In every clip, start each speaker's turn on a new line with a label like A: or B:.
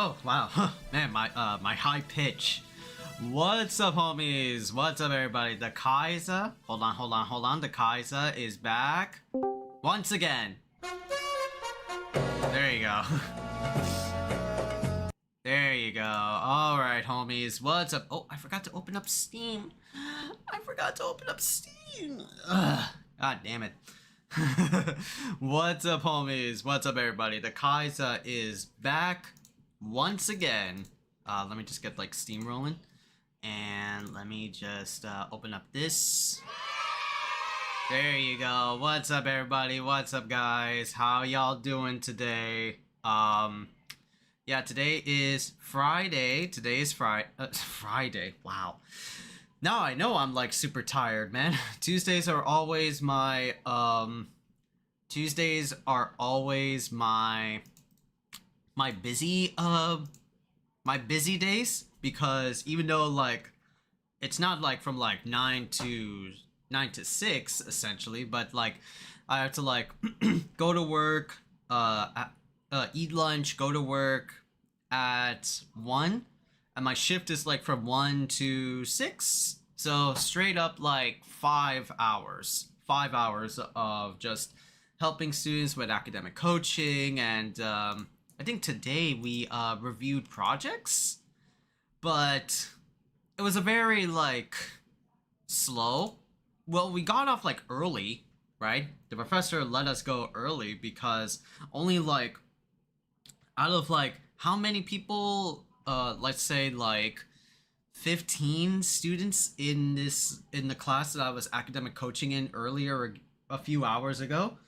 A: Oh wow, man, my high pitch. What's up, homies? What's up, everybody? The Khaiza'll. Hold on. The Khaiza'll is back once again. There you go. There you go. All right, homies. What's up? Oh, I forgot to open up Steam. Ugh. God damn it. What's up, homies? What's up, everybody? The Khaiza'll is back once again. Let me just get like Steam rolling, and let me just open up this. There you go. What's up, everybody? What's up, guys? How y'all doing today? Yeah, today is Friday. Friday. Wow. Now I know I'm like super tired, man. Tuesdays are always my busy days, because even though like it's not like from like 9 to 6 essentially, but like I have to like go to work, eat lunch, go to work at 1, and my shift is like from 1 to 6, so straight up like 5 hours of just helping students with academic coaching. And I think today we reviewed projects, but it was a very like slow. Well, we got off like early, right? The professor let us go early because only like out of like how many people, let's say like 15 students in the class that I was academic coaching in earlier a few hours ago,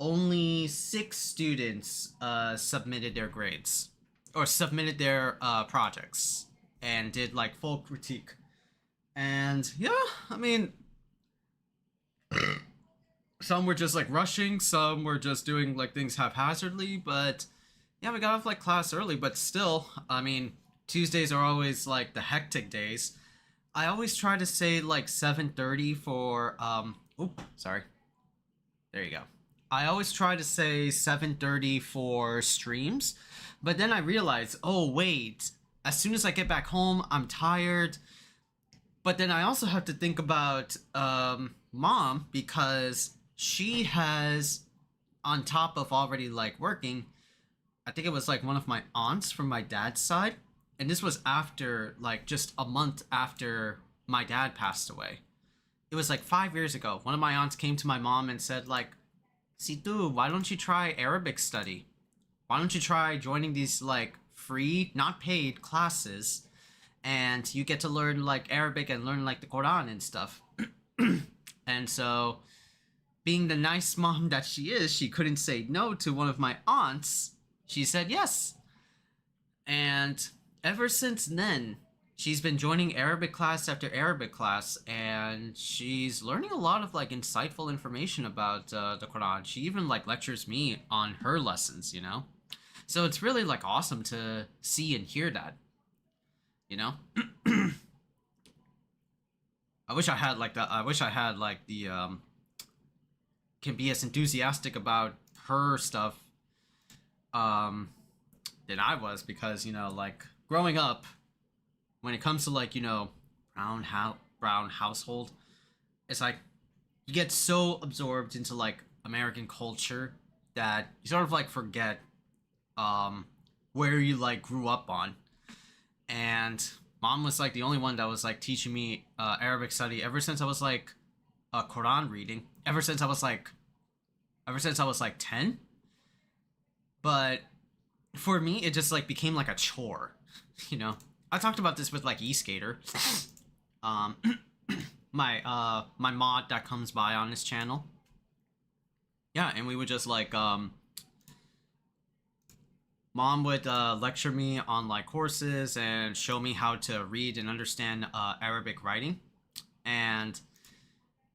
A: only 6 students submitted their grades or submitted their projects and did like full critique. And yeah, I mean, some were just like rushing, some were just doing like things haphazardly, but yeah, we got off like class early. But still, I mean, Tuesdays are always like the hectic days. I always try to say like 7:30 for sorry. There you go. I always try to say 7:30 for streams, but then I realize, oh wait, as soon as I get back home, I'm tired. But then I also have to think about mom, because she has, on top of already like working, I think it was like one of my aunts from my dad's side, and this was after like just a month after my dad passed away. It was like 5 years ago. One of my aunts came to my mom and said like, Situ, why don't you try Arabic study? Why don't you try joining these like free, not paid classes, and you get to learn like Arabic and learn like the Quran and stuff. And so, being the nice mom that she is, she couldn't say no to one of my aunts. She said yes. And ever since then, she's been joining Arabic class after Arabic class, and she's learning a lot of like insightful information about the Quran. She even like lectures me on her lessons, you know? So it's really like awesome to see and hear that, you know? I wish I had the can be as enthusiastic about her stuff than I was, because, you know, like growing up, when it comes to like, you know, brown household, it's like you get so absorbed into like American culture that you sort of like forget where you like grew up on. And mom was like the only one that was like teaching me Arabic study ever since I was like Quran reading, ever since I was like 10. But for me, it just like became like a chore, you know. I talked about this with like eSkater, my mod that comes by on this channel. Yeah, and we would just like mom would lecture me on like courses and show me how to read and understand Arabic writing, and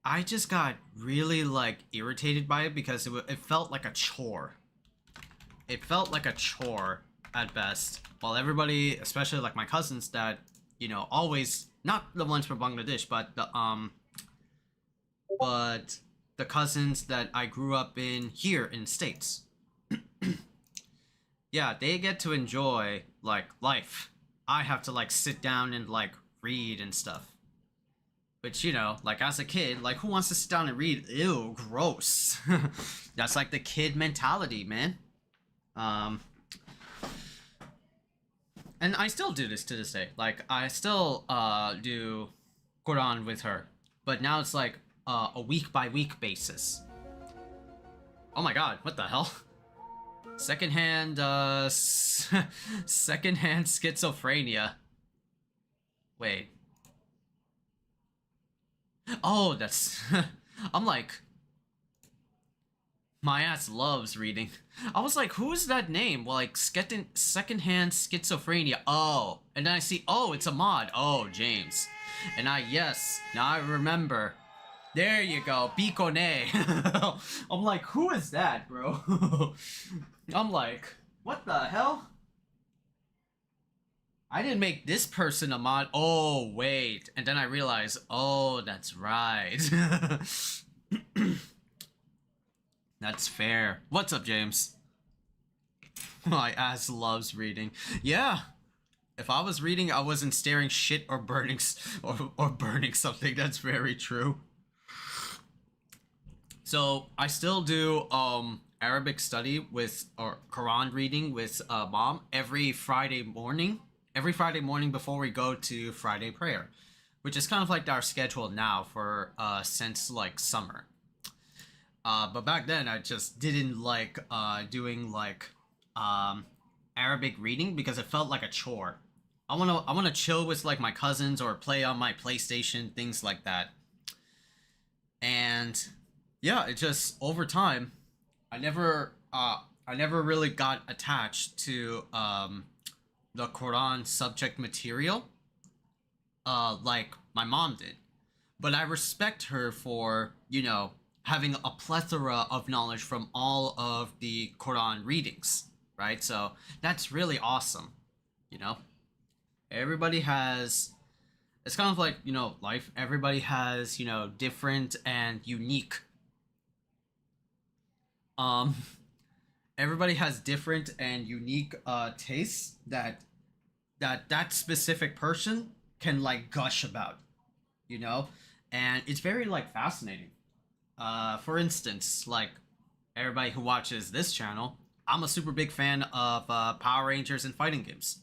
A: I just got really like irritated by it because it felt like a chore. It felt like a chore at best, while everybody, especially like my cousins that, you know, always, not the ones from Bangladesh, but the cousins that I grew up in here in the States. yeah, they get to enjoy like life. I have to like sit down and like read and stuff. Which, you know, like as a kid, like who wants to sit down and read? Ew, gross. That's like the kid mentality, man. Um, and I still do this to this day. Like I still do Quran with her, but now it's like a week by week basis. Oh my god, what the hell? Secondhand secondhand schizophrenia. Wait. Oh, that's I'm like my ass loves reading. I was like, who is that name? Well, like secondhand schizophrenia. Oh, and then I see, oh, it's a mod. Oh, James. And yes, now I remember. There you go, Bicone. I'm like, who is that, bro? I'm like, what the hell? I didn't make this person a mod. Oh, wait. And then I realized, oh, that's right. That's fair. What's up, James? My ass loves reading. Yeah. If I was reading, I wasn't staring shit or burning or burning something. That's very true. So I still do Arabic study with or Quran reading with mom every Friday morning. Every Friday morning before we go to Friday prayer, which is kind of like our schedule now for since like summer. But back then I just didn't like doing like Arabic reading because it felt like a chore. I wanna chill with like my cousins or play on my PlayStation, things like that. And yeah, it just over time, I never really got attached to the Quran subject material like my mom did. But I respect her for, you know, having a plethora of knowledge from all of the Quran readings, right? So that's really awesome, you know? Everybody has, it's kind of like, you know, life. Everybody has, you know, different and unique, um, everybody has different and unique tastes that specific person can like gush about, you know? And it's very like fascinating. For instance, like everybody who watches this channel, I'm a super big fan of Power Rangers and fighting games.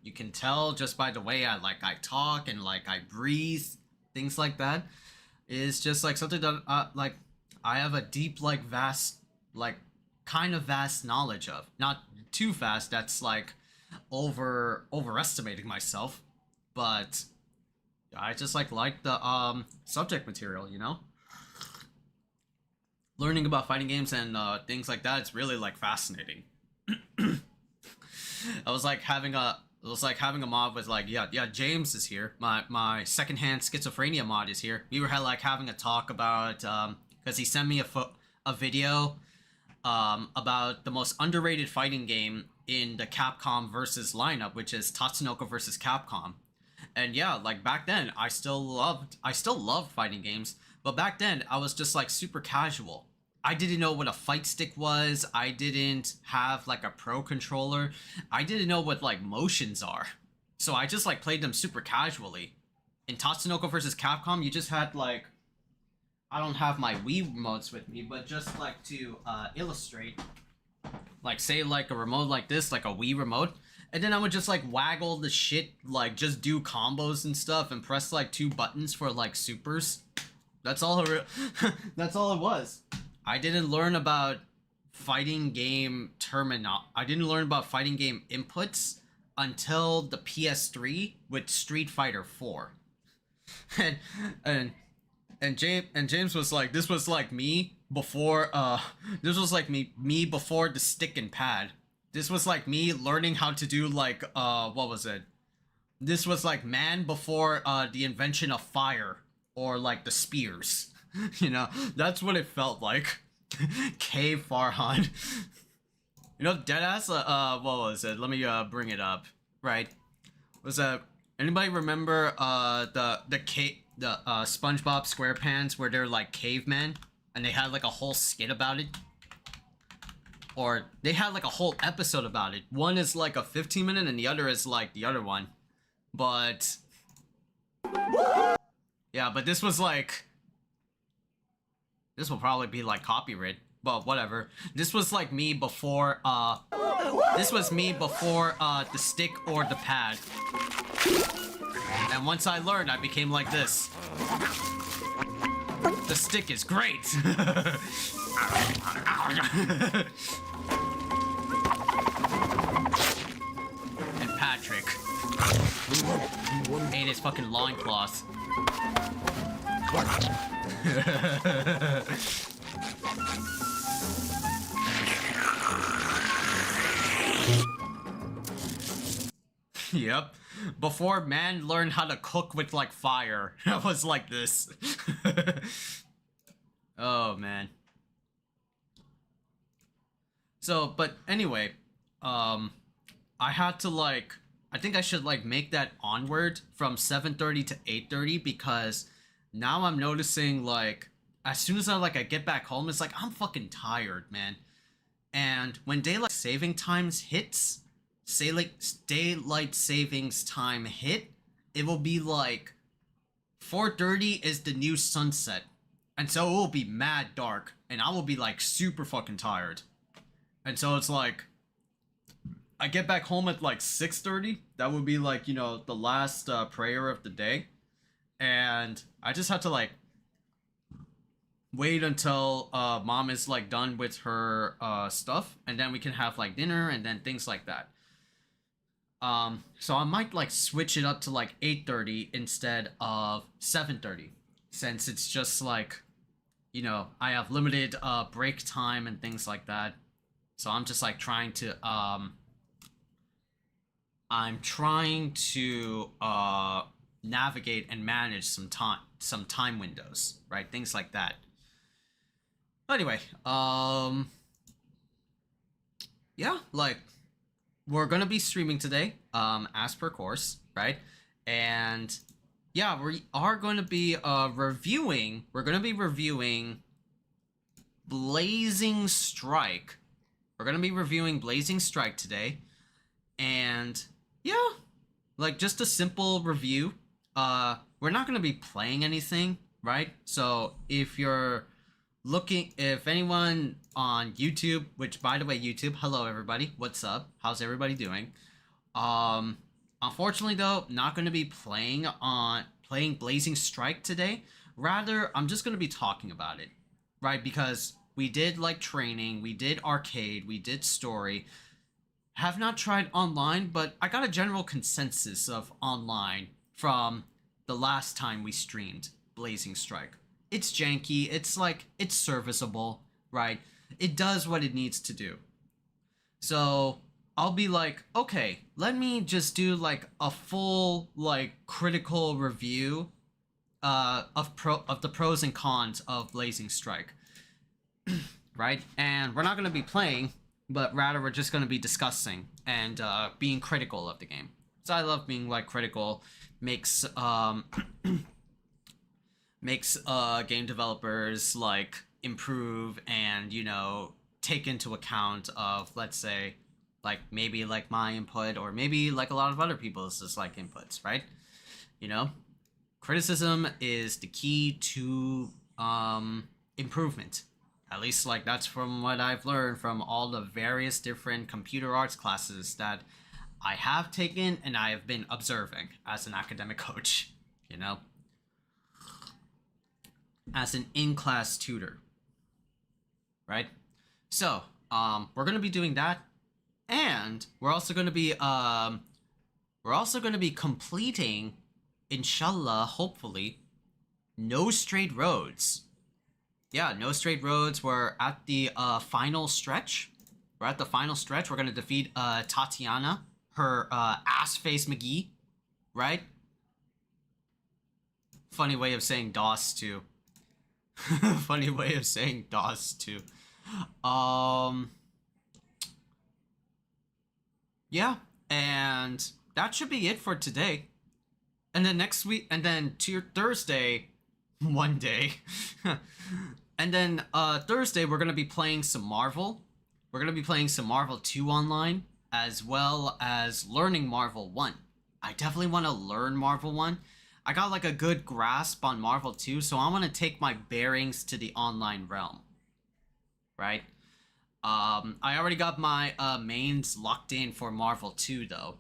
A: You can tell just by the way I talk and like I breathe, things like that. Is just like something that like I have a deep like vast like kind of vast knowledge of. Not too fast. That's like overestimating myself, but I just like the subject material, you know? Learning about fighting games and things like that, it's really like fascinating. I was like having a it was like having a mod with like yeah James is here, my secondhand schizophrenia mod is here. We were like having a talk about because he sent me a video about the most underrated fighting game in the Capcom versus lineup, which is Tatsunoko versus Capcom. And yeah, like back then I still loved fighting games, but back then I was just like super casual. I didn't know what a fight stick was. I didn't have like a pro controller. I didn't know what like motions are. So I just like played them super casually. In Tatsunoko versus Capcom, you just had like I don't have my Wii remotes with me, but just like to illustrate, like say like a remote like this, like a Wii remote, and then I would just like waggle the shit, like just do combos and stuff, and press like two buttons for like supers. That's all. That's all it was. I didn't learn about fighting game I didn't learn about fighting game inputs until the PS3 with Street Fighter 4. and and James was like, this was like me before this was like me before the stick and pad. This was like me learning how to do like what was it? This was like man before the invention of fire or like the spears. You know, that's what it felt like. Cave Farhan. You know, deadass. What was it? Let me bring it up. Right, was that anybody remember the SpongeBob SquarePants where they're like cavemen and they had like a whole skit about it? or they had like a whole episode about it. One is like a 15-minute and the other is like the other one. But yeah, but this was like, this will probably be like copyright, but whatever. This was like me before this was me before the stick or the pad. And once I learned, I became like this. The stick is great. And Patrick ate his fucking loincloth. Yep. Before man learned how to cook with like fire, I was like this. Oh man. So, but anyway, I had to like, I think I should like make that onward from 7:30 to 8:30 because now I'm noticing like as soon as I get back home, it's like I'm fucking tired, man. And when daylight saving times hits, say like daylight savings time hit, it will be like 4:30 is the new sunset. And so it will be mad dark and I will be like super fucking tired. And so it's like I get back home at like 6:30. That would be like, you know, the last prayer of the day. And I just have to like wait until mom is like done with her stuff, and then we can have like dinner and then things like that. So I might like switch it up to like 8:30 instead of 7:30, since it's just like, you know, I have limited break time and things like that. So I'm just like trying to navigate and manage some time windows, right? Things like that. Anyway, yeah, like we're gonna be streaming today, as per course, right? And yeah, we are going to be reviewing. We're gonna be reviewing Blazing Strike. We're gonna be reviewing Blazing Strike today, and yeah, like just a simple review. We're not gonna be playing anything, right? So if anyone on YouTube, which by the way, YouTube, hello everybody, what's up? How's everybody doing? Unfortunately though, not going to be playing Blazing Strike today. Rather, I'm just going to be talking about it, right? Because we did like training, we did arcade, we did story. Have not tried online, but I got a general consensus of online from the last time we streamed Blazing Strike. It's janky, it's serviceable, right? It does what it needs to do. So I'll be like, okay, let me just do like a full like critical review of the pros and cons of Blazing Strike. Right? And we're not going to be playing, but rather we're just going to be discussing and being critical of the game. So I love being like critical. Makes game developers like improve and, you know, take into account of, let's say, like maybe like my input or maybe like a lot of other people's just like inputs, right? You know, criticism is the key to improvement. At least like that's from what I've learned from all the various different computer arts classes that I have taken and I have been observing as an academic coach, you know, as an in-class tutor, right? So we're gonna be doing that, and we're also gonna be completing, inshallah, hopefully, No Straight Roads. Yeah, No Straight Roads. We're at the final stretch. We're at the final stretch. We're gonna defeat Tatiana, her ass face McGee, right? Funny way of saying DOS too. Funny way of saying DOS too. Yeah, and that should be it for today. And then next week, and then to your Thursday, one day, and then Thursday we're gonna be playing some Marvel, we're gonna be playing some Marvel 2 online, as well as learning Marvel 1. I definitely want to learn Marvel 1. I got like a good grasp on Marvel 2, so I want to take my bearings to the online realm. Right? I already got my mains locked in for Marvel 2 though.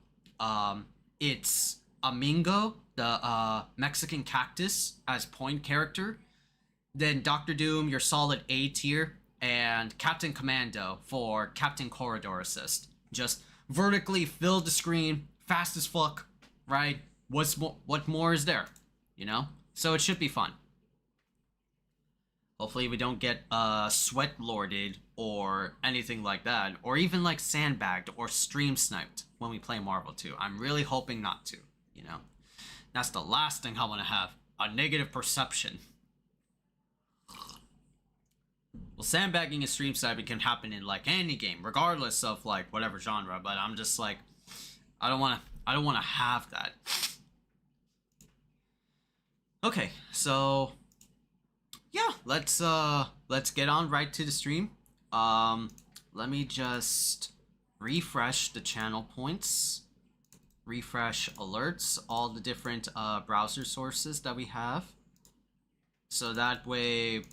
A: It's Amingo, the Mexican cactus as point character. Then Doctor Doom, your solid A tier, and Captain Commando for Captain Corridor assist. Just vertically fill the screen, fast as fuck, right? What more is there? You know? So it should be fun. Hopefully we don't get sweat lorded or anything like that, or even like sandbagged or stream sniped when we play Marvel 2. I'm really hoping not to, you know? That's the last thing I want to have, a negative perception. Well, sandbagging and stream sniping can happen in like any game, regardless of like whatever genre, but I'm just like, I don't want to have that. Okay, so yeah, let's get on right to the stream. Let me just refresh the channel points, refresh alerts, all the different browser sources that we have, so that way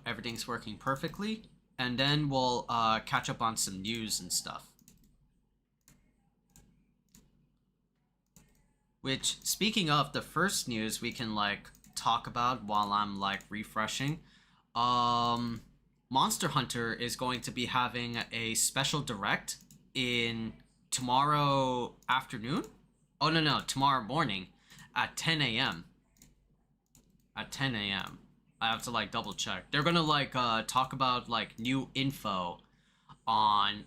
A: everything's working perfectly, and then we'll catch up on some news and stuff. Which, speaking of the first news, we can like talk about while I'm like refreshing. Monster Hunter is going to be having a special direct in tomorrow afternoon. Oh no, tomorrow morning at 10 a.m. At 10 a.m. I have to like double check. They're gonna like talk about like new info on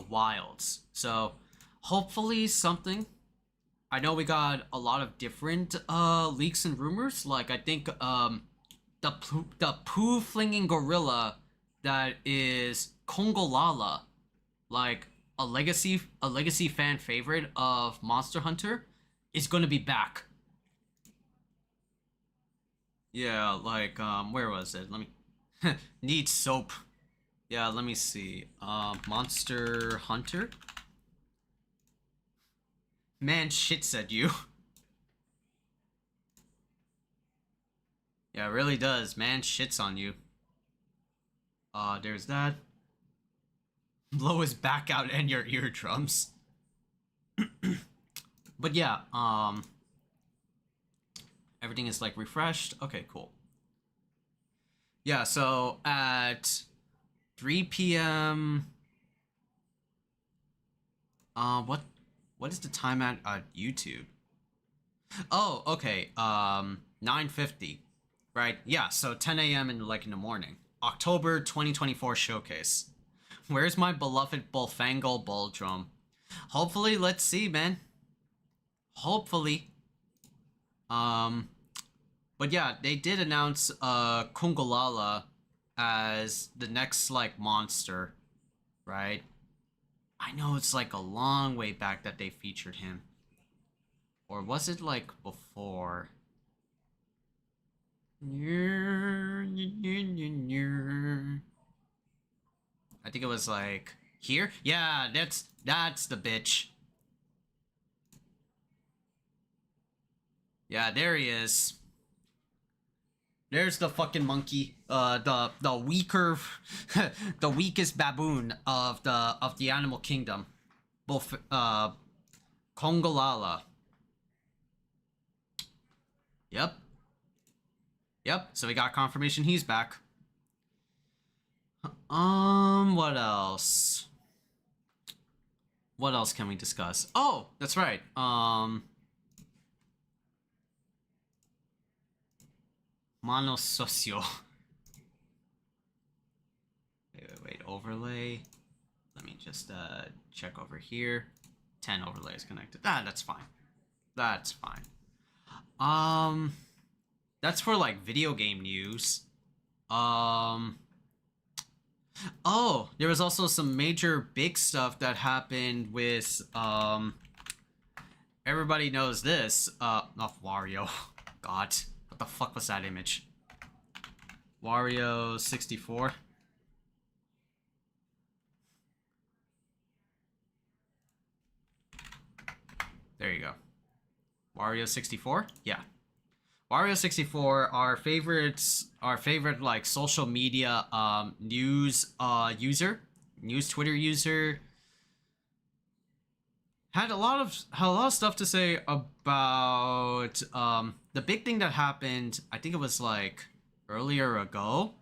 A: Wilds. So hopefully something. I know we got a lot of different leaks and rumors. Like I think the poo flinging gorilla that is Kongolala, like a legacy fan favorite of Monster Hunter, is gonna be back. Yeah, like where was it? Let me need soap. Yeah, let me see. Monster Hunter. Man shits at you. Yeah, it really does. Man shits on you. There's that. Blow his back out and your eardrums. But yeah, everything is like refreshed. Okay, cool. Yeah, so at 3 p.m. What is the time at YouTube? Oh, okay. 9:50. Right? Yeah, so 10 a.m. in the morning. October 2024 showcase. Where's my beloved Bullfangle Bull Drum? Hopefully, let's see, man. Hopefully. But yeah, they did announce Kungulala as the next like monster, right? I know it's like a long way back that they featured him. Or was it like before? I think it was like here. Yeah, that's the bitch. Yeah, there he is. There's the fucking monkey. The weaker, the weakest baboon of the animal kingdom. Kongolala. Yep. So we got confirmation he's back. What else? What else can we discuss? Oh, that's right. Mono Socio. Wait, overlay. Let me just check over here. 10 overlays connected. That's fine. That's fine. That's for like video game news. Oh, there was also some major big stuff that happened with everybody knows this. Not Wario. God. What the fuck was that image? Wario 64. There you go. Wario 64? Yeah. Wario 64, our favorite like social media news Twitter user, had a lot of stuff to say about the big thing that happened. I think it was like earlier ago.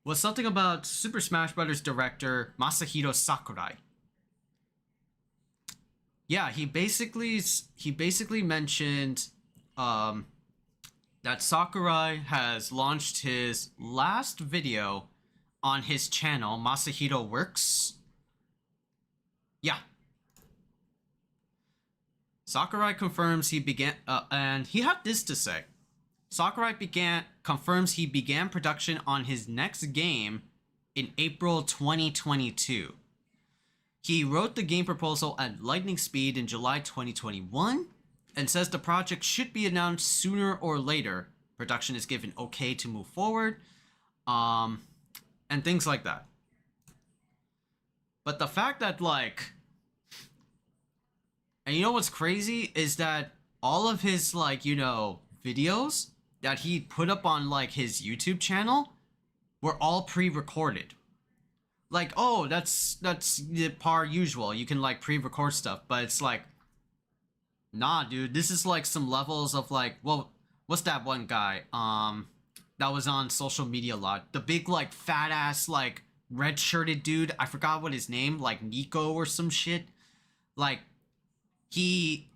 A: Was something about Super Smash Bros. Director Masahiro Sakurai. Yeah, he basically mentioned that Sakurai has launched his last video on his channel, Masahiro Works. Yeah. Sakurai confirms he began, and he had this to say. Sakurai confirms he began production on his next game in April 2022. He wrote the game proposal at lightning speed in July 2021 and says the project should be announced sooner or later. Production is given okay to move forward, and things like that. But the fact that and you know what's crazy is that all of his videos that he put up on his YouTube channel were all pre-recorded. Oh, that's the par usual. You can pre-record stuff, but it's nah, dude. This is some levels of well, what's that one guy that was on social media a lot? The big fat ass red shirted dude. I forgot what his name, Nico or some shit. He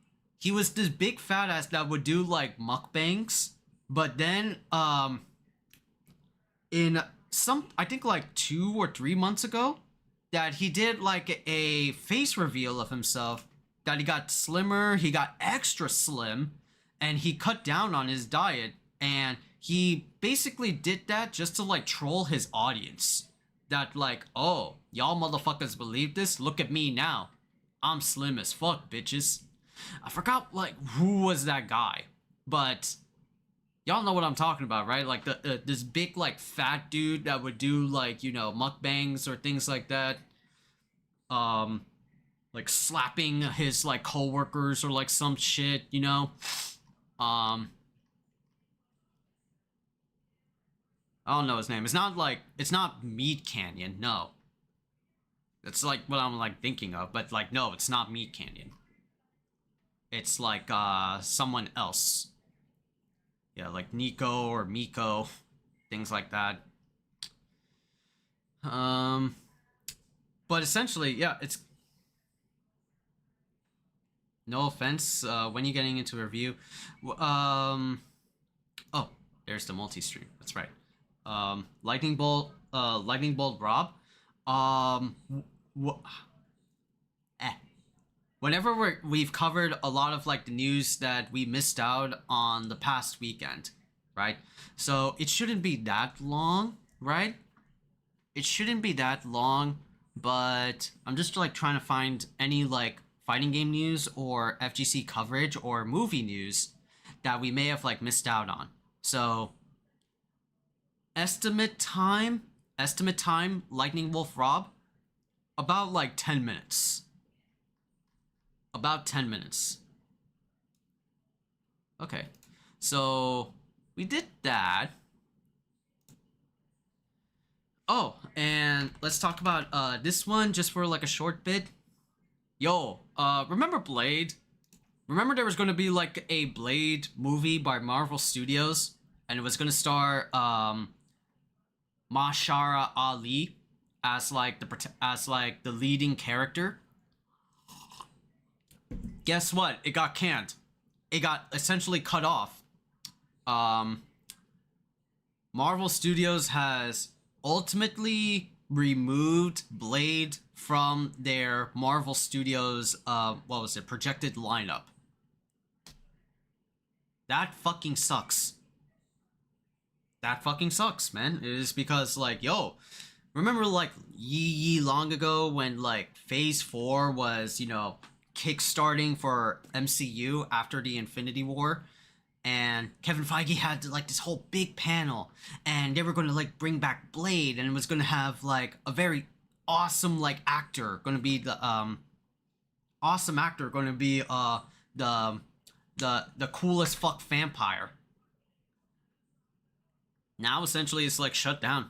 A: was this big fat ass that would do mukbangs, but then in I think 2 or 3 months ago, that he did a face reveal of himself, that he got slimmer, he got extra slim, and he cut down on his diet, and he basically did that just to troll his audience. That oh, y'all motherfuckers believe this? Look at me now. I'm slim as fuck, bitches. I forgot who was that guy, but y'all know what I'm talking about, right? This big fat dude that would do mukbangs or things like that. Slapping his coworkers or some shit, I don't know his name. It's not Meat Canyon, no. That's what I'm thinking of, but no, it's not Meat Canyon. It's someone else. Yeah, Nico or Miko, things like that. But essentially, yeah, it's no offense. When you're getting into a review, oh, there's the multi-stream. That's right. Lightning Bolt Rob. Whenever we've covered a lot of the news that we missed out on the past weekend, right? So it shouldn't be that long, right? It shouldn't be that long, but I'm just trying to find any fighting game news or FGC coverage or movie news that we may have missed out on. So estimate time, Lightning Wolf Rob, about 10 minutes. About 10 minutes. Okay, so we did that. Oh, and let's talk about this one just for a short bit. Yo, remember Blade? Remember there was going to be a Blade movie by Marvel Studios, and it was going to star Mahershala Ali as the leading character. Guess what? It got canned. It got essentially cut off. Marvel Studios has ultimately removed Blade from their Marvel Studios projected lineup. That fucking sucks. That fucking sucks, man. It is because yo, remember ye long ago when Phase 4 was, kickstarting for MCU after the Infinity War, and Kevin Feige had this whole big panel, and they were going to bring back Blade, and it was going to have a very awesome actor going to be the awesome actor going to be the the coolest fuck vampire. Now essentially it's like shut down,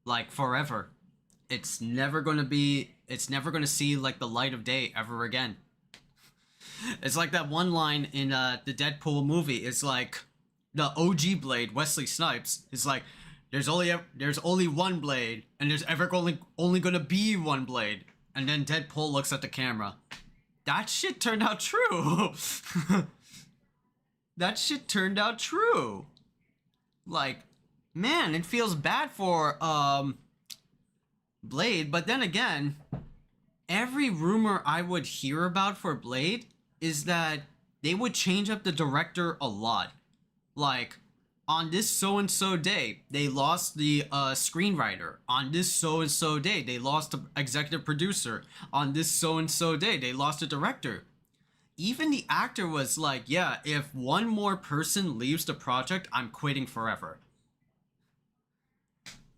A: like forever. It's never going to see like the light of day ever again. It's like that one line in the Deadpool movie. It's like the OG Blade, Wesley Snipes, is like, there's only one blade, and there's only gonna be one blade. And then Deadpool looks at the camera. That shit turned out true. That shit turned out true. Like, man, it feels bad for Blade, but then again, every rumor I would hear about for Blade is that they would change up the director a lot. Like, on this so-and-so day, they lost the screenwriter. On this so-and-so day, they lost the executive producer. On this so-and-so day, they lost the director. Even the actor was like, yeah, if one more person leaves the project, I'm quitting forever.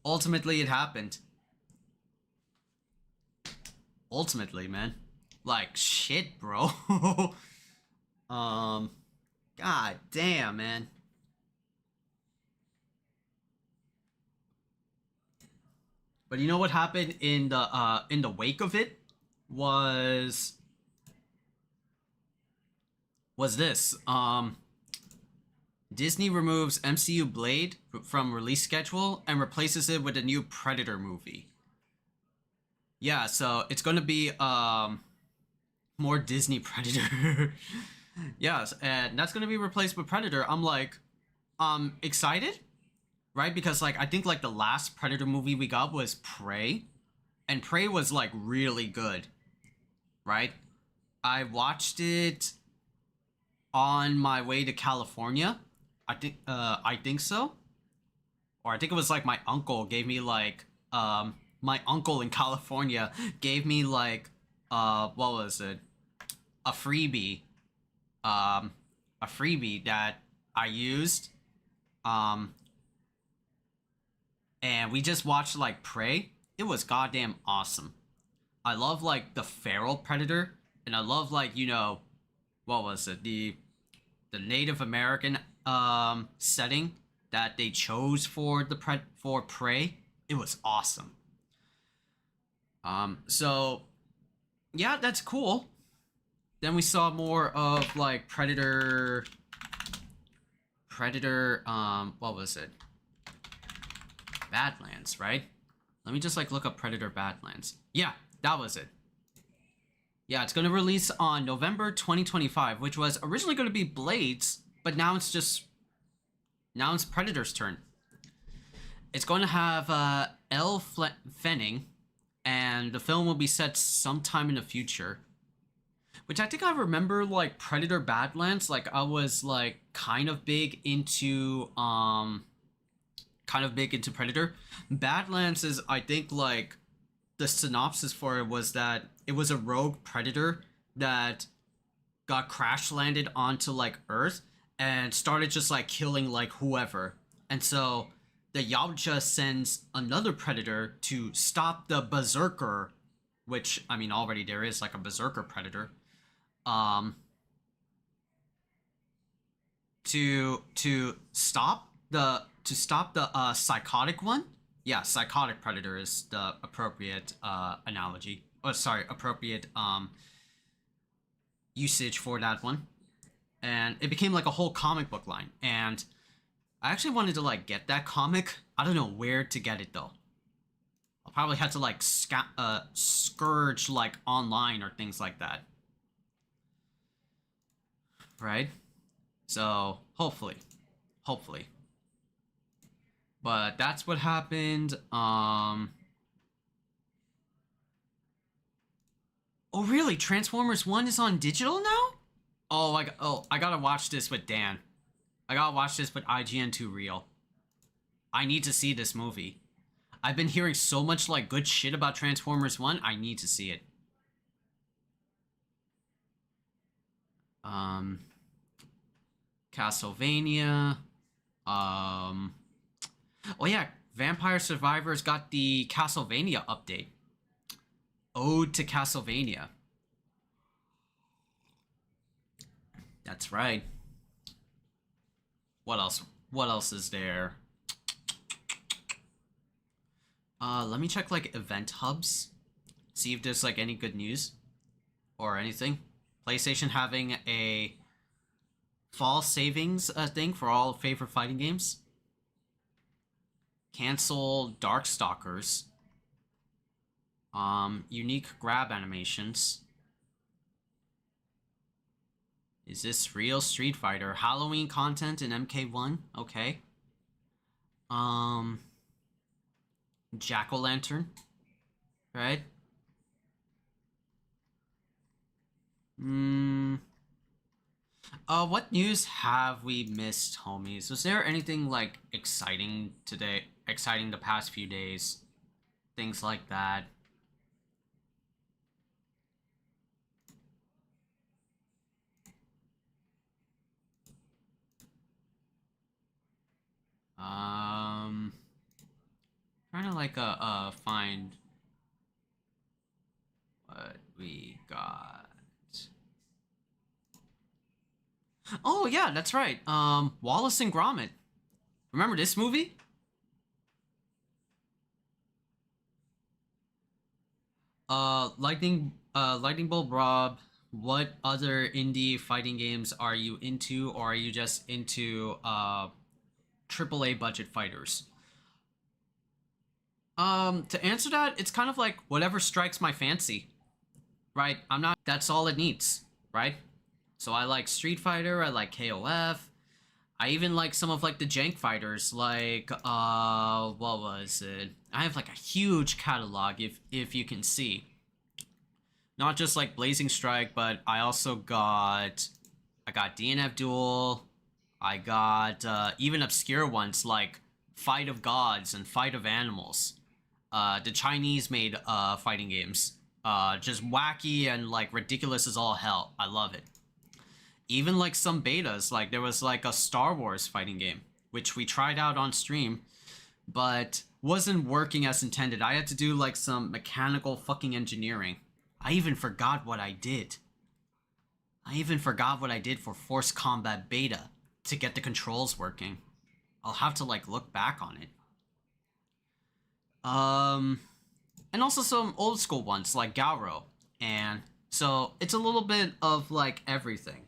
A: Ultimately, it happened. Ultimately, man. Like, shit, bro. God damn, man. But you know what happened in the wake of it was this. Disney removes MCU Blade from release schedule and replaces it with a new Predator movie. Yeah, so it's gonna be more Disney Predator. Yes, and that's gonna be replaced with Predator. I'm like, excited, right? Because like I think like the last Predator movie we got was Prey, and Prey was like really good, right? I watched it on my way to California. I think so, or I think it was like my uncle gave me like my uncle in California gave me like what was it, a freebie, a freebie that I used, and we just watched like Prey. It was goddamn awesome. I love like the feral predator, and I love like, you know, what was it, the Native American setting that they chose for for Prey. It was awesome. So yeah, that's cool. Then we saw more of like Predator, what was it? Badlands, right? Let me just like look up Predator Badlands. Yeah, that was it. Yeah, it's gonna release on November 2025, which was originally gonna be Blades, but now it's Predator's turn. It's going to have Elle Fanning, and the film will be set sometime in the future. Which I think I remember like Predator Badlands. Like I was like kind of big into Predator. Badlands is, I think, like the synopsis for it was that it was a rogue predator that got crash landed onto like Earth and started just like killing like whoever. And so the Yautja sends another predator to stop the berserker, which I mean already there is like a berserker predator, to stop the psychotic one. Yeah, psychotic predator is the appropriate analogy. Oh, sorry, appropriate usage for that one. And it became like a whole comic book line. And I actually wanted to like get that comic. I don't know where to get it though. I'll probably have to like scourge like online or things like that. Right? So hopefully. But that's what happened. Oh really? Transformers 1 is on digital now? I gotta watch this with Dan. I gotta watch this with IGN2 Real. I need to see this movie. I've been hearing so much like good shit about Transformers 1. I need to see it. Castlevania. Oh yeah, Vampire Survivors got the Castlevania update. Ode to Castlevania. That's right. What else? What else is there? Let me check like event hubs. See if there's like any good news or anything. PlayStation having a fall savings thing for all favorite fighting games. Cancel Darkstalkers. Unique grab animations. Is this real Street Fighter? Halloween content in MK1? Okay. Jack-o'-lantern. Right? What news have we missed, homies? Was there anything, like, exciting today? Exciting the past few days? Things like that. Trying to, like, find what we got. Oh, yeah, that's right. Wallace and Gromit. Remember this movie? Lightning Bolt Rob, what other indie fighting games are you into, or are you just into, AAA budget fighters? To answer that, it's kind of like whatever strikes my fancy, right? That's all it needs, right? So I like Street Fighter, I like KOF, I even like some of like the jank fighters, like, what was it? I have like a huge catalog, if you can see. Not just like Blazing Strike, but I also got, DNF Duel, I got, even obscure ones like Fight of Gods and Fight of Animals. The Chinese made, fighting games. Just wacky and like ridiculous as all hell. I love it. Even like some betas, like there was like a Star Wars fighting game, which we tried out on stream, but wasn't working as intended. I had to do like some mechanical fucking engineering. I even forgot what I did. I even forgot what I did for Force Combat Beta to get the controls working. I'll have to like look back on it. And also some old school ones like Gauro. And so it's a little bit of like everything.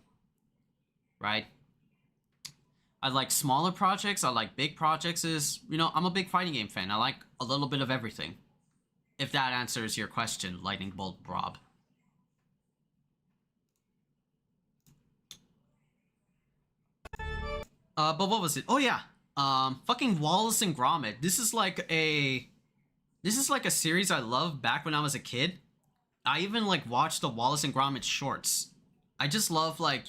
A: Right? I like smaller projects, I like big projects. I'm a big fighting game fan. I like a little bit of everything. If that answers your question, Lightning Bolt Rob. But what was it? Oh yeah. Fucking Wallace and Gromit. This is like a series I loved back when I was a kid. I even like watched the Wallace and Gromit shorts. I just love like,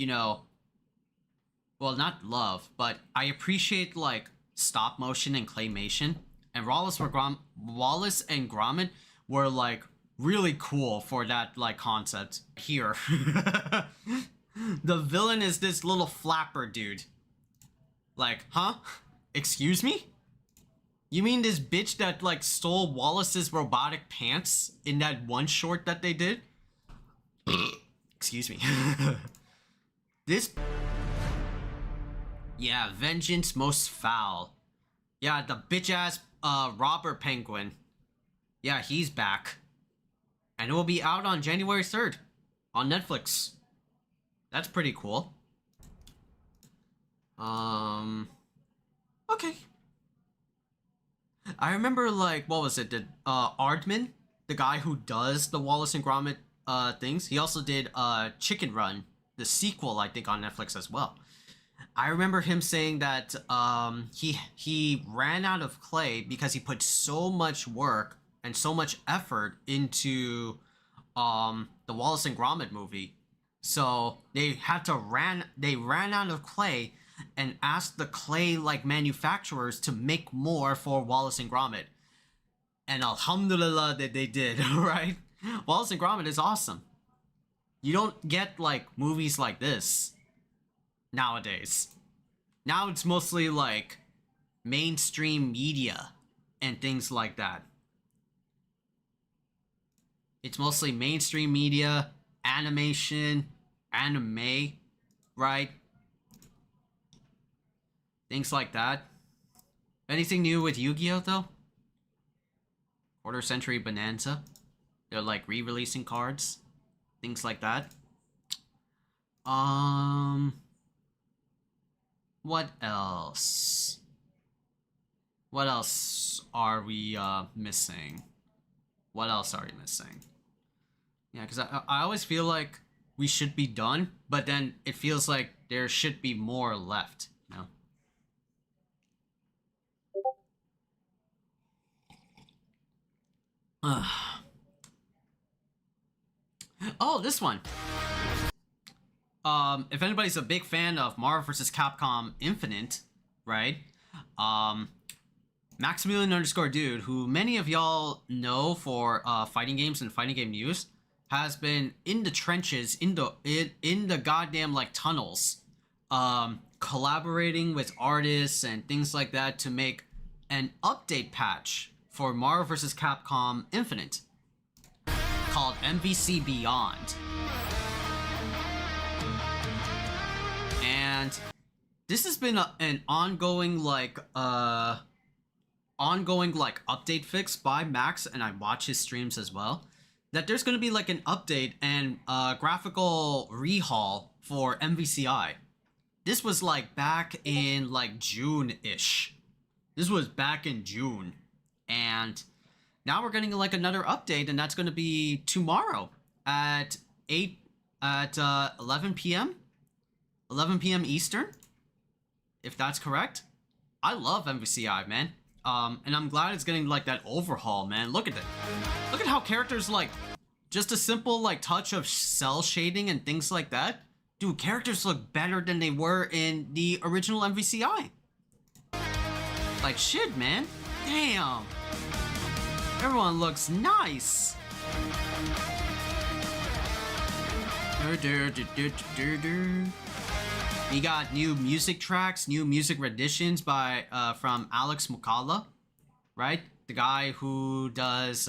A: well, not love, but I appreciate like stop motion and claymation. And Wallace and Gromit were like really cool for that like concept. Here, the villain is this little flapper dude. Like, huh? Excuse me? You mean this bitch that like stole Wallace's robotic pants in that one short that they did? Excuse me. This. Yeah, Vengeance Most Foul. Yeah, the bitch-ass robber penguin. Yeah, he's back. And it will be out on January 3rd on Netflix. That's pretty cool. Okay. I remember, like, what was it? Aardman, the guy who does the Wallace and Gromit things, he also did Chicken Run, the sequel, I think, on Netflix as well. I remember him saying that he ran out of clay because he put so much work and so much effort into the Wallace and Gromit movie. So they ran out of clay and asked the clay like manufacturers to make more for Wallace and Gromit. And alhamdulillah that they did, right? Wallace and Gromit is awesome. You don't get like movies like this nowadays. Now it's mostly like mainstream media and things like that. It's mostly mainstream media, animation, anime, right? Things like that. Anything new with Yu-Gi-Oh though? Quarter Century Bonanza. They're like re-releasing cards. Things like that. What else? What else are we missing? What else are we missing? Yeah, because I always feel like we should be done, but then it feels like there should be more left, you know? Oh, this one. If anybody's a big fan of Marvel vs. Capcom Infinite, right? Maximilian _ Dude, who many of y'all know for fighting games and fighting game news, has been in the trenches, in the goddamn like tunnels, collaborating with artists and things like that to make an update patch for Marvel vs. Capcom Infinite called MVC Beyond. And this has been an ongoing update fix by Max, and I watch his streams as well, that there's going to be like an update and graphical rehaul for MVCI. This was like back in like June-ish. This was back in June. And now we're getting like another update, and that's going to be tomorrow at 11 p.m. 11 p.m. Eastern, if that's correct. I love MVCI, man. And I'm glad it's getting like that overhaul, man. Look at it. Look at how characters like just a simple like touch of cell shading and things like that. Dude, characters look better than they were in the original MVCI. Like shit, man. Damn. Everyone looks nice. We got new music tracks, new music renditions by from Alex Mukala, right? The guy who does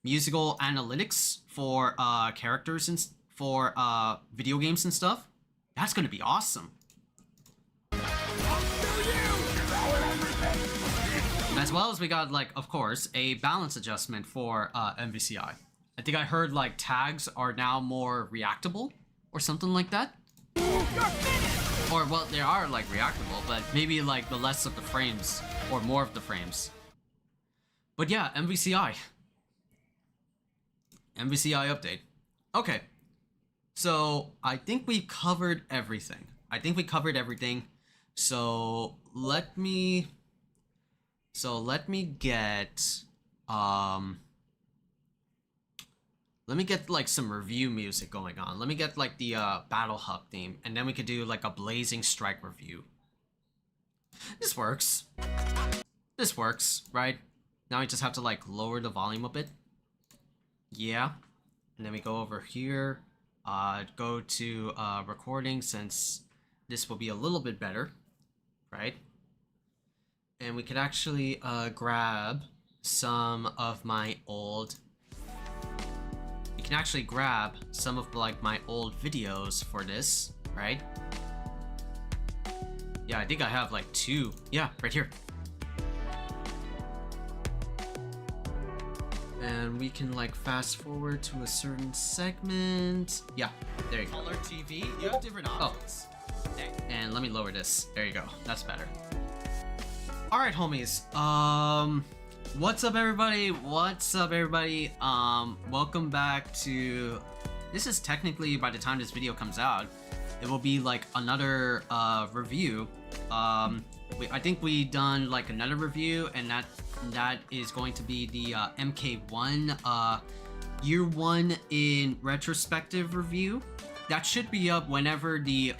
A: musical analytics for characters and for video games and stuff. That's gonna be awesome. As well as we got like, of course, a balance adjustment for MVCI. I think I heard like tags are now more reactable or something like that. Or, well, they are, like, reactable, but maybe, like, the less of the frames, or more of the frames. But yeah, MVCI. MVCI update. Okay. So, I think we covered everything. So, let me get, let me get like some review music going on. Let me get like the Battle Hub theme, and then we could do like a Blazing Strike review. This works. This works, right? Now we just have to like lower the volume a bit. Yeah. And then we go over here, go to recording, since this will be a little bit better, right? And we could actually grab some of my old... You can actually grab some of like my old videos for this, right? Yeah, I think I have like 2. Yeah, right here. And we can like fast forward to a certain segment. Yeah, there you go. Color TV, you have different options. Oh. And let me lower this. There you go. That's better. All right, homies. What's up, everybody? Welcome back to... This is technically, by the time this video comes out, it will be like another review. I think we done like another review, and that is going to be the MK1 Year 1 in retrospective review. That should be up whenever the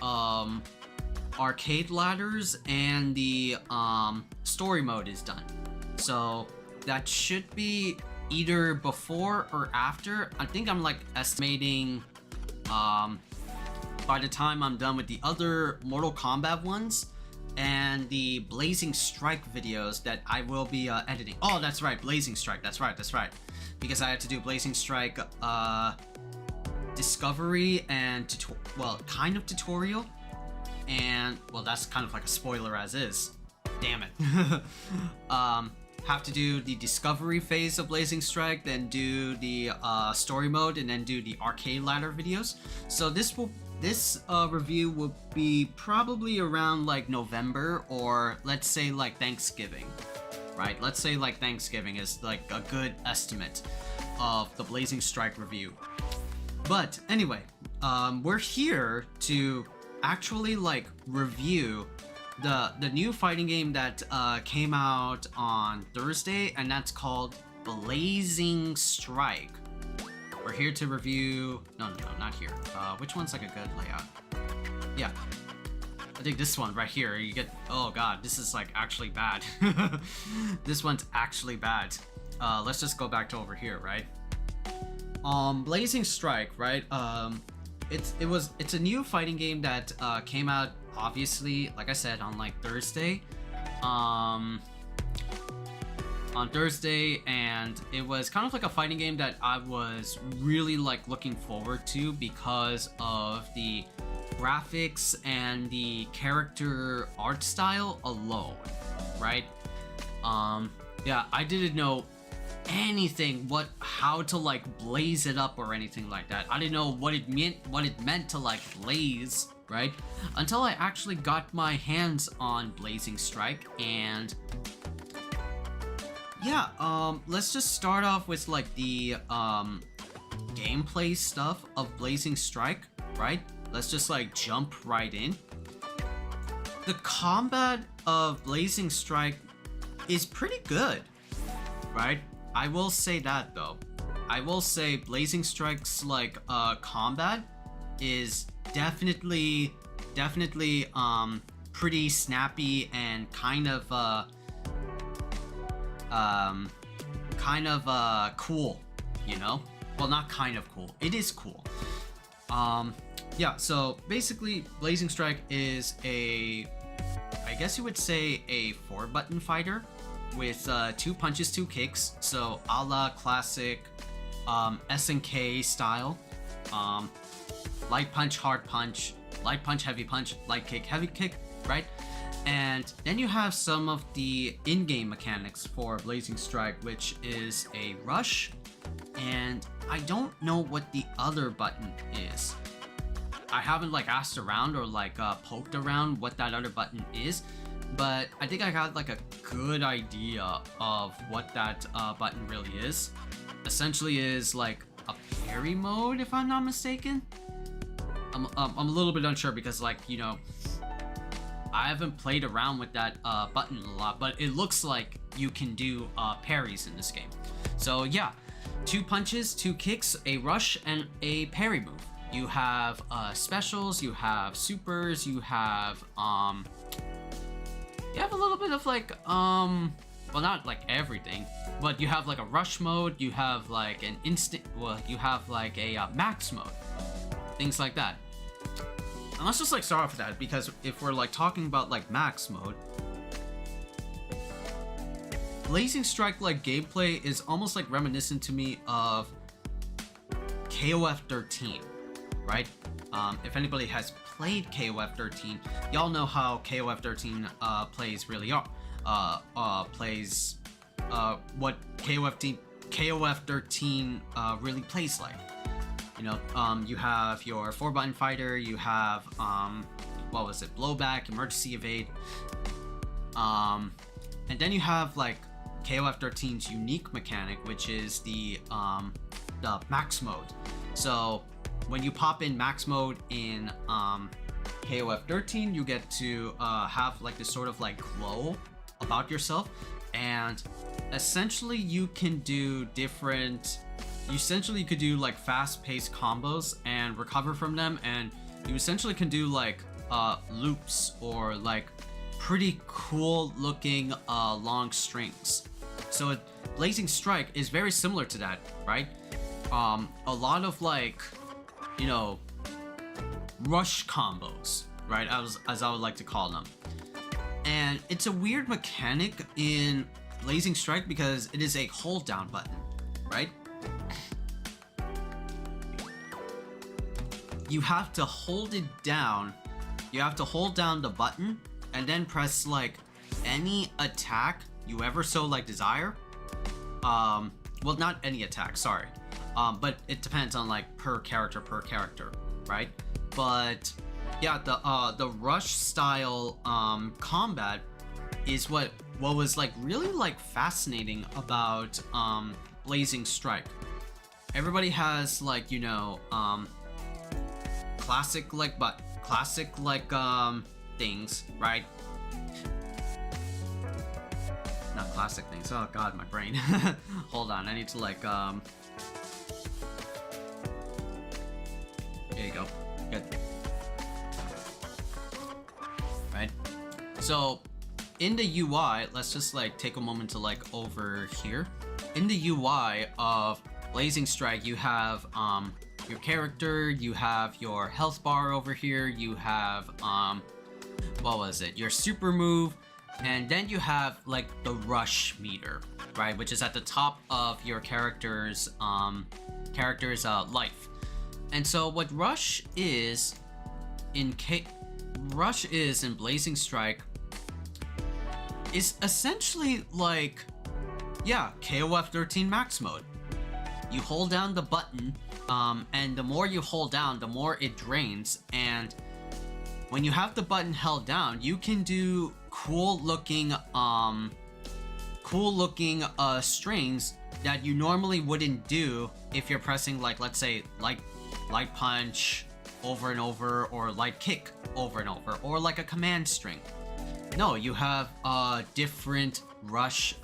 A: arcade ladders and the story mode is done. So that should be either before or after. I think I'm like estimating by the time I'm done with the other Mortal Kombat ones and the Blazing Strike videos that I will be editing. Oh, that's right, Blazing Strike. That's right. Because I had to do Blazing Strike discovery and well, kind of tutorial, and well, that's kind of like a spoiler as is. Damn it. Have to do the discovery phase of Blazing Strike, then do the story mode, and then do the arcade ladder videos. So this review will be probably around like November, or let's say like Thanksgiving, right? Let's say like Thanksgiving is like a good estimate of the Blazing Strike review. But anyway, we're here to actually like review the new fighting game that came out on Thursday, and that's called Blazing Strike. We're here to review... No, not here. Which one's like a good layout? Yeah. I think this one right here. You get... Oh god, this is like actually bad. This one's actually bad. Let's just go back to over here, right? Blazing Strike, right? It's a new fighting game that came out, obviously, like I said, on like Thursday. On Thursday, and it was kind of like a fighting game that I was really like looking forward to because of the graphics and the character art style alone, right? Yeah, I didn't know anything how to like blaze it up or anything like that. I didn't know what it meant to like blaze, right? Until I actually got my hands on Blazing Strike. And yeah, let's just start off with like the gameplay stuff of Blazing Strike, right? Let's just like jump right in. The combat of Blazing Strike is pretty good, right? I will say that though. I will say Blazing Strike's like combat is definitely pretty snappy and kind of cool, you know? Well, not kind of cool. It is cool. Yeah, so basically Blazing Strike is I guess you would say a 4-button fighter with 2 punches, 2 kicks, so a la classic SNK style. Light punch, hard punch, light punch, heavy punch, light kick, heavy kick, right? And then you have some of the in-game mechanics for Blazing Strike, which is a rush, and I don't know what the other button is. I haven't like asked around or like poked around what that other button is, but I think I got like a good idea of what that button really is. Essentially is like a parry mode, if I'm not mistaken. I'm a little bit unsure because, like, you know, I haven't played around with that button a lot, but it looks like you can do parries in this game. So yeah, 2 punches, 2 kicks, a rush, and a parry move. You have specials, you have supers, you have a little bit of like well, not like everything, but you have like a rush mode, you have like an instant, well, you have like a max mode, things like that. And let's just like start off with that, because if we're like talking about like max mode, Blazing Strike like gameplay is almost like reminiscent to me of KOF 13, right? If anybody has played KOF 13, y'all know how KOF 13 plays really plays what KOF 13 really plays like. You know, you have your 4-button fighter, you have what was it, blowback, emergency evade, and then you have like KOF 13's unique mechanic, which is the max mode. So when you pop in max mode in KOF 13, you get to have like this sort of like glow about yourself, and essentially you can do different, you essentially could do like fast-paced combos and recover from them, and you essentially can do like loops or like pretty cool looking long strings. So Blazing Strike is very similar to that, right? A lot of like, you know, rush combos, right, as I would like to call them. And it's a weird mechanic in Blazing Strike because it is a hold down button, right? you have to hold it down. You have to hold down the button and then press like any attack you ever so like desire. Well, not any attack, sorry. But it depends on like per character, right? But yeah, the rush style combat is what was like really like fascinating about Blazing Strike. Everybody has like, you know, classic things, right? Not classic things. Oh god, my brain. Hold on, I need to like there you go. Good. Right? So in the UI, let's just like take a moment to like over here. In the UI of Blazing Strike, you have your character, you have your health bar over here, you have what was it? Your super move, and then you have like the rush meter, right? Which is at the top of your character's life. And so what rush is in Blazing Strike is essentially like, yeah, KOF 13 max mode. You hold down the button, and the more you hold down, the more it drains. And when you have the button held down, you can do cool looking strings that you normally wouldn't do if you're pressing like, let's say, light punch over and over, or light kick over and over, or like a command string. No, you have different rush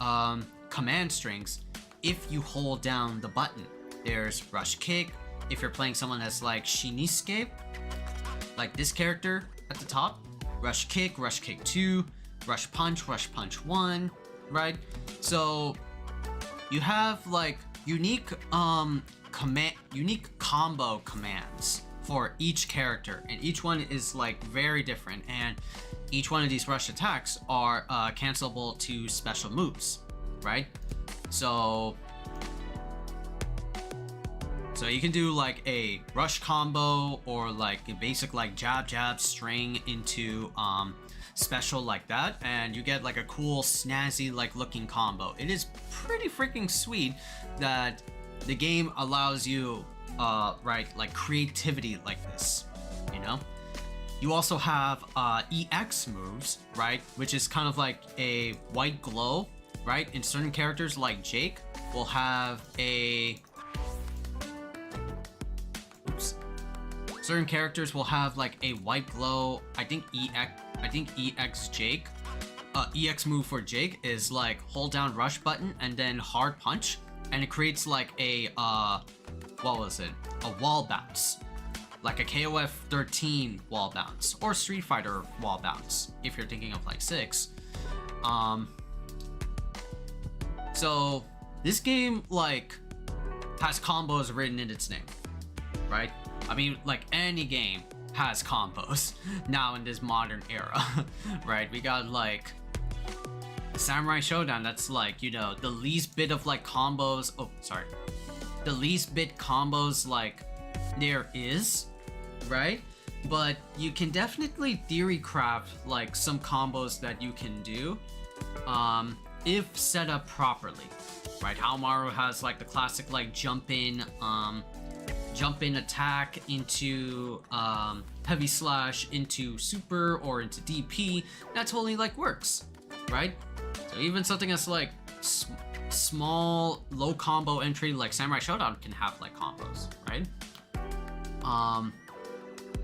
A: command strings if you hold down the button. There's rush kick if you're playing someone that's like Shinisuke, like this character at the top. Rush kick 2, rush punch 1, right? So you have like unique combo commands for each character, and each one is like very different, and each one of these rush attacks are cancelable to special moves, right? So you can do like a rush combo, or like a basic like jab string into special like that, and you get like a cool snazzy like looking combo. It is pretty freaking sweet that the game allows you right, like creativity like this, you know? You also have EX moves, right? Which is kind of like a white glow, right? In certain characters like Jake will have a... Oops. Certain characters will have like a white glow. I think EX Jake. EX move for Jake is like hold down rush button and then hard punch, and it creates like a what was it? A wall bounce. Like a KOF 13 wall bounce, or Street Fighter wall bounce, if you're thinking of like 6. So this game like has combos written in its name, right? I mean, like any game has combos now in this modern era, right? We got like Samurai Showdown, that's like, you know, the least bit of like combos. Oh, sorry. The least bit combos like there is, right? But you can definitely theory craft like some combos that you can do if set up properly, right? Haomaru has like the classic like jump in attack into heavy slash into super or into DP. That totally like works, right? So even something that's like small low combo entry like Samurai Showdown can have like combos, right?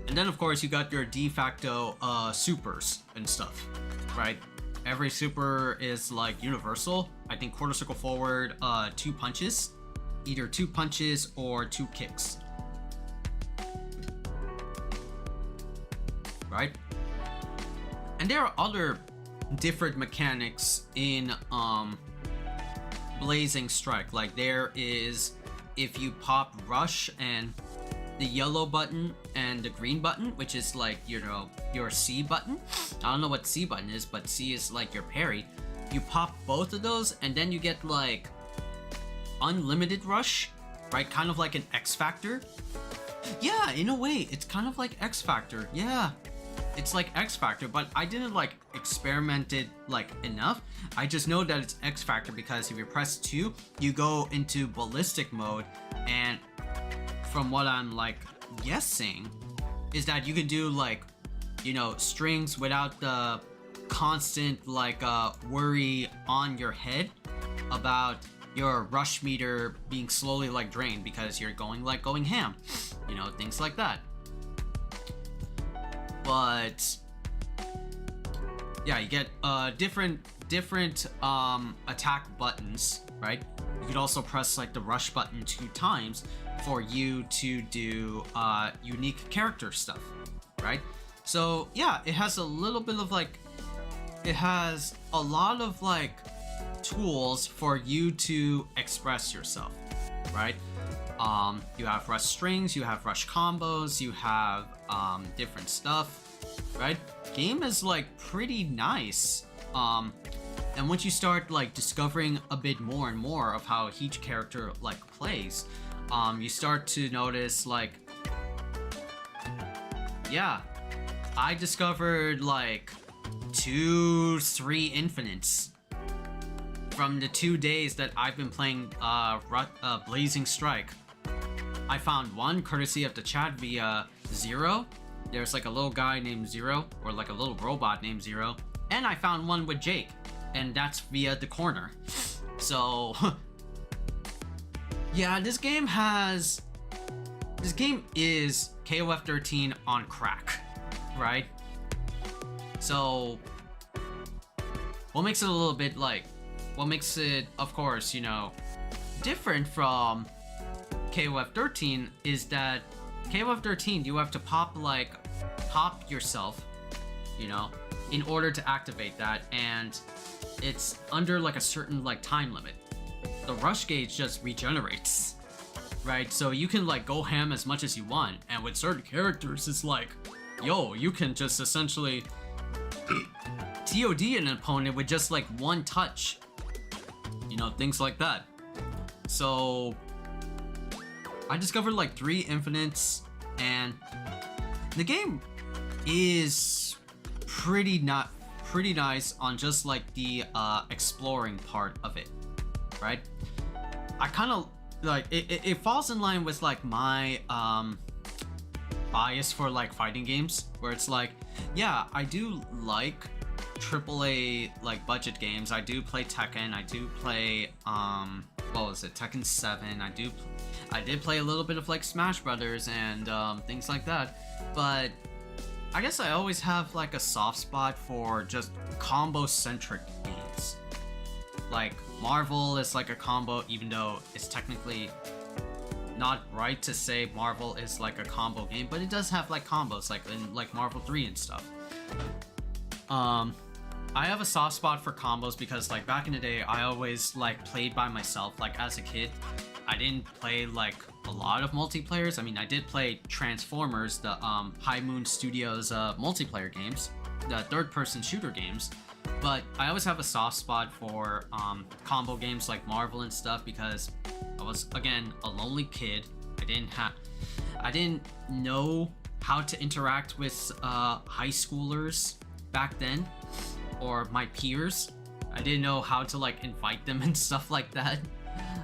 A: And then of course you got your de facto supers and stuff, right? Every super is like universal. I think quarter circle forward, 2 punches, either 2 punches or 2 kicks, right? And there are other different mechanics in Blazing Strike. Like there is, if you pop rush and the yellow button and the green button, which is like, you know, your C button. I don't know what C button is, but C is like your parry. You pop both of those and then you get like unlimited rush, right? Kind of like an X Factor. Yeah, in a way, it's kind of like X Factor. Yeah, it's like X Factor, but I didn't like experiment it like enough. I just know that it's X Factor because if you press 2, you go into ballistic mode, and from what I'm like guessing is that you can do like, you know, strings without the constant like worry on your head about your rush meter being slowly like drained because you're going ham, you know, things like that. But yeah, you get different attack buttons, right? You could also press like the rush button 2 times for you to do unique character stuff, right? So yeah, it has a little bit of like, it has a lot of like tools for you to express yourself, right? You have rush strings, you have rush combos, you have different stuff, right? Game is like pretty nice. And once you start like discovering a bit more and more of how each character like plays, you start to notice like, yeah, I discovered like 2-3 infinites from the 2 days that I've been playing Blazing Strike. I found one courtesy of the chat via Zero. There's like a little guy named Zero, or like a little robot named Zero. And I found one with Jake, and that's via the corner. So yeah, this game is KOF 13 on crack, right? So what makes it a little bit like, what makes it, of course, you know, different from KOF 13 is that KOF 13, you have to pop yourself, you know, in order to activate that, and it's under like a certain like time limit. The rush gauge just regenerates, right? So you can like go ham as much as you want, and with certain characters, it's like, yo, you can just essentially TOD an opponent with just like one touch, you know, things like that. So I discovered like 3 infinites, and the game is pretty nice on just like the exploring part of it, right? I kind of like it falls in line with like my bias for like fighting games, where it's like, yeah, I do like AAA like budget games. I do play Tekken, I do play what was it, Tekken 7. I did play a little bit of like Smash Brothers and things like that, but I guess I always have like a soft spot for just combo centric games. Like Marvel is like a combo, even though it's technically not right to say Marvel is like a combo game, but it does have like combos like in like Marvel 3 and stuff. I have a soft spot for combos because like back in the day I always like played by myself. Like as a kid, I didn't play like a lot of multiplayers. I mean, I did play Transformers, the High Moon Studios multiplayer games, the third-person shooter games, but I always have a soft spot for combo games like Marvel and stuff because I was, again, a lonely kid. I didn't know how to interact with high schoolers back then, or my peers. I didn't know how to like invite them and stuff like that.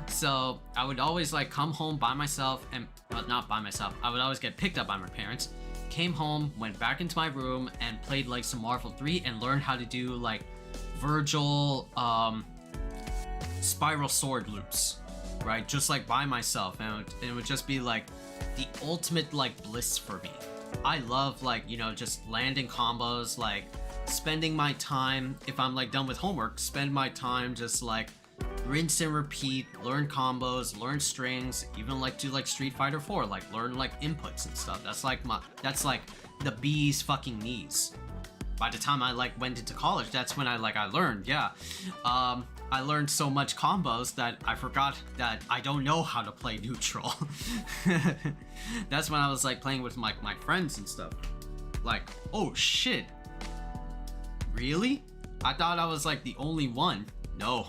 A: So I would always like come home by myself, and well, not by myself, I would always get picked up by my parents, came home, went back into my room and played like some Marvel 3 and learned how to do like Virgil spiral sword loops, right? Just like by myself, and it would just be like the ultimate like bliss for me. I love like, you know, just landing combos, like spending my time, if I'm like done with homework, spend my time just like rinse and repeat, learn combos, learn strings, even like do like Street Fighter 4, like learn like inputs and stuff. That's like the bee's fucking knees. By the time I like went into college, that's when I learned, yeah. I learned so much combos that I forgot that I don't know how to play neutral. That's when I was like playing with my friends and stuff. Like, oh shit. Really? I thought I was like the only one. No.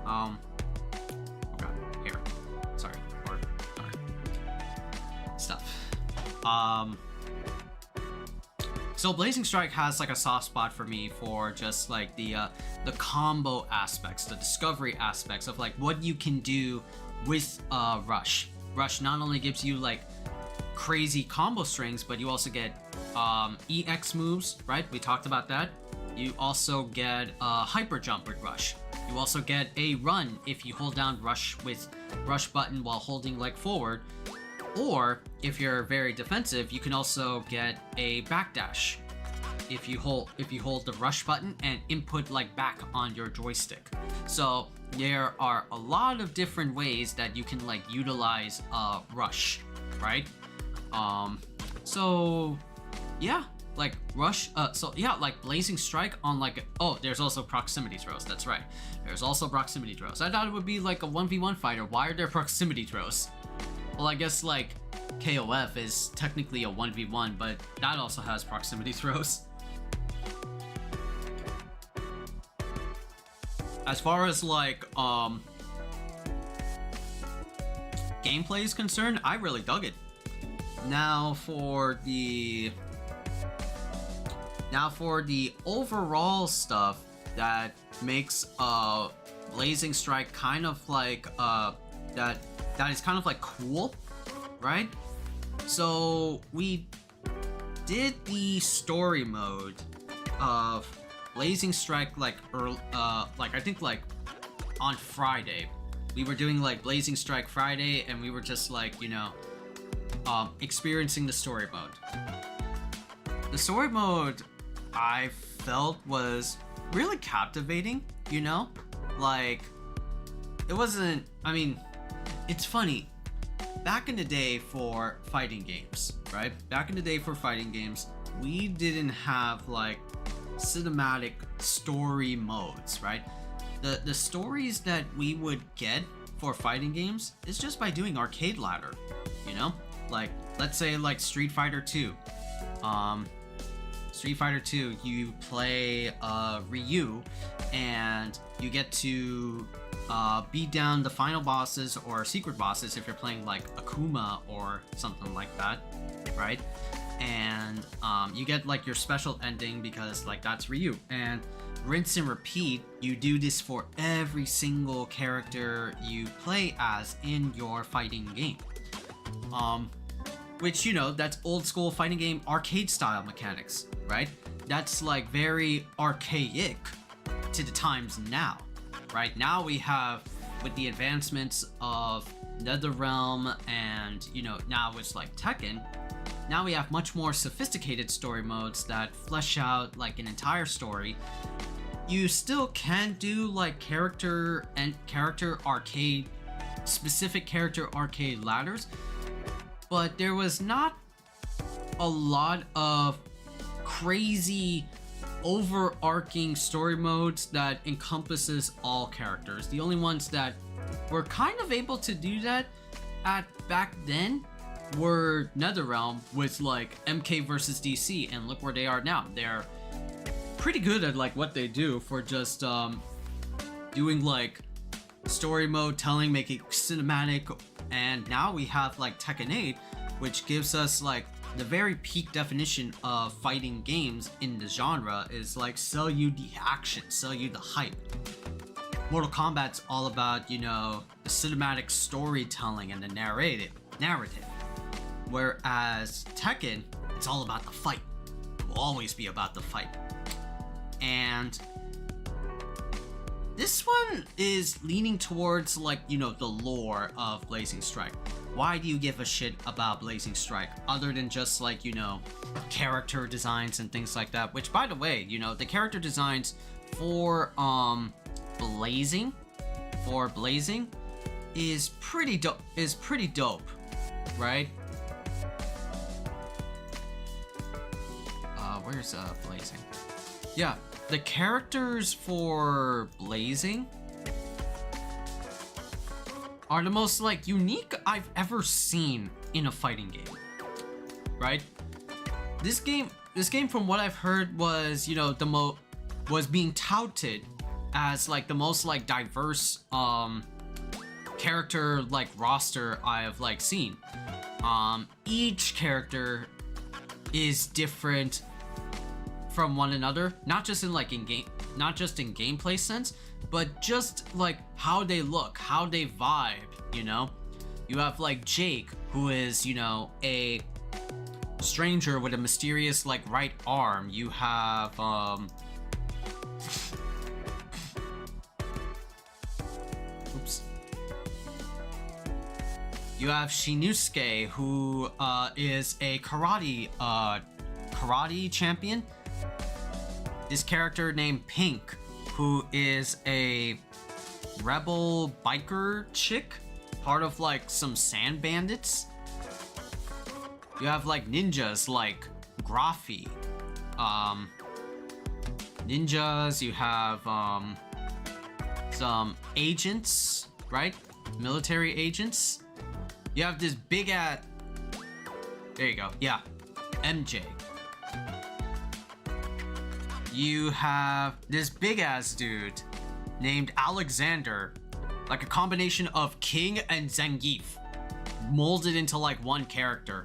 A: Okay, here. Sorry. Um, so Blazing Strike has like a soft spot for me for just like the combo aspects, the discovery aspects of like what you can do with Rush. Rush not only gives you like crazy combo strings, but you also get EX moves, right? We talked about that. You also get hyper jump with Rush. You also get a run if you hold down Rush with Rush button while holding like forward. Or if you're very defensive, you can also get a backdash if you hold the Rush button and input like back on your joystick. So there are a lot of different ways that you can like utilize Rush, right? So yeah, like Rush, like Blazing Strike on like, oh, there's also proximity throws, that's right. There's also proximity throws. I thought it would be like a 1v1 fighter. Why are there proximity throws? Well, I guess like KOF is technically a 1v1, but that also has proximity throws. As far as like gameplay is concerned, I really dug it. Now for the overall stuff that makes Blazing Strike kind of like that is kind of like cool, right? So we did the story mode of Blazing Strike like I think like on Friday. We were doing like Blazing Strike Friday, and we were just like, you know, experiencing the story mode. The story mode I felt was really captivating, you know? Like, it wasn't, I mean, it's funny. Back in the day for fighting games, right? Back in the day for fighting games, we didn't have like cinematic story modes, right? The stories that we would get for fighting games is just by doing arcade ladder, you know? Like, let's say like Street Fighter 2. Street Fighter 2, you play Ryu, and you get to beat down the final bosses or secret bosses if you're playing like Akuma or something like that, right? And you get like your special ending because like that's Ryu. And rinse and repeat, you do this for every single character you play as in your fighting game. Which, you know, that's old school fighting game arcade style mechanics, right? That's like very archaic to the times now, right? Now we have, with the advancements of NetherRealm and, you know, now it's like Tekken, now we have much more sophisticated story modes that flesh out like an entire story. You still can do like character arcade, specific character arcade ladders, but there was not a lot of crazy overarching story modes that encompasses all characters. The only ones that were kind of able to do that at back then were NetherRealm with like MK versus DC, and look where they are now. They're pretty good at like what they do for just doing like story mode telling, making cinematic. And now we have like Tekken 8, which gives us like the very peak definition of fighting games in the genre, is like sell you the action, sell you the hype. Mortal Kombat's all about, you know, the cinematic storytelling and the narrative. Whereas Tekken, it's all about the fight. It will always be about the fight. And this one is leaning towards like, you know, the lore of Blazing Strike. Why do you give a shit about Blazing Strike other than just like, you know, character designs and things like that? Which, by the way, you know, the character designs for Blazing is pretty dope, right? Where's Blazing? Yeah, the characters for Blazing are the most like unique I've ever seen in a fighting game, right? This game from what I've heard was, you know, was being touted as like the most like diverse character like roster I have like seen. Each character is different from one another, not just in like not just in gameplay sense, but just like how they look, how they vibe, you know? You have like Jake, who is, you know, a stranger with a mysterious like right arm. You have oops. You have Shinosuke, who is a karate champion. This character named Pink, who is a rebel biker chick, part of like some sand bandits. You have like ninjas like Graphi. Ninjas, you have some agents, right? Military agents. You have this big ass. There you go. Yeah, MJ. You have this big ass dude named Alexander, like a combination of King and Zangief, molded into like one character.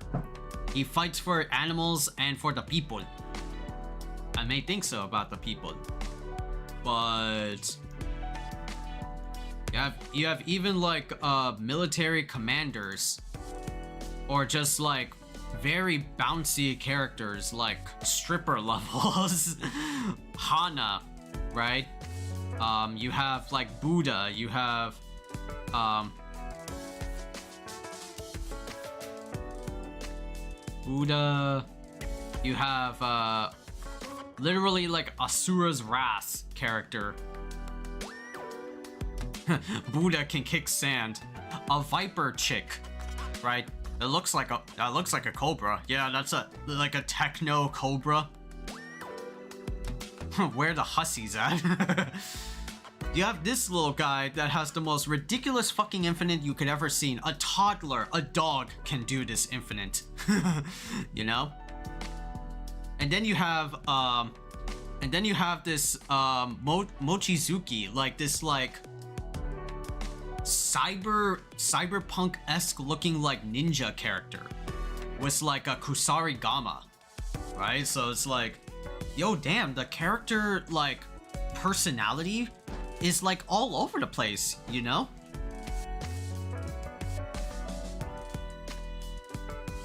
A: He fights for animals and for the people. I may think so about the people, but you have even like military commanders, or just like very bouncy characters like stripper levels. Hana, right? You have like Buddha, you have Buddha, you have literally like Asura's Wrath character. Buddha can kick sand. A viper chick, right? It looks like a cobra. Yeah, that's like a techno cobra. Where the hussies at? You have this little guy that has the most ridiculous fucking infinite you could ever seen. A toddler, a dog can do this infinite. You know? And then you have this Mochizuki, like this like cyberpunk-esque looking like ninja character with like a Kusarigama, right? So it's like, yo, damn, the character like personality is like all over the place, you know?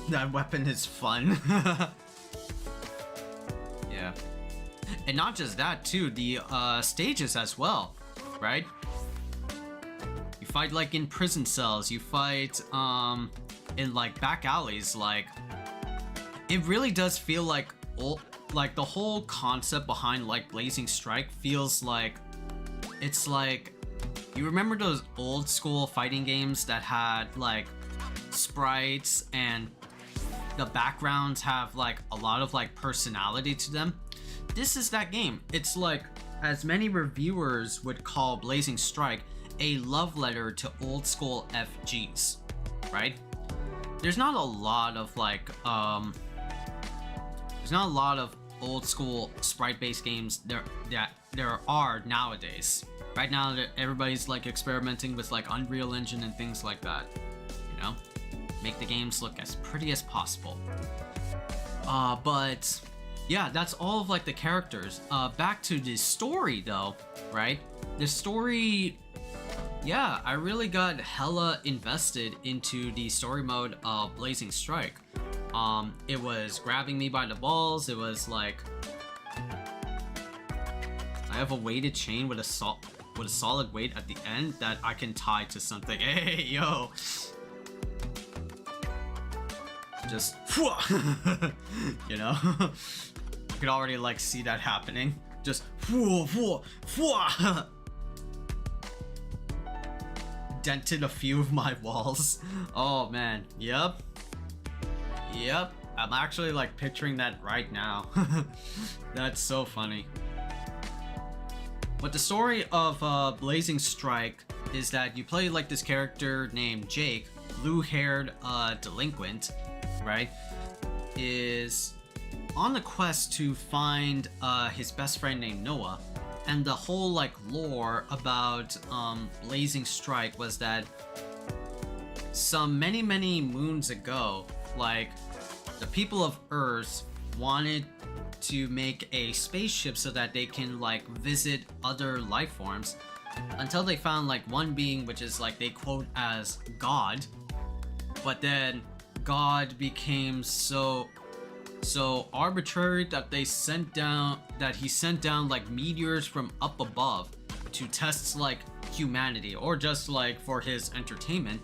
A: That weapon is fun. Yeah. And not just that too, the stages as well, right? You fight like in prison cells, you fight in like back alleys. Like, it really does feel like the whole concept behind like Blazing Strike feels like it's like, you remember those old school fighting games that had like sprites and the backgrounds have like a lot of like personality to them? This is that game. It's like, as many reviewers would call Blazing Strike, a love letter to old school FGs, right? There's not a lot of like there's not a lot of old school sprite-based games there are nowadays. Right now, everybody's like experimenting with like Unreal Engine and things like that, you know, make the games look as pretty as possible. But yeah, that's all of like the characters. Back to the story though, right? The story, yeah, I really got hella invested into the story mode of Blazing Strike. It was grabbing me by the balls. It was like, I have a weighted chain with a solid weight at the end that I can tie to something. Hey, yo. Just, you know, you could already like see that happening. Just, dented a few of my walls. Oh man, yep. I'm actually like picturing that right now. That's so funny. But the story of Blazing Strike is that you play like this character named Jake, blue-haired delinquent, right? Is on the quest to find his best friend named Noah. And the whole like lore about Blazing Strike was that some many moons ago, like the people of Earth wanted to make a spaceship so that they can like visit other life forms, until they found like one being which is like they quote as God. But then God became so arbitrary that he sent down like meteors from up above to test like humanity, or just like for his entertainment.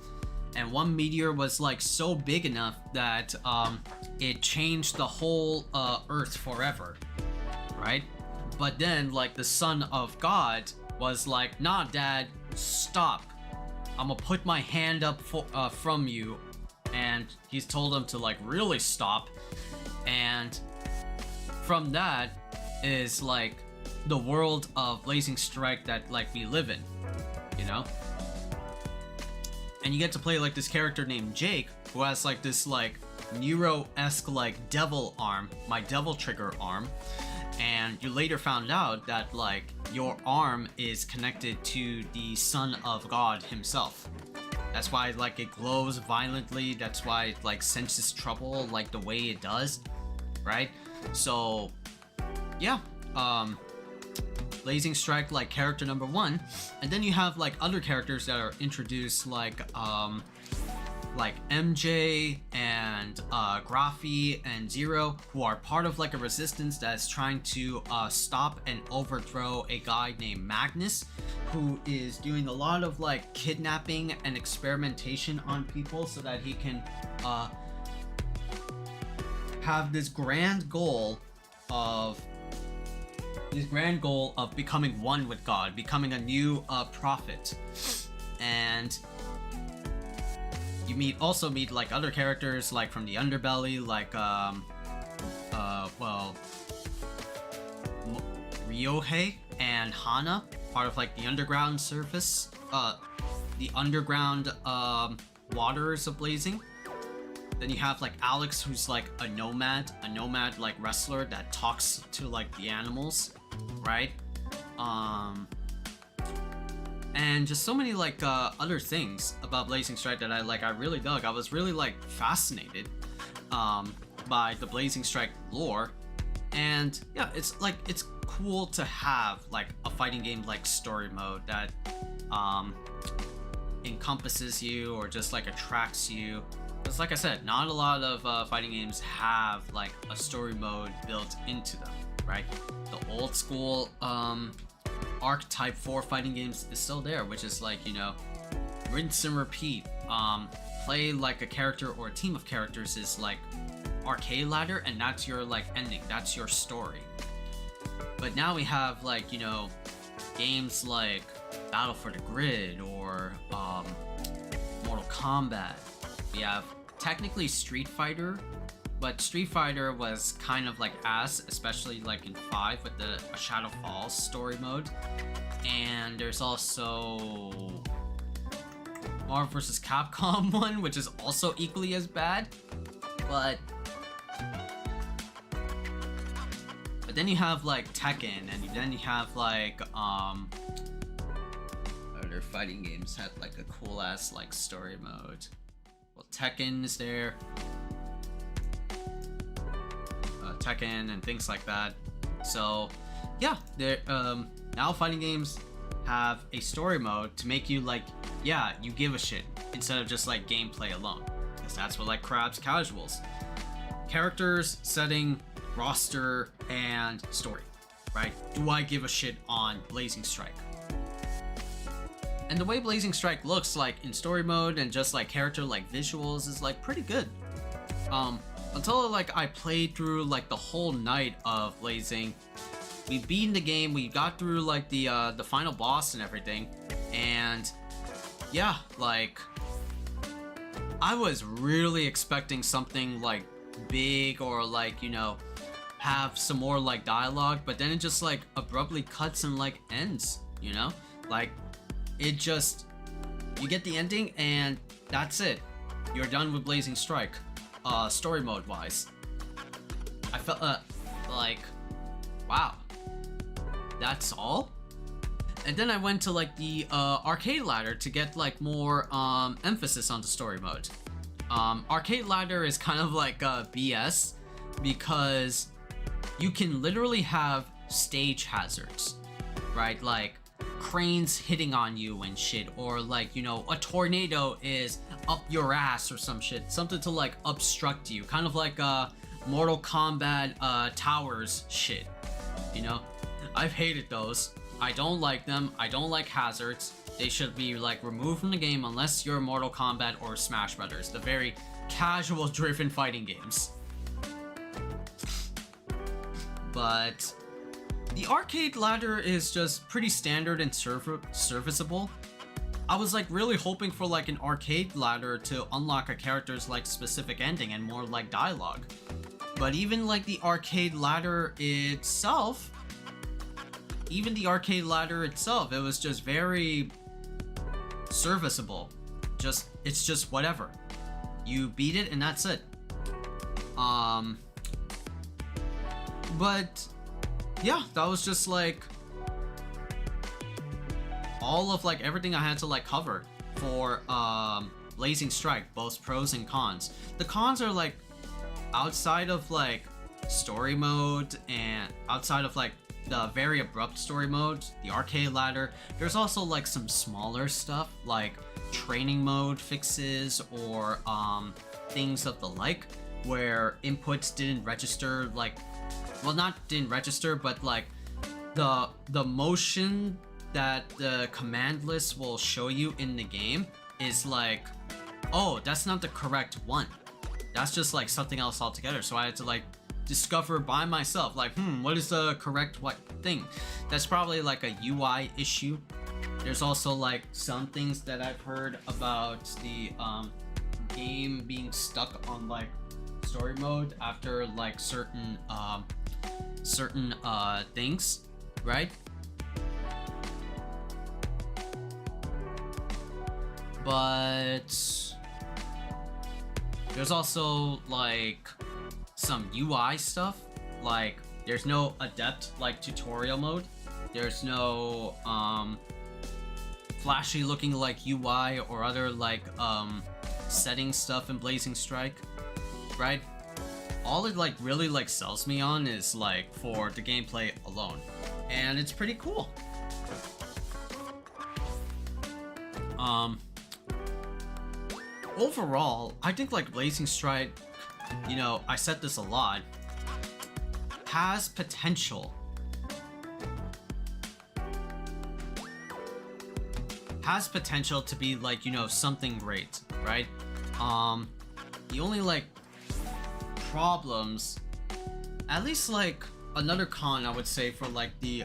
A: And one meteor was like so big enough that it changed the whole Earth forever, right? But then like the son of God was like, nah dad, stop, I'm gonna put my hand up from you. And he's told him to like really stop. And from that is like the world of Blazing Strike that like we live in, you know? And you get to play like this character named Jake, who has like this like Nero-esque like devil arm, my devil trigger arm. And you later found out that like your arm is connected to the son of God himself. That's why like it glows violently. That's why it like senses trouble like the way it does, right? So yeah, Blazing Strike like character number 1. And then you have like other characters that are introduced like MJ and Graphy and Zero, who are part of like a resistance that's trying to stop and overthrow a guy named Magnus, who is doing a lot of like kidnapping and experimentation on people so that he can have this grand goal of becoming one with God, becoming a new prophet. And you also meet like other characters like from the underbelly, like Ryohei and Hana, part of like the underground surface, the underground waters of Blazing. Then you have like Alex, who's like a nomad like wrestler that talks to like the animals, right? And just so many like other things about Blazing Strike that I really dug. I was really like fascinated by the Blazing Strike lore. And yeah, it's cool to have like a fighting game like story mode that encompasses you or just like attracts you. Because like I said, not a lot of fighting games have like a story mode built into them, right? The old school archetype for fighting games is still there, which is like, you know, rinse and repeat. Play like a character or a team of characters is like arcade ladder, and that's your like ending, that's your story. But now we have like, you know, games like Battle for the Grid or Mortal Kombat. We have technically Street Fighter, but Street Fighter was kind of like ass, especially like in 5 with the Shadow Falls story mode. And there's also Marvel vs. Capcom 1, which is also equally as bad. But then you have like Tekken, and then you have like other fighting games had like a cool ass like story mode. Well, Tekken is there. Tekken and things like that. So yeah, now fighting games have a story mode to make you like, yeah, you give a shit instead of just like gameplay alone, because that's what like crabs casuals. Characters, setting, roster, and story, right? Do I give a shit on Blazing Strike? And the way Blazing Strike looks like in story mode and just like character like visuals is like pretty good. Until like I played through like the whole night of Blazing. We beat the game, we got through like the final boss and everything, and yeah, like I was really expecting something like big or like, you know, have some more like dialogue, but then it just like abruptly cuts and like ends, you know? Like it just, you get the ending and that's it. You're done with Blazing Strike, story mode wise. I felt like, wow, that's all? And then I went to like the arcade ladder to get like more emphasis on the story mode. Arcade ladder is kind of like BS because you can literally have stage hazards, right? Like cranes hitting on you and shit, or like, you know, a tornado is up your ass or some shit, something to like obstruct you, kind of like Mortal Kombat towers shit, you know? I've hated those. I don't like them. I don't like hazards. They should be like removed from the game unless you're Mortal Kombat or Smash Brothers, the very casual driven fighting games. But the arcade ladder is just pretty standard and serviceable. I was like really hoping for like an arcade ladder to unlock a character's like specific ending and more like dialogue. But even like the arcade ladder itself, it was just very serviceable. It's just whatever. You beat it and that's it. But yeah, that was just like all of like everything I had to like cover for Blazing Strike, both pros and cons. The cons are like outside of like story mode and outside of like the very abrupt story mode, the arcade ladder, there's also like some smaller stuff like training mode fixes or things of the like where inputs didn't register, like, well, not didn't register, but like the motion that the command list will show you in the game is like, oh, that's not the correct one, that's just like something else altogether. So I had to like discover by myself, like, what is the correct what thing. That's probably like a UI issue. There's also like some things that I've heard about the game being stuck on like story mode after like certain things, right? But there's also like some UI stuff, like there's no adept like tutorial mode, there's no flashy looking like UI or other like setting stuff in Blazing Strike, right? All it like really like sells me on is like for the gameplay alone, and it's pretty cool. Overall, I think like Blazing Strike, you know, I said this a lot, has potential. Has potential to be like, you know, something great, right? The only like problems, at least like another con I would say for like the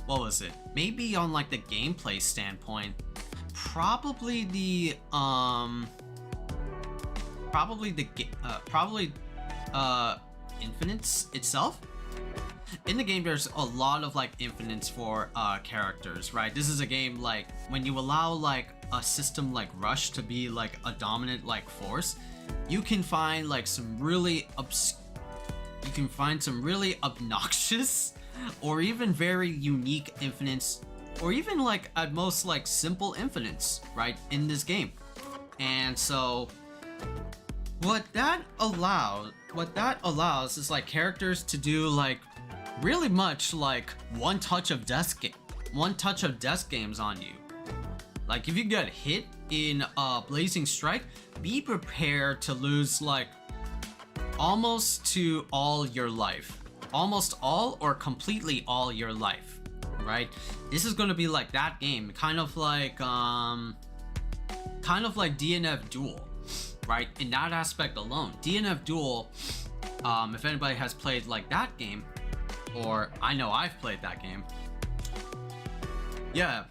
A: what was it? Maybe on like the gameplay standpoint, probably infinites itself. In the game, there's a lot of like infinites for characters, right? This is a game like when you allow like a system like Rush to be like a dominant like force, you can find like some really obnoxious or even very unique infinites, or even like at most like simple infinites, right, in this game. And so what that allows is like characters to do like really much like one touch of death games on you. Like if you get hit in Blazing Strike, be prepared to lose like almost to all your life, almost all or completely all your life, right? This is going to be like that game, kind of like DNF Duel, right? In that aspect alone, DNF Duel, if anybody has played like that game, or I know I've played that game, yeah,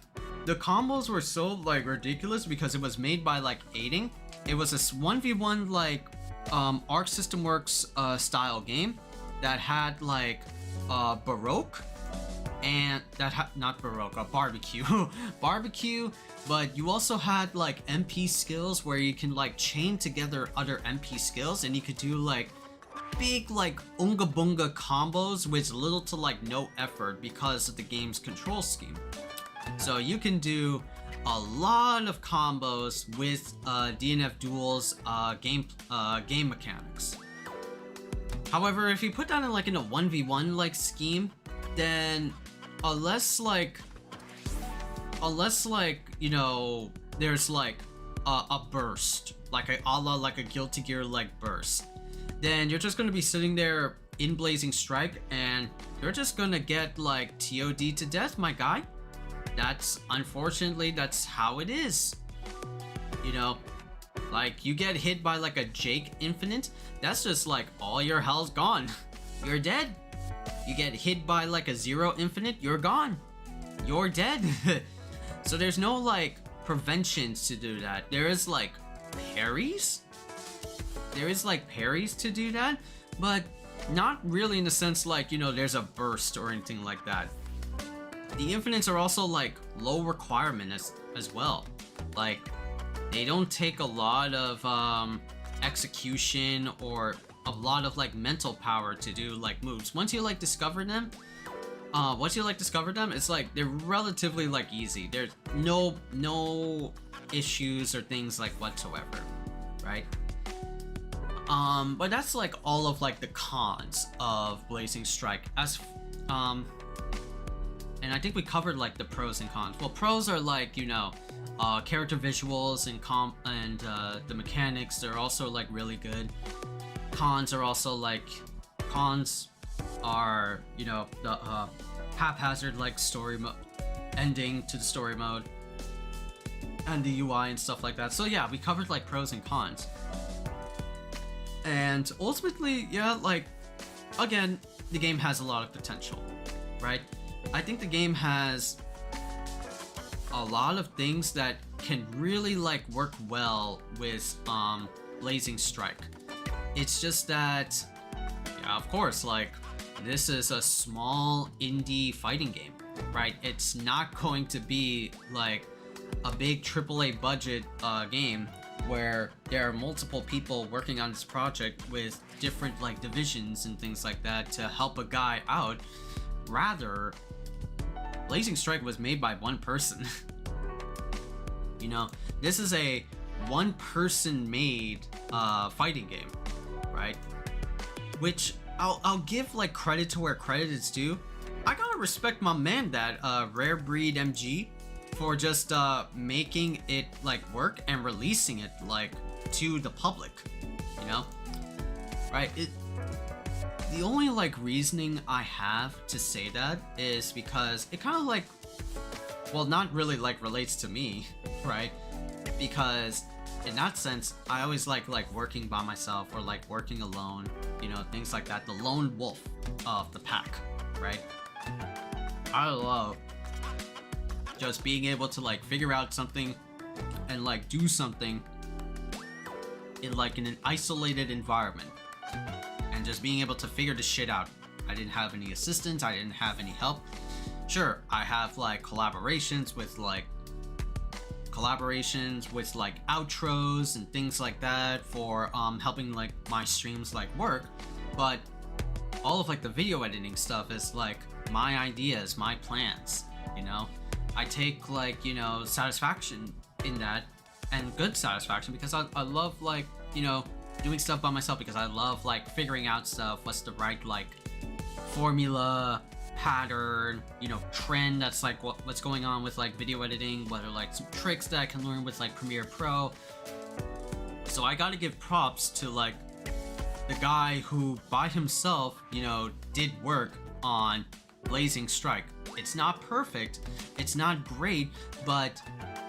A: the combos were so like ridiculous because it was made by like aiding. It was a 1v1 like Arc System Works style game that had like Baroque, and that had not Baroque, barbecue barbecue, but you also had like MP skills where you can like chain together other MP skills, and you could do like big like unga bunga combos with little to like no effort because of the game's control scheme. So you can do a lot of combos with DNF Duel's game mechanics. However, if you put that in like in a 1v1 like scheme, then unless like you know there's like a burst, like a la like a Guilty Gear like burst, then you're just gonna be sitting there in Blazing Strike and you're just gonna get like TOD to death, my guy. That's unfortunately that's how it is. You know, like you get hit by like a Jake Infinite, that's just like all your health's gone. You're dead. You get hit by like a Zero Infinite, you're gone. You're dead. So there's no like preventions to do that. There is like parries. There is like parries to do that, but not really in the sense like, you know, there's a burst or anything like that. The infinites are also like low requirement as well. Like they don't take a lot of execution or a lot of like mental power to do like moves. Once you like discover them, it's like they're relatively like easy. There's no issues or things like whatsoever, right? But that's like all of like the cons of Blazing Strike. And I think we covered like the pros and cons. Well, pros are like, you know, character visuals and the mechanics. They're also like really good. Cons are also like, cons are, you know, the haphazard like story mode, ending to the story mode, and the UI and stuff like that. So yeah, we covered like pros and cons. And ultimately, yeah, like, again, the game has a lot of potential, right? I think the game has a lot of things that can really like work well with Blazing Strike. It's just that, yeah, of course, like this is a small indie fighting game, right? It's not going to be like a big AAA budget game where there are multiple people working on this project with different like divisions and things like that to help a guy out. Rather, Blazing Strike was made by one person. You know, this is a one-person made fighting game, right? Which I'll give like credit to where credit is due. I gotta respect my man, that Rare Breed MG, for just making it like work and releasing it like to the public, you know, right? The only like reasoning I have to say that is because it kind of like, well, not really like relates to me, right? Because in that sense, I always like working by myself or like working alone, you know, things like that. The lone wolf of the pack, right? I love just being able to like figure out something and like do something in like in an isolated environment and just being able to figure the shit out. I didn't have any assistance, I didn't have any help. Sure, I have like collaborations with like outros and things like that for helping like my streams like work, but all of like the video editing stuff is like my ideas, my plans, you know. I take like, you know, satisfaction in that, and good satisfaction, because I love like, you know, doing stuff by myself, because I love like figuring out stuff, what's the right like formula, pattern, you know, trend that's like what's going on with like video editing, what are like some tricks that I can learn with like Premiere Pro. So I gotta give props to like the guy who by himself, you know, did work on Blazing Strike. It's not perfect, it's not great, but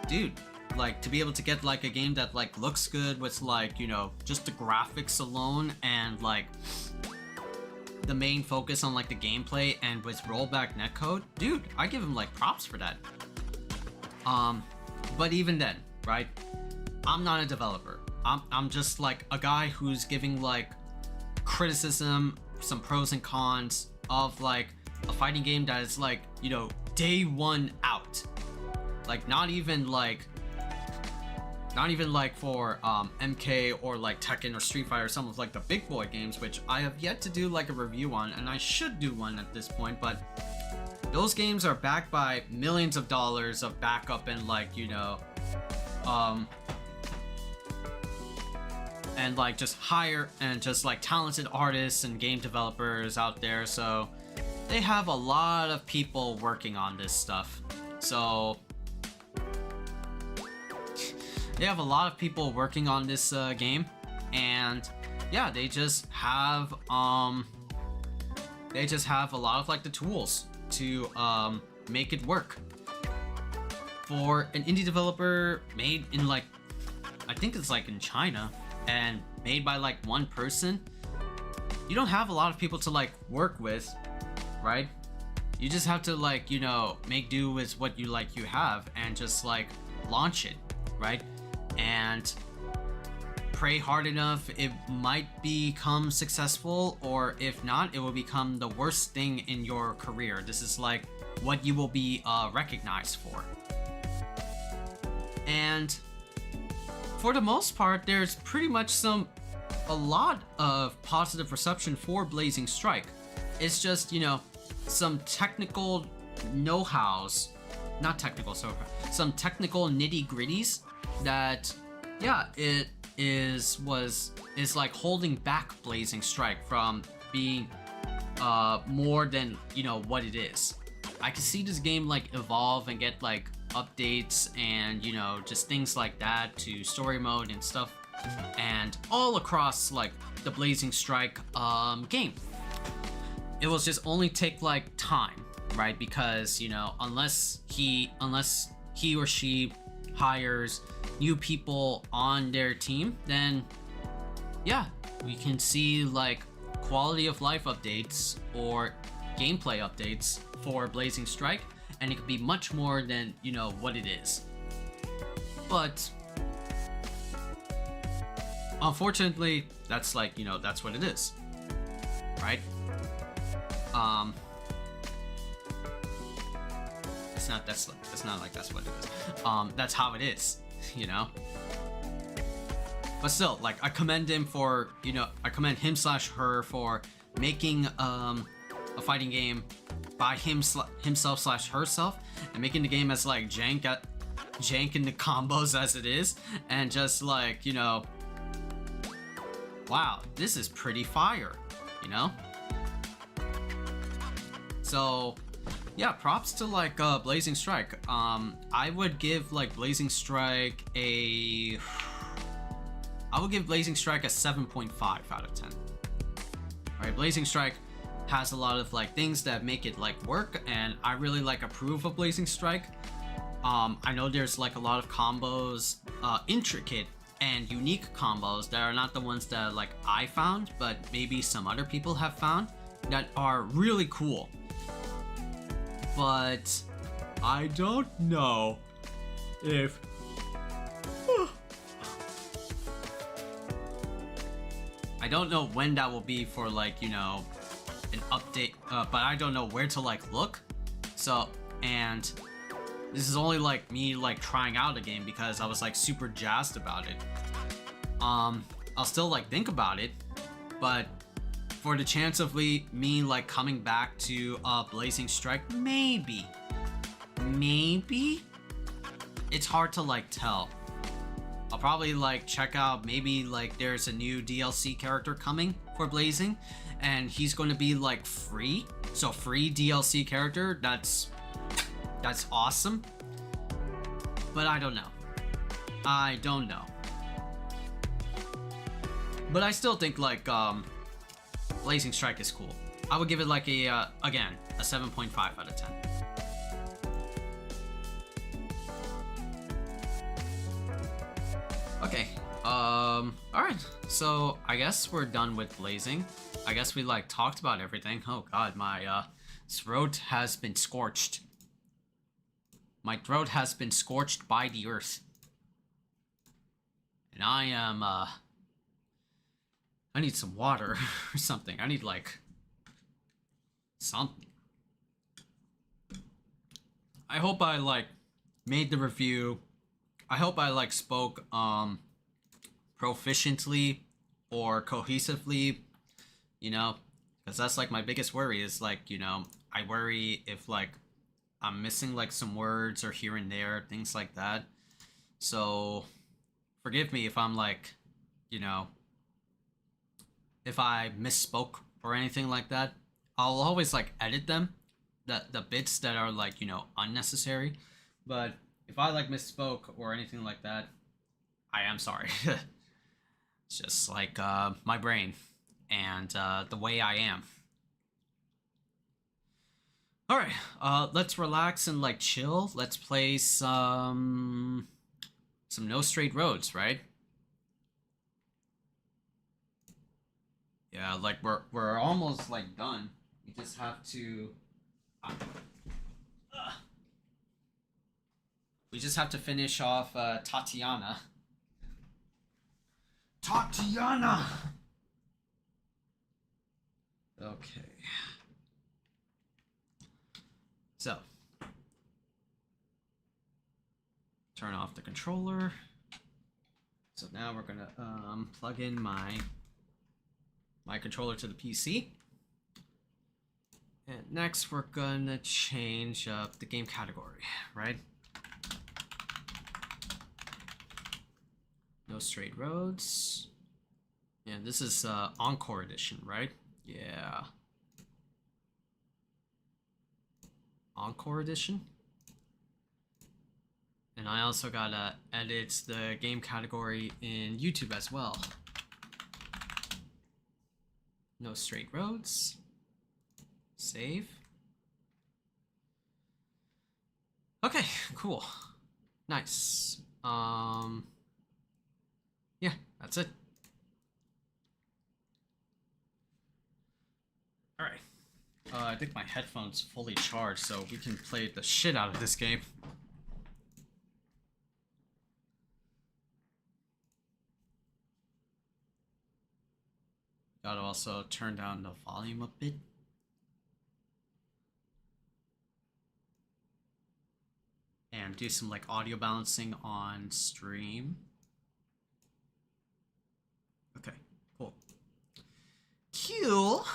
A: dude, like to be able to get like a game that like looks good with like, you know, just the graphics alone and like the main focus on like the gameplay and with rollback netcode, dude, I give him like props for that. But even then, right, I'm not a developer. I'm just like a guy who's giving like criticism, some pros and cons of like a fighting game that is like, you know, day one out. Like not even like Not even like for MK or like Tekken or Street Fighter, some of like the big boy games, which I have yet to do like a review on, and I should do one at this point, but those games are backed by millions of dollars of backup and like, you know, and like just hire and just like talented artists and game developers out there. So they have a lot of people working on this stuff. So they have a lot of people working on this game, and yeah, they just have a lot of like the tools to make it work. For an indie developer made in like, I think it's like in China, and made by like one person, you don't have a lot of people to like work with, right? You just have to like, you know, make do with what you have and just like launch it, right? And pray hard enough, it might become successful, or if not, it will become the worst thing in your career. This is like what you will be recognized for. And for the most part, there's pretty much a lot of positive reception for Blazing Strike. It's just, you know, some technical know-hows, not technical, so some technical nitty-gritties that, yeah, it is like holding back Blazing Strike from being more than, you know, what it is. I can see this game like evolve and get like updates and, you know, just things like that to story mode and stuff, and all across like the Blazing Strike game. It will just only take like time, right? Because, you know, unless he or she hires new people on their team, then yeah, we can see like quality of life updates or gameplay updates for Blazing Strike, and it could be much more than, you know, what it is. But unfortunately, that's like, you know, that's what it is, right? It's not like that's what it is. That's how it is, you know. But still, like, I commend him for, you know, I commend him/her for making a fighting game by himself/herself, and making the game as like jank in the combos as it is, and just like, you know, wow, this is pretty fire, you know. So yeah, props to like Blazing Strike. I would give like Blazing Strike a 7.5 out of 10. Alright, Blazing Strike has a lot of like things that make it like work, and I really like approve of Blazing Strike. I know there's like a lot of combos, intricate and unique combos that are not the ones that like I found, but maybe some other people have found that are really cool. But I don't know if I don't know when that will be for like, you know, an update, but I don't know where to like look. So, and this is only like me like trying out a game because I was like super jazzed about it. I'll still like think about it, but for the chance of me like coming back to Blazing Strike, maybe it's hard to like tell. I'll probably like check out, maybe like there's a new DLC character coming for Blazing, and he's going to be like free. So free DLC character, that's awesome. But I don't know. But I still think like Blazing Strike is cool. I would give it like a again, a 7.5 out of 10. Okay, alright, so I guess we're done with Blazing. I guess we like talked about everything. Oh god, my throat has been scorched. My throat has been scorched by the earth. And I am, I need some water or something. I need like something. I hope I like made the review I hope I like spoke proficiently or cohesively, you know, because that's like my biggest worry is like, you know, I worry if like I'm missing like some words or here and there, things like that. So forgive me if I'm like, you know, if I misspoke or anything like that. I'll always like edit them, the bits that are like, you know, unnecessary. But if I like misspoke or anything like that, I am sorry. It's just like my brain and the way I am. All right, let's relax and like chill. Let's play some No Straight Roads, right? Yeah, like we're almost like done. We just have to. We just have to finish off Tatiana. Tatiana! Okay. So. Turn off the controller. So now we're gonna plug in my controller to the PC. And next we're gonna change up the game category, right? No Straight Roads. Yeah, this is Encore Edition, right? Yeah. Encore Edition. And I also gotta edit the game category in YouTube as well. No Straight Roads. Save. Okay, cool. Nice. Yeah, that's it. Alright. I think my headphone's fully charged, so we can play the shit out of this game. Gotta also turn down the volume a bit. And do some like audio balancing on stream. Okay, cool. Cool.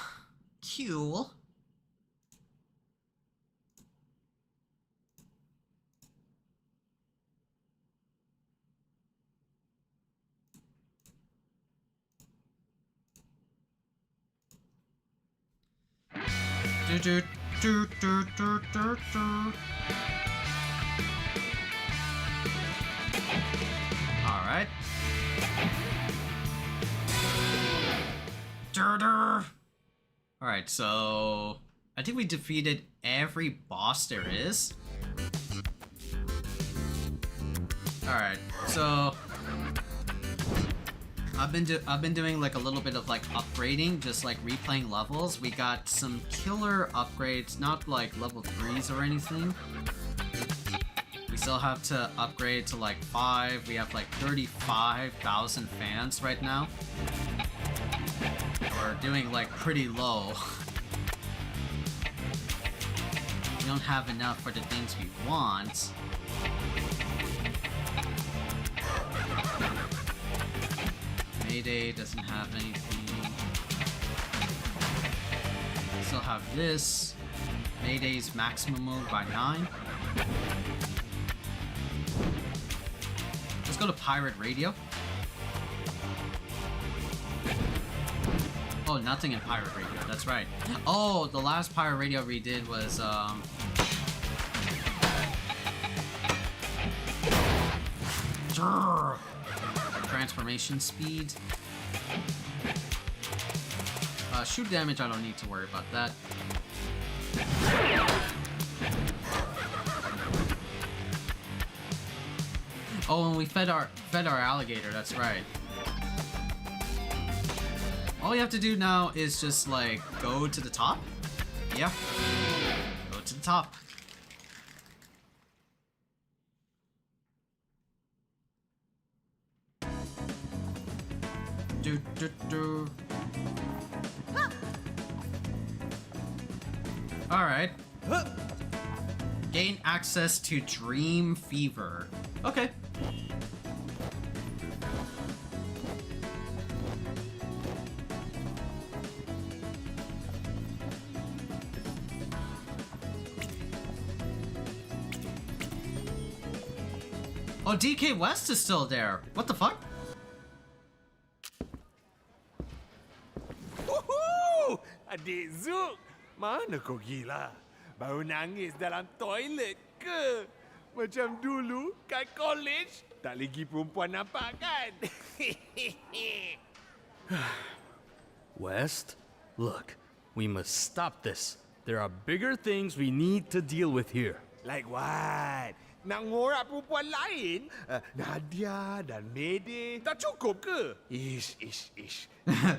A: Cool. Do do do do do do do. All right. All right, so I think we defeated every boss there is. All right, so I've been doing like a little bit of like upgrading, just like replaying levels. We got some killer upgrades, not like level 3s or anything. We still have to upgrade to like 5. We have like 35,000 fans right now. We're doing like pretty low. We don't have enough for the things we want. Mayday doesn't have anything. Still have this. Mayday's maximum mode by 9. Let's go to Pirate Radio. Oh, nothing in Pirate Radio, that's right. Oh, the last Pirate Radio we did was, transformation speed. Shoot damage, I don't need to worry about that. Oh, and we fed our alligator, that's right. All you have to do now is just like go to the top. Yeah. Go to the top. Do do do. All right. Gain access to Dream Fever. Okay. Oh, DK West is still there. What the fuck?
B: Woohoo! Adik Zuk, mana kau gila? Baru nangis dalam toilet ke? Macam dulu kat college, tak lagi perempuan nampak kan?
C: West, look, we must stop this. There are bigger things we need to deal with here.
B: Like what? Nak ngorak perempuan lain? Nadia dan Mede. Tak cukup ke? Ish.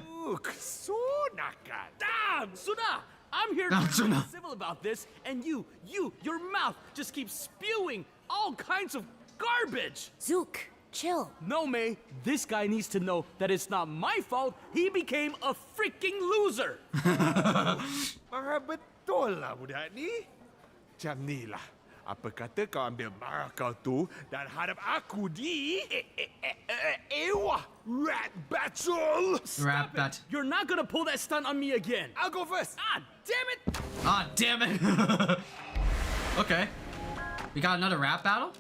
B: Look, so nakal.
C: Damn, Sudah! I'm here to be civil about this, and your mouth just keeps spewing all kinds of garbage.
D: Zook, chill.
C: No, May, this guy needs to know that it's not my fault he became a freaking loser.
B: Marah betul lah budak ni. Macam ni lah. Apa kata kau ambil marah kau tu dan hadap aku di rap battle.
A: Rap that.
C: You're not gonna pull that stunt on me again.
B: I'll go first.
C: Ah, damn it!
A: Ah, damn it. Okay. We got another rap battle?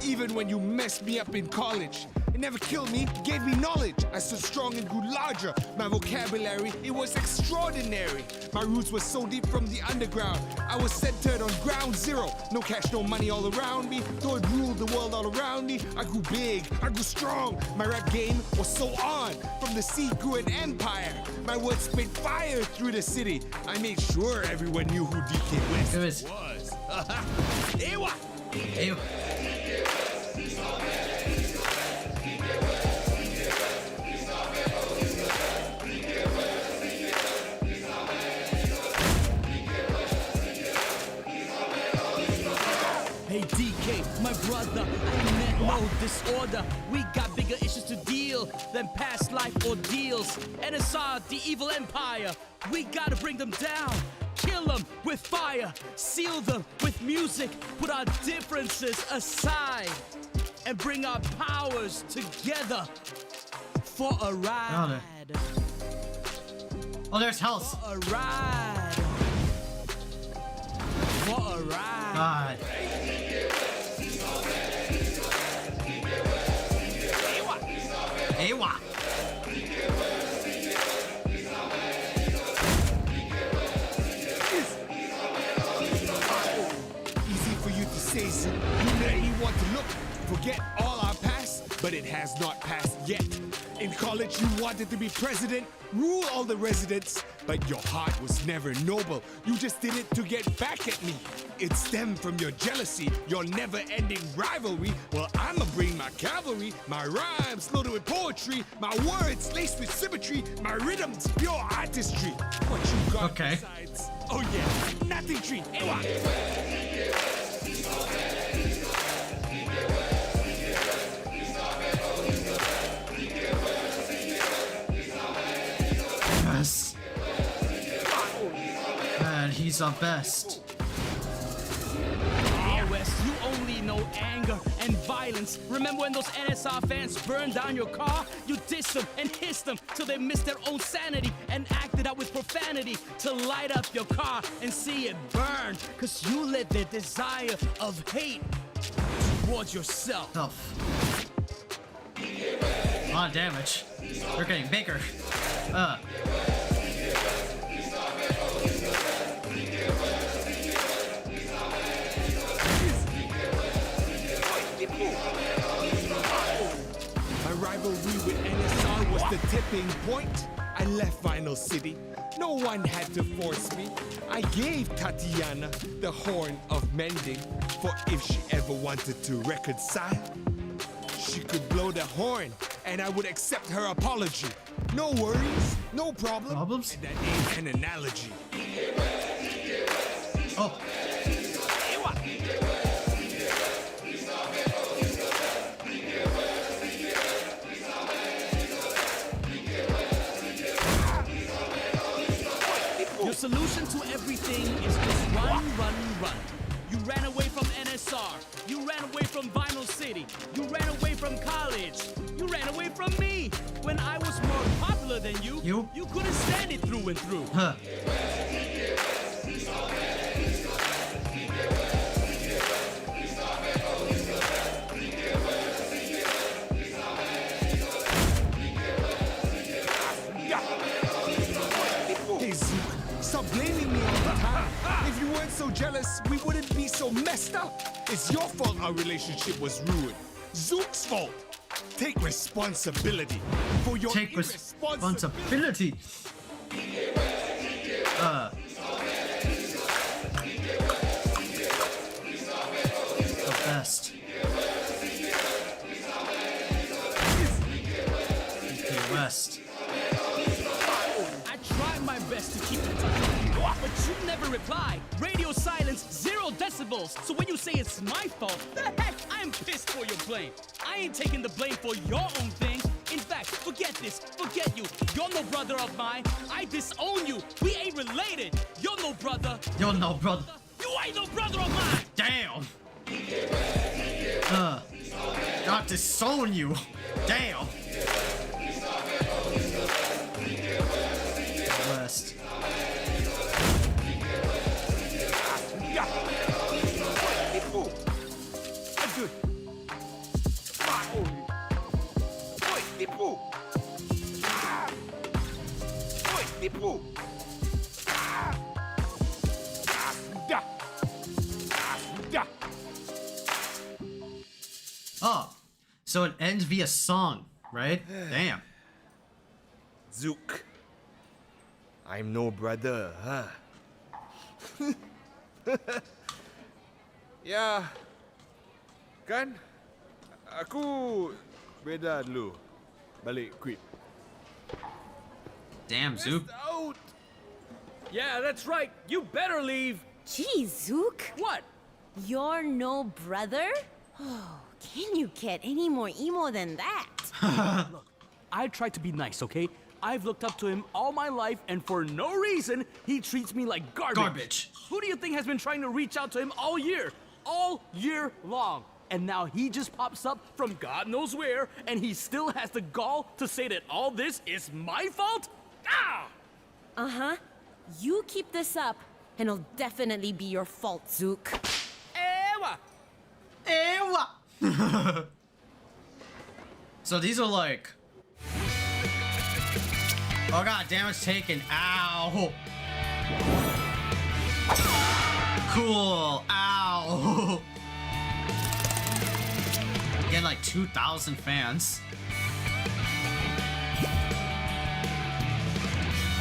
B: Even when you messed me up in college, it never killed me, it gave me knowledge. I stood strong and grew larger. My vocabulary, it was extraordinary. My roots were so deep from the underground. I was centered on ground zero. No cash, no money all around me. Though it ruled the world all around me, I grew big, I grew strong. My rap game was so on. From the sea grew an empire. My words spit fire through the city. I made sure everyone knew who DK West was. Ewa!
A: Ew.
C: Hey DK, my brother, I meant no disorder. We got bigger issues to deal than past life ordeals. NSR, the evil empire, we gotta bring them down. Kill them with fire, seal them with music, put our differences aside, and bring our powers together for a ride.
A: Oh, there's Health.
C: For a ride. For a ride.
A: God. Ewa.
B: Easy for you to say, so you may want to look. Forget all our past, but it has not passed yet. In college, you wanted to be president, rule all the residents, but your heart was never noble. You just did it to get back at me. It stemmed from your jealousy, your never-ending rivalry. Well, I'ma bring my cavalry, my rhymes loaded with poetry, my words laced with symmetry, my rhythms pure artistry. What you got besides? Oh yeah, nothing tree. Ewa.
A: Yes. And he's our best.
C: West, you only know anger and violence. Remember when those NSR fans burned down your car? You dissed them and hissed them till they missed their own sanity and acted out with profanity to light up your car and see it burn. Cause you let the desire of hate towards yourself.
A: A lot of damage. They're getting bigger.
B: My rivalry with NSR was the tipping point. I left Vinyl City. No one had to force me. I gave Tatiana the horn of mending. For if she ever wanted to reconcile, she could blow the horn and I would accept her apology. No worries, no problems. And that ain't an analogy.
A: Oh.
C: Your solution to everything is just run. You ran away from NSR. You ran away from Vinyl City. You ran away from college. You ran away from me. When I was more popular than you couldn't stand it through and through.
A: Huh.
B: wouldn't be so messed up. It's your fault our relationship was ruined. Zook's fault. Take responsibility for your
A: Take responsibility. The best. DK West.
C: I tried my best to keep in touch, but you never reply. Radio silence, 0 decibels. So when you say it's my fault, the heck, I'm pissed for your blame. I ain't taking the blame for your own thing. In fact, forget this, forget you. You're no brother of mine. I disown you. We ain't related. You're no brother.
A: You're no brother.
C: You ain't no brother of mine.
A: Damn. Not disown you. Damn. West. Oh, so it ends via song, right? Damn.
D: Zook, I'm no brother, huh? Ya, kan? Aku beda dulu. Balik quit.
A: Damn, Zook.
D: Out.
C: Yeah, that's right. You better leave.
E: Gee, Zook,
C: What?
E: you're no brother? Oh, can you get any more emo than that?
C: I tried to be nice, okay? I've looked up to him all my life, and for no reason, he treats me like garbage.
A: Garbage.
C: Who do you think has been trying to reach out to him all year? All year long. And now he just pops up from God knows where, and he still has the gall to say that all this is my fault? Ah!
E: Uh-huh. You keep this up, and it'll definitely be your fault, Zook.
C: Ewa!
A: Ewa. So these are like... Oh god, damage taken. Ow. Cool. Ow. Again, like 2,000 fans.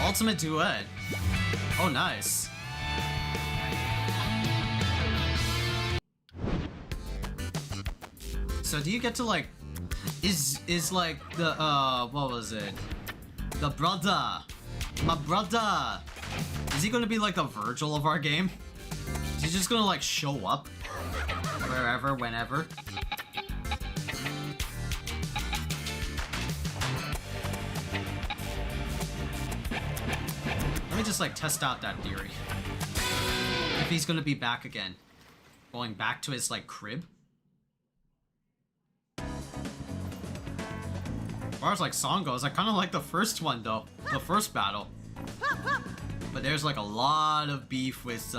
A: Ultimate duet. Oh, nice. So do you get to like... Is like the, what was it? The brother. My brother. Is he gonna be like the Virgil of our game? Is he just gonna like show up? Wherever, whenever? Let me just like test out that theory. If he's gonna be back again. Going back to his like crib? As far as like song goes, I kind of like the first one though, the first battle. But there's like a lot of beef with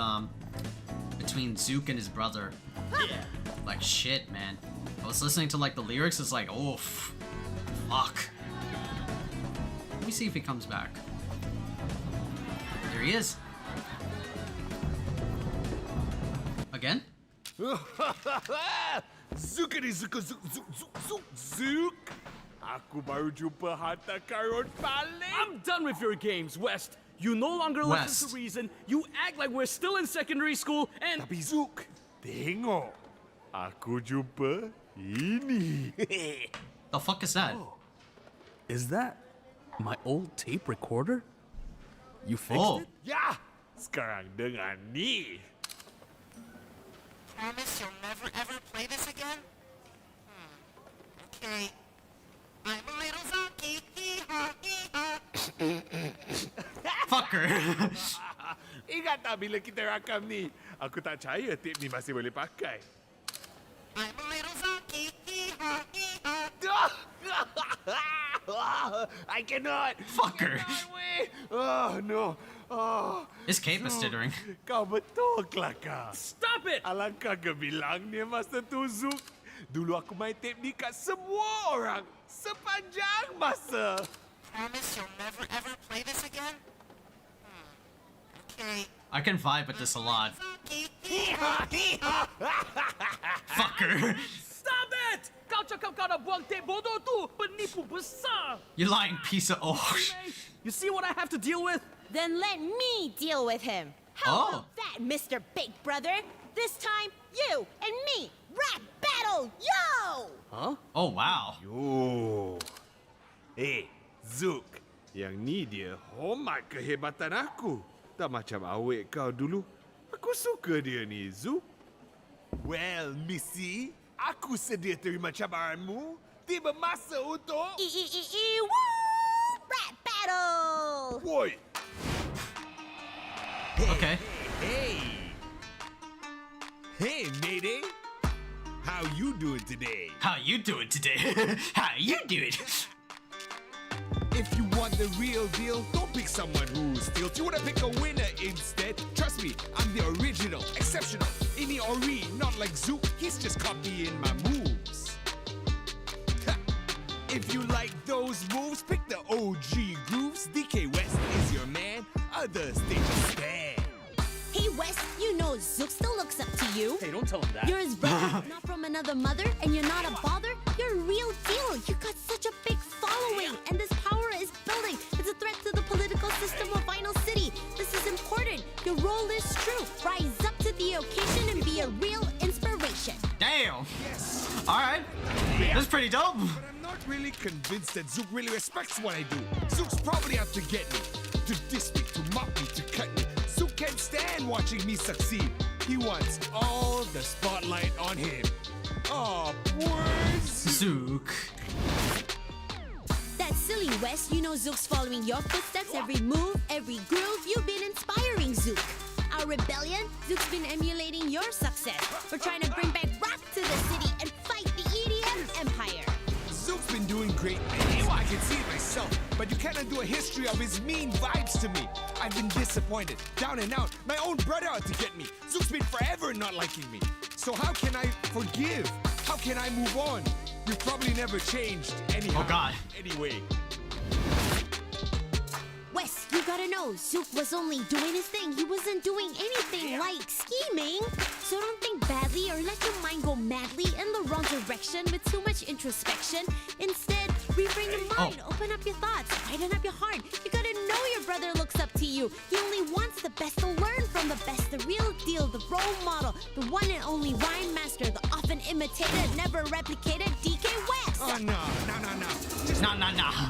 A: between Zook and his brother.
C: Yeah.
A: Like shit, man. I was listening to like the lyrics. It's like, oh, fuck. Let me see if he comes back. There he is. Again?
D: Zookity zook zook zook zook zook zook. Aku baru jumpa harta karun paling.
C: I'm done with your games, West. You no longer listen
A: West.
C: to reason. You act like we're still in secondary school, and
D: Tapi Zook, tengok. Aku jumpa ini.
A: The fuck is that?
C: is that my old tape recorder? You fixed
A: Oh.
C: it?
D: Ya, sekarang dengan ni.
F: Promise you'll never ever play this again? Okay. I'm a little zonkey.
A: Fucker.
D: Ingat tak bila kita rakam ni? Aku tak percaya tape ni masih boleh pakai.
F: I'm a little zonkey.
D: I cannot.
A: Fucker.
D: Oh no. Oh,
A: His cape is tittering.
D: kau betul kelakar.
C: Stop it!
D: Alangkah gemilangnya masa tu Zook. Dulu aku main tape ni kat semua orang. Sepanjang masa.
F: Promise you'll never ever play this again? Okay.
A: I can vibe with this a lot. Fucker.
C: Stop it! Kau cakap kau nak buang tip bodoh tu, penipu besar.
A: You lying piece of oh.
C: You see what I have to deal with?
E: Then let me deal with him. How
A: Oh.
E: about that, Mr. Big Brother? This time, you and me, rap battle, yo!
C: Huh?
A: Oh wow.
D: Yo. Zook. Yang ni dia hormat kehebatan aku. Tak macam awek kau dulu. Aku suka dia ni, Zook. Well, Missy, aku sedia terima cabaranmu. Tiba masa untuk...
E: Woo! Rap battle!
D: Woi!
A: Okay.
B: Hey, matey. How you doing today?
A: How you doing today? How you doing?
B: If you want the real deal, don't pick someone who steals. You wanna pick a winner instead. Trust me, I'm the original, exceptional. Ini ori, not like Zook. He's just copying my moves. Ha. If you like those moves, pick the OG grooves. DK West is your man. Others, they just stand.
E: Hey, Wes, you know Zook still looks up to you.
C: Hey, don't tell him that.
E: You're his brother, not from another mother, and you're not a bother. You're a real deal. You got such a big following, and this power is building. It's a threat to the political system of Vinyl City. This is important. Your role is true. Rise up to the occasion and be a real inspiration.
A: Damn.
B: Yes.
A: All right. That's pretty dope.
B: But I'm not really convinced that Zook really respects what I do. Zook's probably out to get me, to diss me, to mock me, to cut me. Zook can't stand watching me succeed. He wants all the spotlight on him. Oh, poor Zook.
A: Zook.
E: That's silly, Wes. You know Zook's following your footsteps, every move, every groove. You've been inspiring Zook. Our rebellion, Zook's been emulating your success. We're trying to bring back rock to the city and fight the EDM empire.
B: Zook's been doing great things. I can see it myself. But you cannot do a history of his mean vibes to me. I've been disappointed, down and out. My own brother out to get me. Zook's been forever not liking me. So how can I forgive? How can I move on? You've probably never changed anyhow.
A: Oh, God.
B: Anyway.
E: Wes, you gotta know, Zook was only doing his thing. He wasn't doing anything like scheming. So don't think badly or let your mind go madly in the wrong direction with too much introspection. Instead, reframe your mind, open up your thoughts, brighten up your heart. You gotta know your brother looks up to you. He only wants the best, to learn from the best, the real deal, the role model, the one and only rhyme master, the often imitated, never replicated DK West.
B: Oh, no. Just
A: Nah.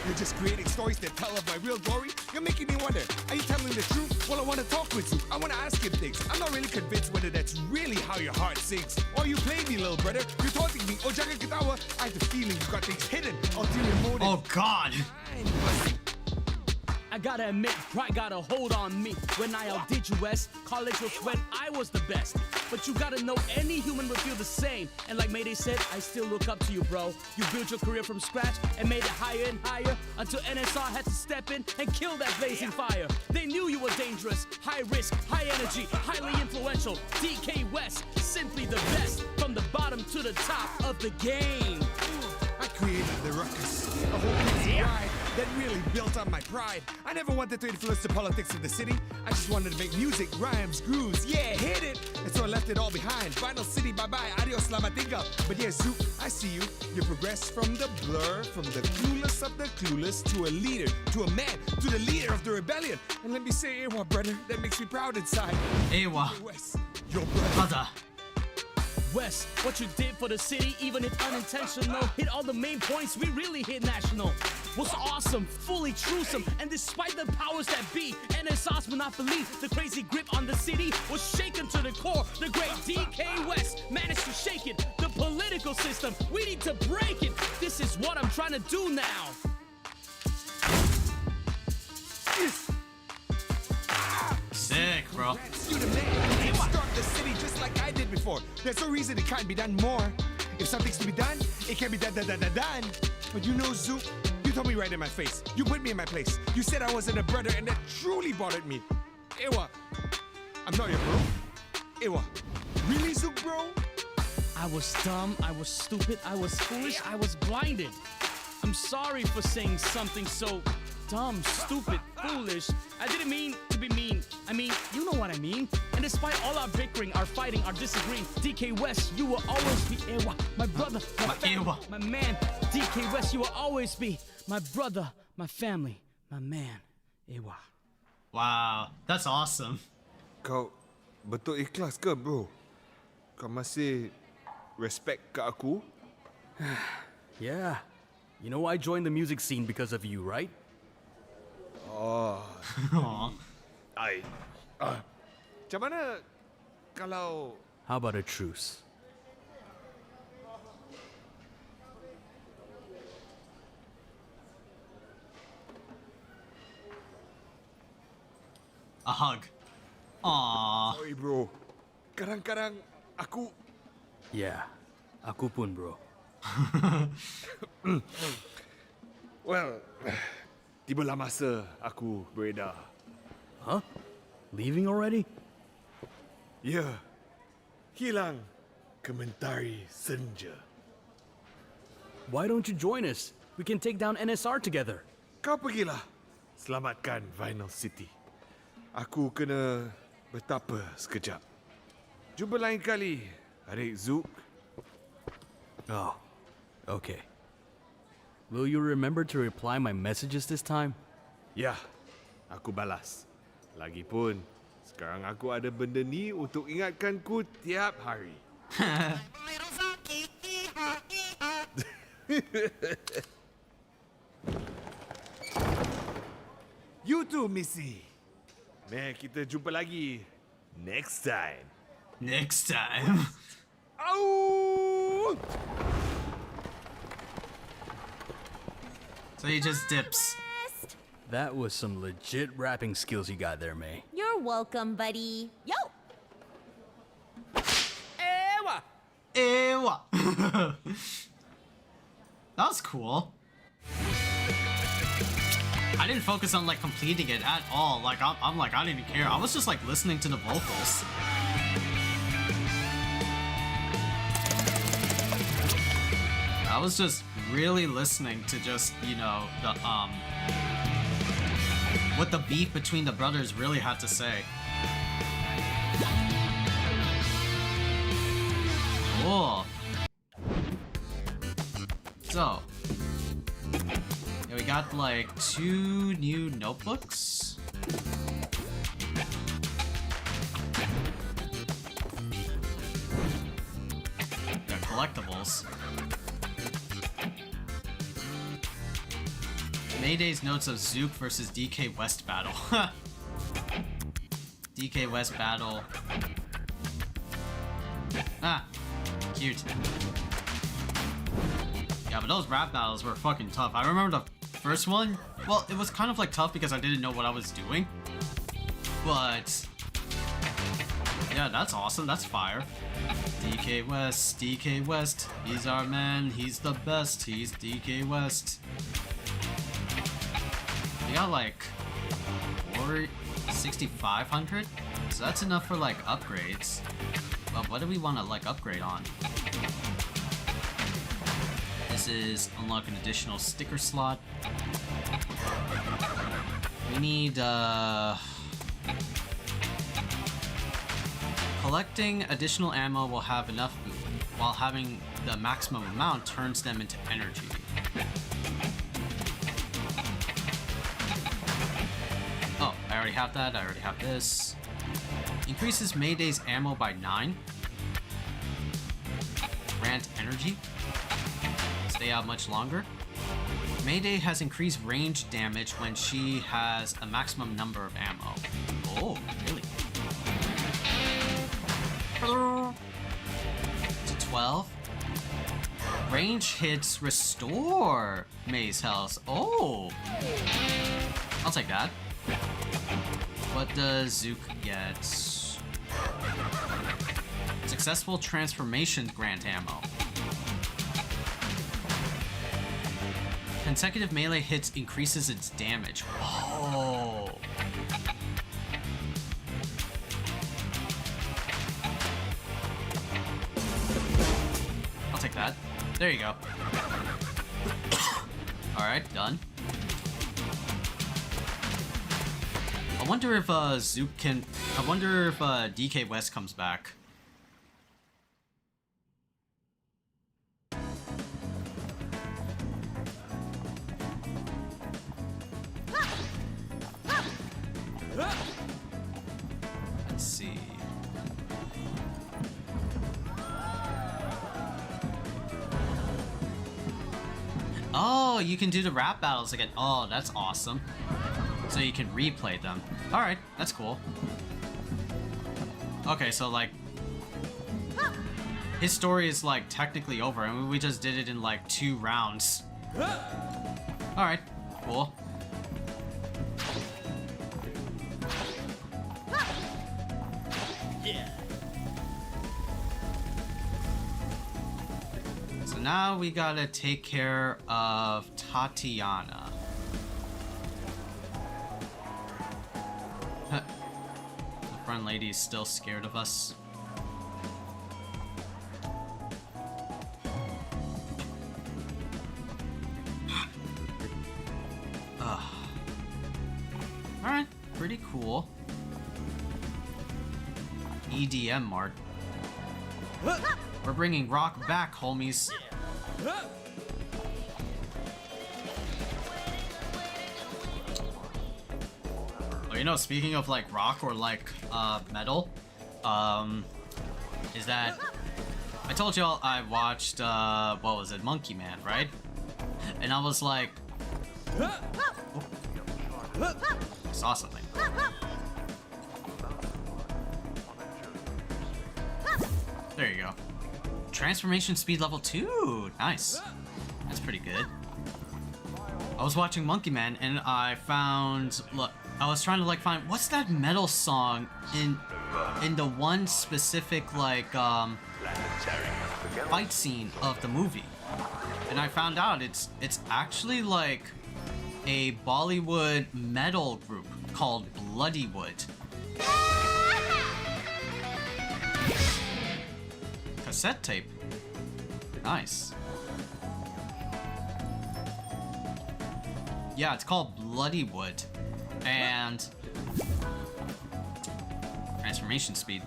B: You're just creating stories that tell of my real glory. You're making me wonder, are you telling the truth? Well, I want to talk with you. I want to ask him things. I'm not really convinced whether that's really how your heart sings. Or you play me, little brother. You're taunting me. Oh, jangan ketawa. I have the feeling you got things hidden. Ulterior motive.
A: Oh God.
B: I'm buzzing.
C: I gotta admit, pride got a hold on me. When I outdid you, Wes, college was when I was the best. But you gotta know any human would feel the same. And like Mayday said, I still look up to you, bro. You built your career from scratch and made it higher and higher until NSR had to step in and kill that blazing fire. They knew you were dangerous, high risk, high energy, highly influential. DK West, simply the best, from the bottom to the top of the game.
B: I created the ruckus, a whole crazy ride that really built up my pride. I never wanted to influence the politics of the city. I just wanted to make music, rhymes, grooves, yeah, hit it. And so I left it all behind. Vinyl City, bye-bye, adios, selamat tinggal. But yeah, Zook, I see you. You progressed from the blur, from the clueless of the clueless, to a leader, to a man, to the leader of the rebellion. And let me say, Ewa, brother, that makes me proud inside.
A: Ewa.
B: Wes, your brother.
A: Brother.
C: Wes, what you did for the city, even if unintentional, hit all the main points, we really hit national. Was awesome, fully truesome, and despite the powers that be, NSR's monopoly, the crazy grip on the city was shaken to the core. The great DK West managed to shake it. The political system, we need to break it. This is what I'm trying to do now.
A: Sick, bro.
B: You the man. You start the city just like I did before. There's no reason it can't be done more. If something's to be done, it can be done. But you know, Zook, you told me right in my face. You put me in my place. You said I wasn't a brother, and that truly bothered me. Ewa, I'm not your bro. Ewa, really, Zook, bro?
C: I was dumb, I was stupid, I was foolish, I was blinded. I'm sorry for saying something so dumb, stupid, foolish. I didn't mean to be mean. I mean, you know what I mean. And despite all our bickering, our fighting, our disagreeing, DK West, you will always be Ewa, my brother, my family,
A: Ewa.
C: my man. DK West, you will always be my brother, my family, my man, Ewa.
A: Wow, that's awesome.
D: Kau betul ikhlas ke, bro? Kau masih respect ke aku?
C: Yeah. You know I joined the music scene because of you, right?
A: Aw.
D: Macam mana kalau...
C: How about a truce?
A: A hug. Aww.
D: Sorry, bro. Kadang-kadang aku...
C: Yeah. Aku pun, bro.
D: Well, tibalah masa aku beredar.
C: Huh? Leaving already?
D: Ya, hilang komentari senja.
C: Why don't you join us? We can take down NSR together.
D: Kau pergilah. Selamatkan Vinyl City. Aku kena bertapa sekejap. Jumpa lain kali, adik Zook.
C: Oh, okay. Will you remember to reply my messages this time?
D: Ya, aku balas. Lagipun, sekarang aku ada benda ni untuk ingatkanku tiap hari.
F: I'm a little zonkey. Hee-haw, hee-haw.
D: You too, Missy. Meh, kita jumpa lagi next time.
A: Next time.
D: Au!
A: So he just dips.
C: That was some legit rapping skills you got there, May.
E: You're welcome, buddy. Yo!
C: Ewa!
A: Ewa. That was cool. I didn't focus on like completing it at all. Like I'm like I didn't even care. I was just like listening to the vocals. I was just really listening to just, you know, the what the beef between the brothers really had to say. Cool. So, yeah, we got like 2 new notebooks. They're collectibles. Mayday's notes of Zook versus DK West battle. DK West battle. Ah, cute. Yeah, but those rap battles were fucking tough. I remember the first one. Well, it was kind of like tough because I didn't know what I was doing. But yeah, that's awesome. That's fire. DK West, he's our man. He's the best. He's DK West. We got like 6,500, so that's enough for like upgrades. But what do we want to like upgrade on? This is unlock an additional sticker slot. We need collecting additional ammo will have enough, while having the maximum amount turns them into energy. Oh, I already have that. I already have this. Increases Mayday's ammo by 9. Grant energy. Stay out much longer. Mayday has increased range damage when she has a maximum number of ammo. Oh, really? To 12. Range hits restore May's health. Oh! I'll take that. What does Zook get? Successful transformation grant ammo. Consecutive melee hits increases its damage. Oh. I'll take that. There you go. Alright, done. I wonder if Zoop can. I wonder if DK West comes back. Let's see. Oh, you can do the rap battles again. Oh, that's awesome. So you can replay them. Alright, that's cool. Okay, so like... his story is like technically over and we just did it in like 2 rounds. Alright, cool.
C: Yeah.
A: So now we gotta take care of Tatiana. The front lady is still scared of us. Alright, pretty cool. EDM Mart. We're bringing rock back, homies. Oh, you know, speaking of like rock or like metal, is that I told y'all I watched what was it, Monkey Man, right? And I was like, I saw something. There you go. Transformation speed level 2. Nice. That's pretty good. I was watching Monkey Man and I found, look, I was trying to like find what's that metal song in the one specific like fight scene of the movie. And I found out it's actually like a Bollywood metal group called Bloodywood. Cassette tape. Nice. Yeah, it's called Bloodywood. And transformation speed.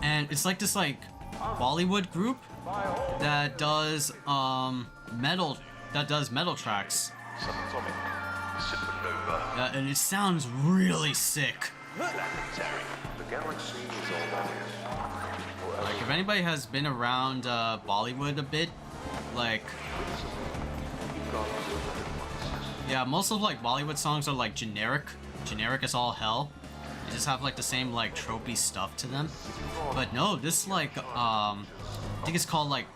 A: And it's like this like Bollywood group that does metal tracks. And it sounds really sick. Like, if anybody has been around Bollywood a bit, like, yeah, most of like Bollywood songs are like generic as all hell. They just have like the same like tropey stuff to them. But no, this like I think it's called like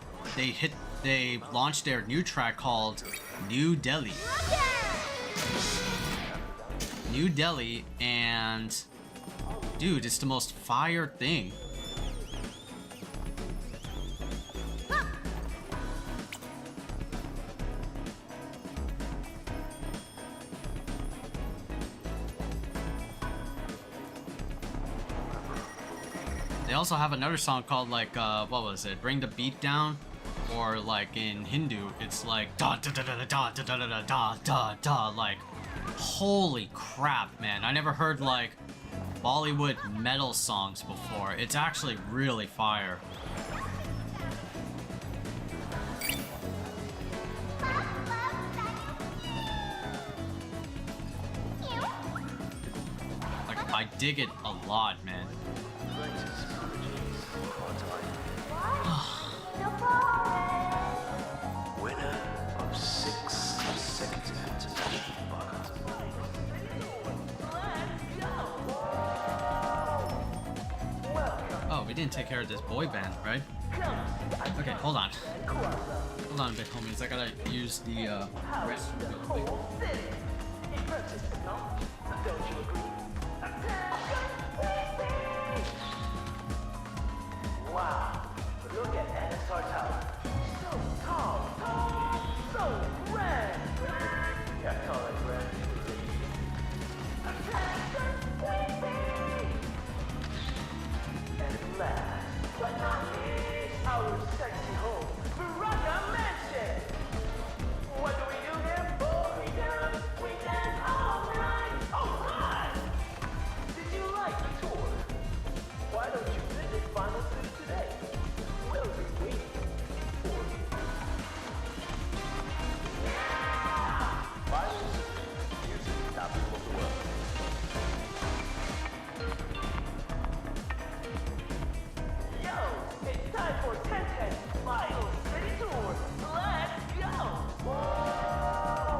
A: they launched their new track called New Delhi. New Delhi, and dude, it's the most fire thing. They also have another song called like what was it? Bring the Beat Down, or like in Hindu, it's like da da da da da da da da da da da. Like, holy crap, man! I never heard like Bollywood metal songs before. It's actually really fire. Like, I dig it a lot, man.
G: Winner of 6 consecutive international finals.
A: Oh, we didn't take care of this boy band, right? Okay, hold on. Hold on a bit, homies. I gotta use the restroom real quick.
G: Wow, look at NSR Tower. So tall, so grand. Yeah, I call it grand. And last but not least, our sexy home, Baraka Mansion. What do here? We dance all night. All right. it's time for 1010 Final City Tour. Let's go! Whoa!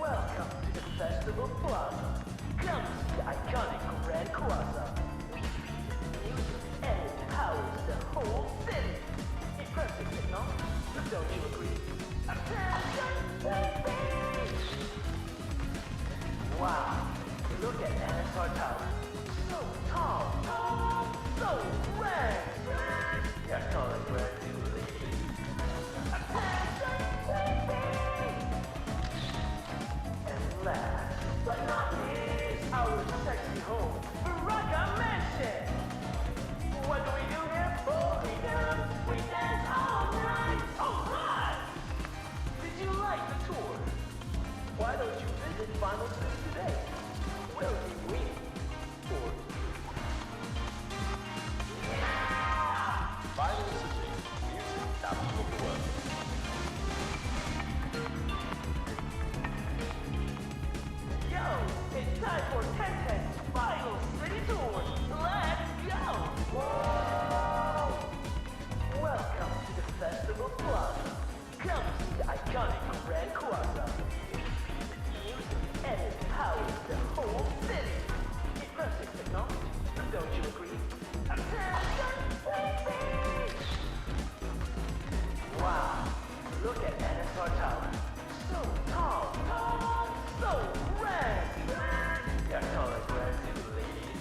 G: Welcome to the Festival Plaza. Come to the iconic Grand Plaza. Music and it powers the whole city. Impressive, no? Don't you agree? Attention, baby! Wow, look at NSR Tower. So tall, so grand. You're tall and grand, too, lady. Attention, baby! And last but not least, our sexy home, Baraka Mansion. What do we do here? We dance all night. Alright! Did you like the tour? Why don't you visit Final City today? We'll be waiting for you.
H: Final City, music capital of the world.
G: Yo, it's time for 1010 Final City Tour. Let's go! Whoa! Welcome to the Festival Plaza. Come see the iconic Grand Plaza. Music and it powers the whole city. Impressive technology, don't you agree? Attention, baby! Wow, look at NSR Tower. So tall, so grand. You're tall and grand too, ladies.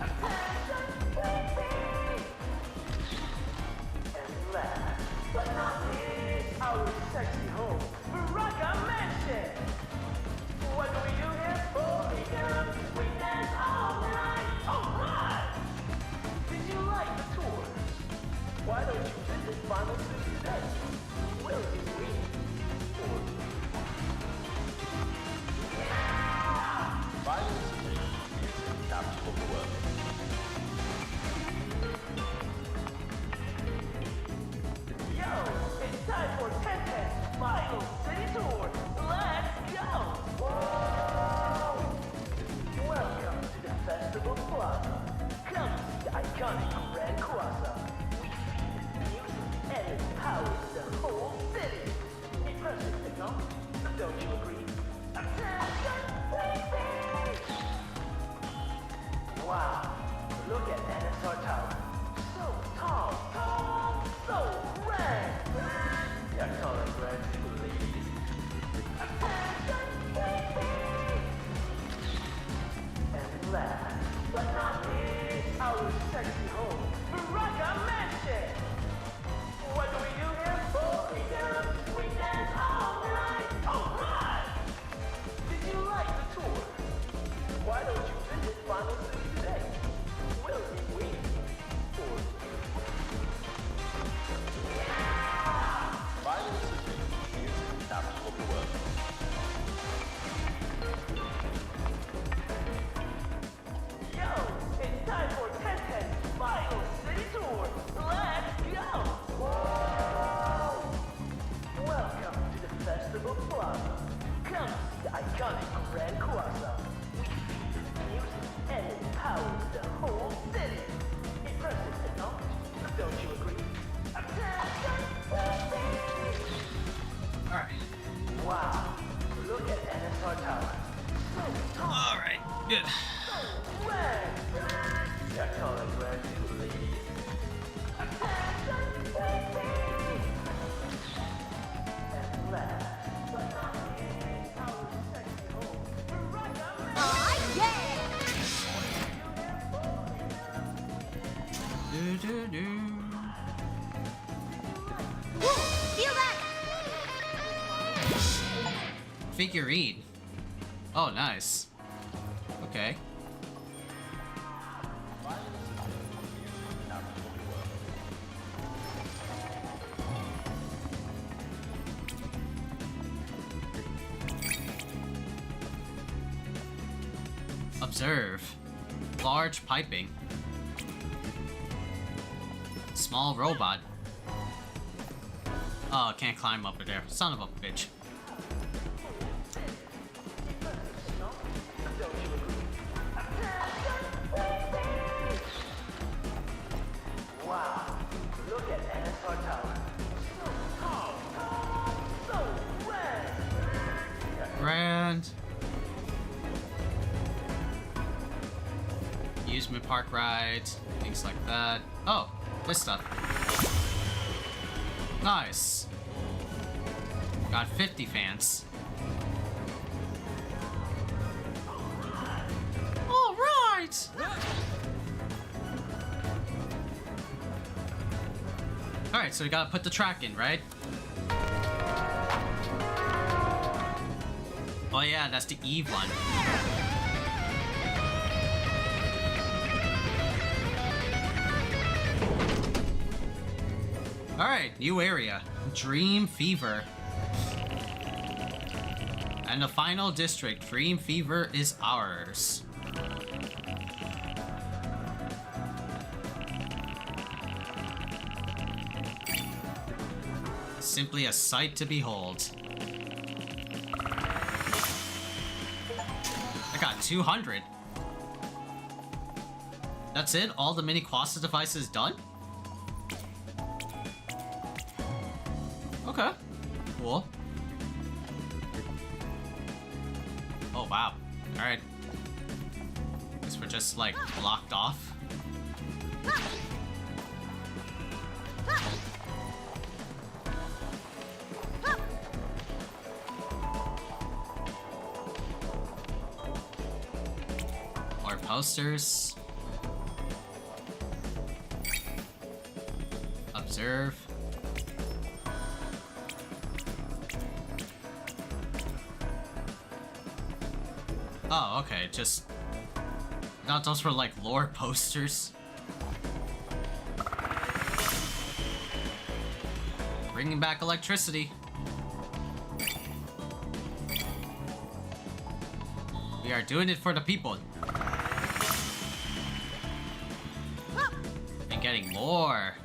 G: Attention, baby! And last but not least, our sexy home, Baraka Mansion. What do we do here? We dance all night. Alright! Did you like the tour? Why don't you visit Final City today? We'll be waiting for you.
H: Final City, music capital of the world.
G: Yo, it's time for 1010 Final City Tour. Let's go! Whoa! Welcome to the Festival Plaza. Come see the iconic Grand Plaza. Music and it powers the whole city. Impressive technology, don't you agree? Attention, baby! Wow, look at NSR Tower. So tall, so grand. You're tall and grand too, ladies. Attention, baby! And last but not least, our sexy home, Baraka Mansion. What do we do here? We dance all night. Alright! Did you like the tour? Why don't you visit Final City today? We'll be waiting for you.
H: Final City, music capital of the world.
G: Yo, it's time for 1010 Final City Tour. Let's go! Whoa! Welcome to the Festival Plaza. Come see the iconic Grand Plaza. Music and it powers the whole city. Impressive technology, don't you agree? Attention, baby!
A: Alright.
G: Wow, look at NSR Tower. So tall.
A: Alright, good.
G: Grand! You're tall and grand too, ladies. Attention, baby! And last but not least, our sexy home, Baraka Mansion.
E: Aw, yeah!
A: Do-do-do.
E: Woo! Feel that?
A: Figurine. Oh, nice. Okay. Observe. Large piping. Small robot. Oh, can't climb up there. Son of a bitch.
G: Wow, your tower. So tall, so grand.
A: Grand. Amusement park rides, things like that. Oh, this stuff. Nice. Got 50 fans. All right. All right, so we gotta put the track in, right? Oh yeah, that's the Eve one. Alright, new area. Dream Fever. And the final district, Dream Fever, is ours. Simply a sight to behold. I got 200. That's it? All the mini Quasta devices done? Okay. Cool. Oh, wow. Alright. Guess we're just, like, blocked off. More posters. Observe. Oh, okay, just... I thought those were like lore posters. Bringing back electricity. We are doing it for the people. And getting more.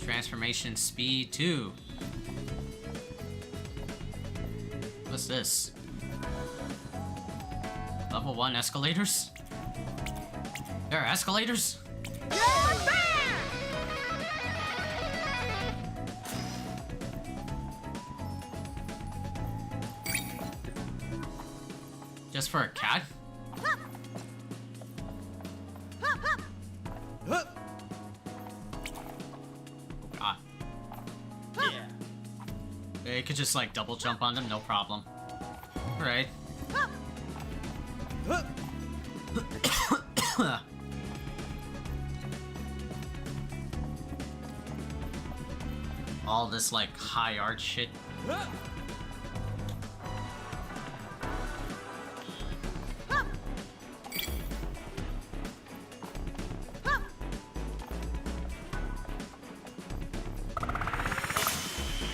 A: Transformation speed 2. What's this? Level 1 escalators? There are escalators? Just for a cat? You could just like double jump on them, no problem. Alright. All this like high art shit.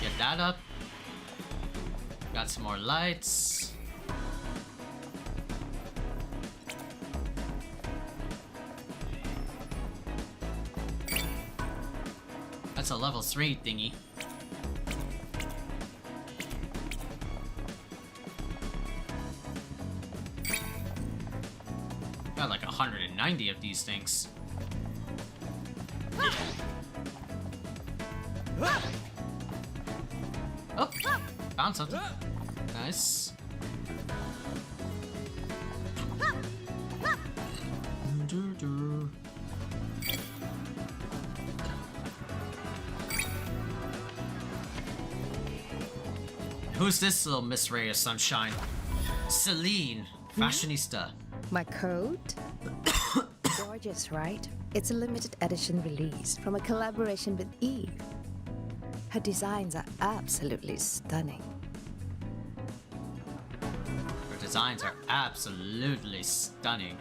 A: Get that up. Got some more lights. That's a level 3 thingy. Got like 190 of these things. Oh, found something. Nice. Who's this little Miss Ray of Sunshine? Celine, fashionista.
I: My coat? Gorgeous, right? It's a limited edition release from a collaboration with Eve. Her designs are absolutely stunning.
A: Her designs are absolutely stunning.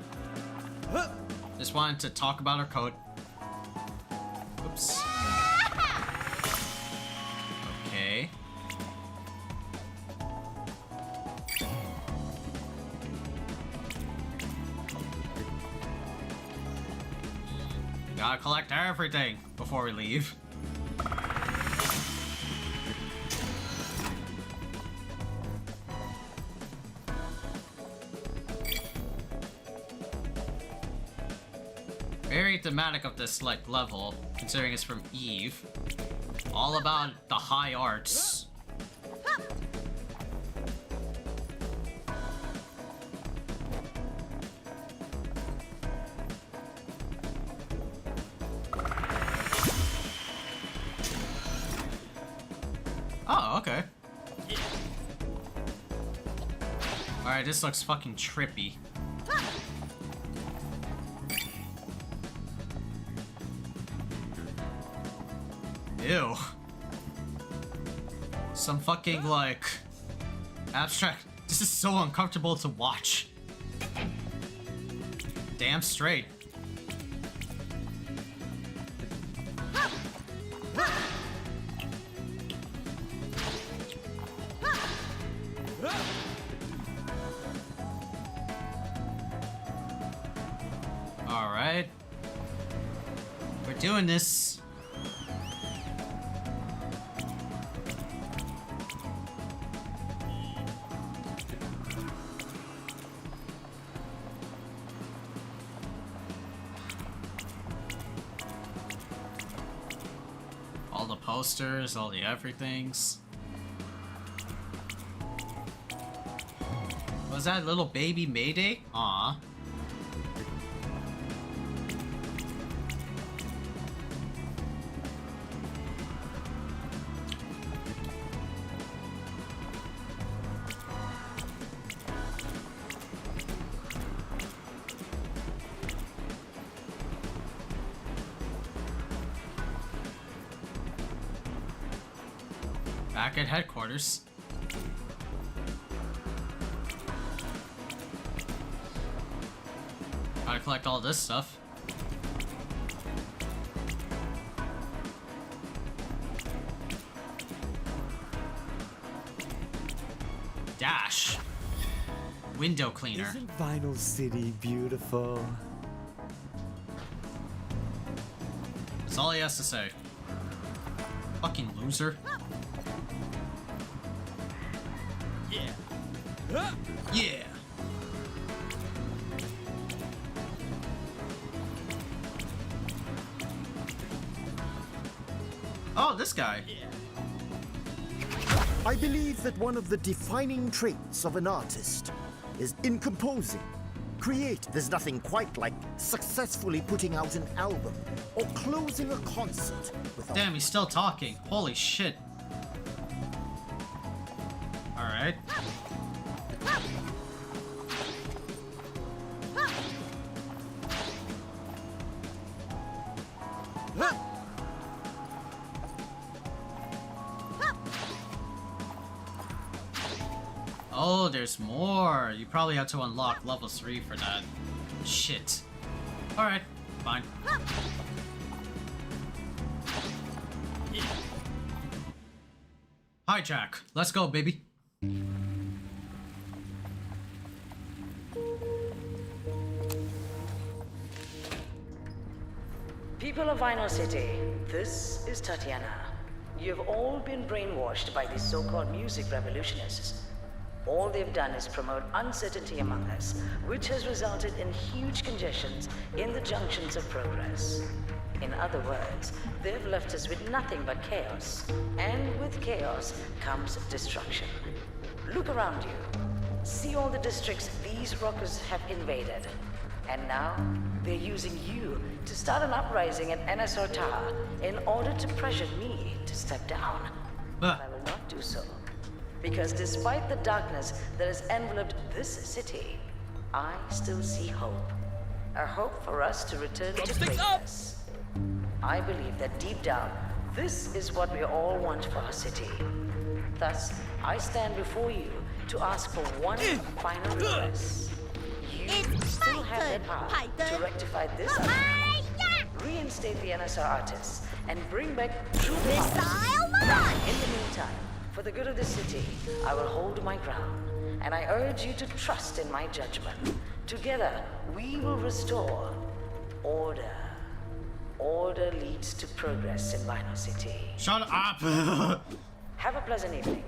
A: Just wanted to talk about her coat. Oops. Okay. Gotta collect everything before we leave. Very thematic of this like level, considering it's from Eve. All about the high arts. Oh, okay. Alright, this looks fucking trippy. Ew. Some fucking, like, abstract. This is so uncomfortable to watch. Damn straight. Alright. We're doing this. All the posters, all the everythings. Was that little baby Mayday? Aw. Back at headquarters. Gotta collect all this stuff. Dash. Window cleaner.
B: Isn't Vinyl City beautiful?
A: That's all he has to say. Fucking loser. Yeah. Oh, this guy.
J: I believe that one of the defining traits of an artist is in composing. There's nothing quite like successfully putting out an album or closing a concert without...
A: Damn, he's still talking. Holy shit. Alright. Oh, there's more. You probably have to unlock level 3 for that. Shit. Alright, fine. Hijack. Let's go, baby.
K: People of Vinyl City, this is Tatiana. You've all been brainwashed by these so-called music revolutionists. All they've done is promote uncertainty among us, which has resulted in huge congestions in the junctions of progress. In other words, they've left us with nothing but chaos. And with chaos comes destruction. Look around you. See all the districts these rockers have invaded. And now, they're using you to start an uprising at NSR Tower in order to pressure me to step down. But I will not do so. Because despite the darkness that has enveloped this city, I still see hope. A hope for us to return to greatness. I believe that deep down, this is what we all want for our city. Thus, I stand before you to ask for one final request. You still have the power to rectify this, reinstate the NSR artists, and bring back true power. In the meantime, for the good of the city, I will hold my ground, and I urge you to trust in my judgment. Together, we will restore order. Order leads to progress in Vinyl City.
A: Shut up!
K: Have a pleasant evening.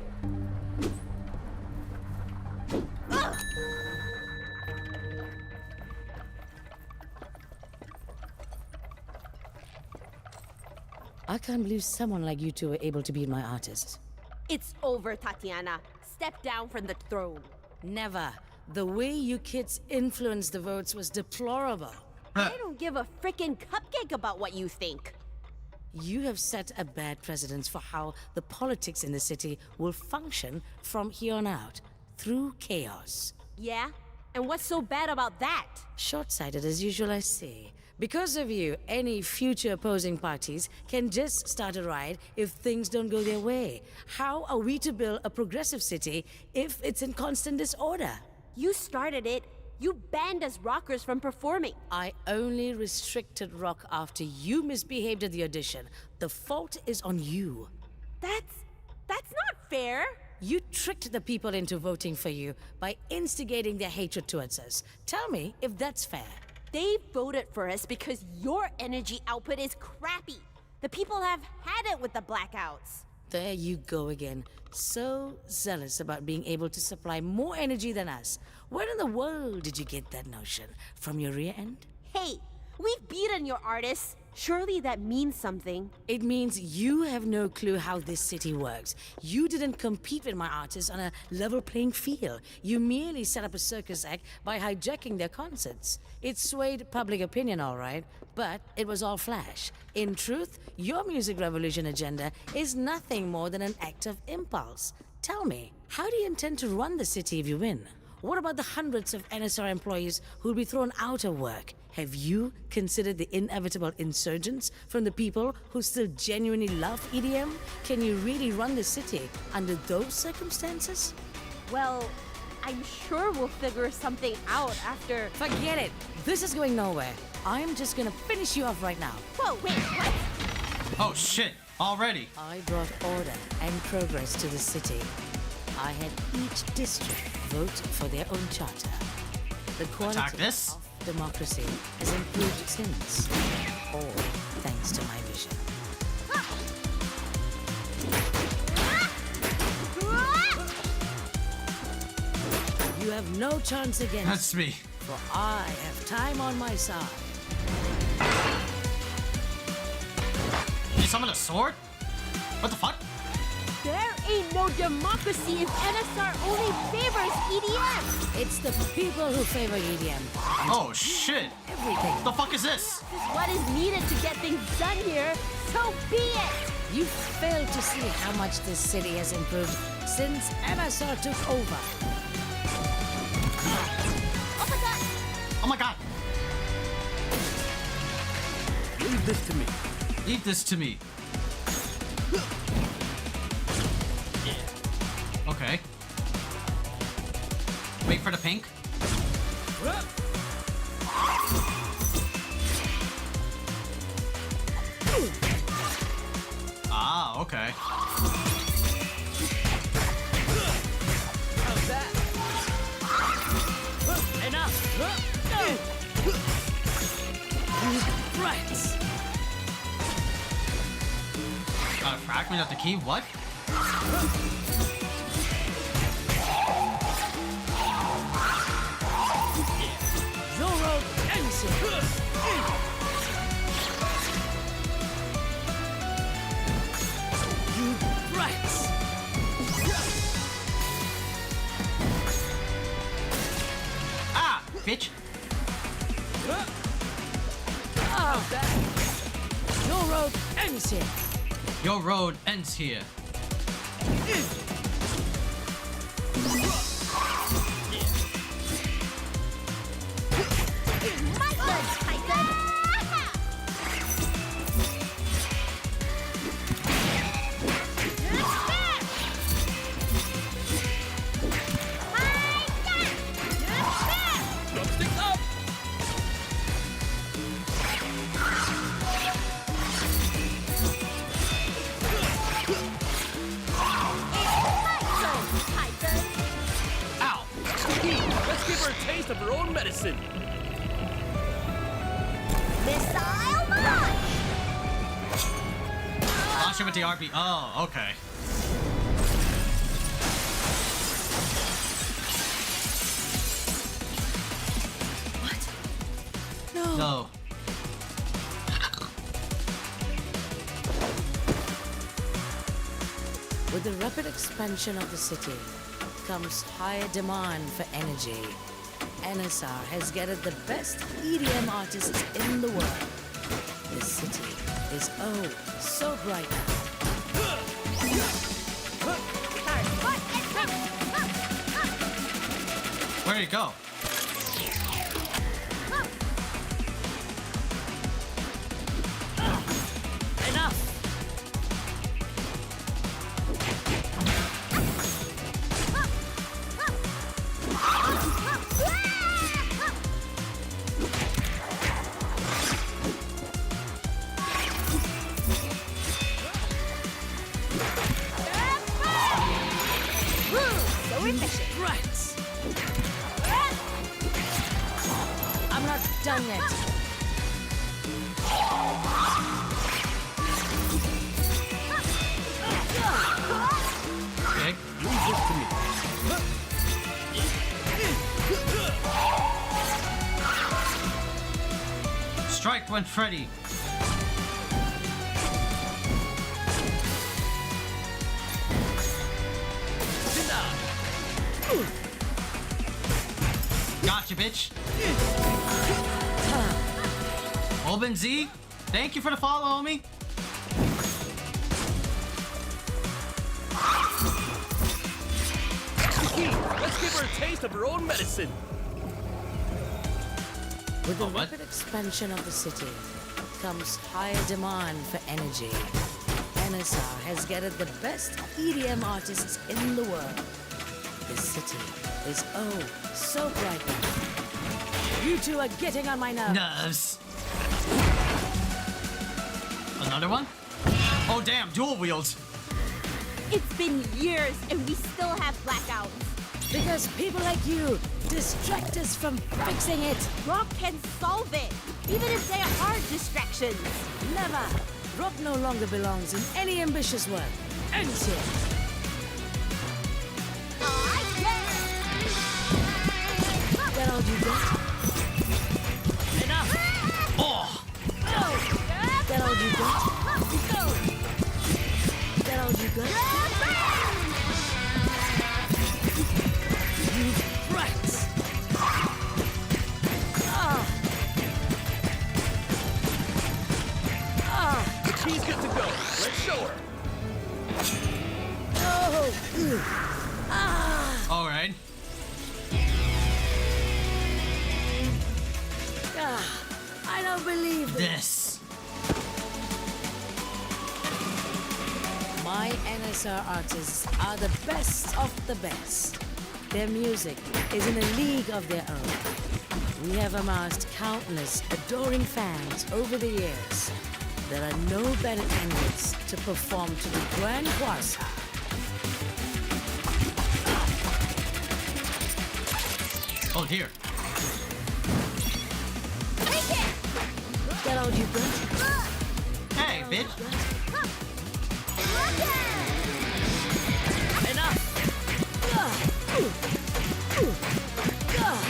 K: can't believe someone like you two were able to beat my artists.
E: It's over, Tatiana. Step down from the throne.
K: Never. The way you kids influenced the votes was deplorable.
E: I don't give a frickin' cupcake about what you think.
K: You have set a bad precedent for how the politics in the city will function from here on out, through chaos.
E: Yeah? And what's so bad about that?
K: Short-sighted as usual, I see. Because of you, any future opposing parties can just start a riot if things don't go their way. How are we to build a progressive city if it's in constant disorder?
E: You started it. You banned us rockers from performing.
K: I only restricted rock after you misbehaved at the audition. The fault is on you.
E: That's not fair.
K: You tricked the people into voting for you by instigating their hatred towards us. Tell me if that's fair.
E: They voted for us because your energy output is crappy. The people have had it with the blackouts.
K: There you go again. So zealous about being able to supply more energy than us. Where in the world did you get that notion? From your rear end?
E: Hey, we've beaten your artists. Surely that means something.
K: It means you have no clue how this city works. You didn't compete with my artists on a level playing field. You merely set up a circus act by hijacking their concerts. It swayed public opinion, all right, but it was all flash. In truth, your music revolution agenda is nothing more than an act of impulse. Tell me, how do you intend to run the city if you win? What about the hundreds of NSR employees who'll be thrown out of work? Have you considered the inevitable insurgents from the people who still genuinely love EDM? Can you really run the city under those circumstances?
E: Well, I'm sure we'll figure something out after...
K: Forget it! This is going nowhere. I'm just gonna finish you off right now.
E: Whoa, wait, what?
A: Oh shit, already.
K: I brought order and progress to the city. I had each district vote for their own charter. The quality
A: Attack this?
K: of democracy has improved since. All thanks to my vision. You have no chance against
A: That's me.
K: for I have time on my side.
A: You summon a sword? What the fuck?
E: There ain't no democracy if NSR only favors EDM.
K: It's the people who favor EDM.
A: Oh shit.
K: Everything.
A: The fuck is this?
E: This is what is needed to get things done here, so be it.
K: You failed to see how much this city has improved since NSR took over.
E: Oh my god.
A: Oh my god.
C: Leave this to me.
A: Leave this to me. Okay. Wait for the pink. Ah, okay.
C: How's that? Enough! Right!
A: Got a fragment of the key? What?
K: Your road ends here. You brats!
A: Ah, bitch.
K: How's that? Your road ends here.
A: Your road ends here.
E: My blood's Khaiza'll.
C: Drumsticks up!
A: Ow.
C: Let's give her a taste of her own medicine.
E: Missile launch!
A: Launch it with the RB. Oh, okay.
K: No.
A: No.
K: the rapid expansion of the city comes higher demand for energy. NSR has gathered the best EDM artists in the world. The city is oh so bright now.
A: Where'd it go?
K: Enough!
E: So efficient.
K: Right! I'm not done yet.
A: Okay.
C: Leave this to me.
A: Strike when Freddy. Gotcha, bitch. Oben Z, thank you for the follow, homie.
C: Let's give her a taste of her own medicine.
K: With the
A: Oh, what?
K: rapid expansion of the city comes higher demand for energy. NSR has gathered the best EDM artists in the world. The city is oh so bright now. You two are getting on my nerves.
A: Nerves. Another one? Oh damn, dual wields.
E: It's been years and we still have blackouts.
K: Because people like you distract us from fixing it.
E: Rock can solve it, even if they are distractions.
K: Never. Rock no longer belongs in any ambitious work. Ends here. That all you got? Enough!
A: Oh!
K: That all you got? That all you got? You brats!
C: She's good to go. Let's show her.
K: No!
A: Alright.
K: I don't believe
A: This.
K: My NSR artists are the best of the best. Their music is in a league of their own. We have amassed countless adoring fans over the years. There are no better candidates to perform to the Grand Croissant.
A: Oh dear.
K: That all you got?
A: Hey, bitch.
K: Enough!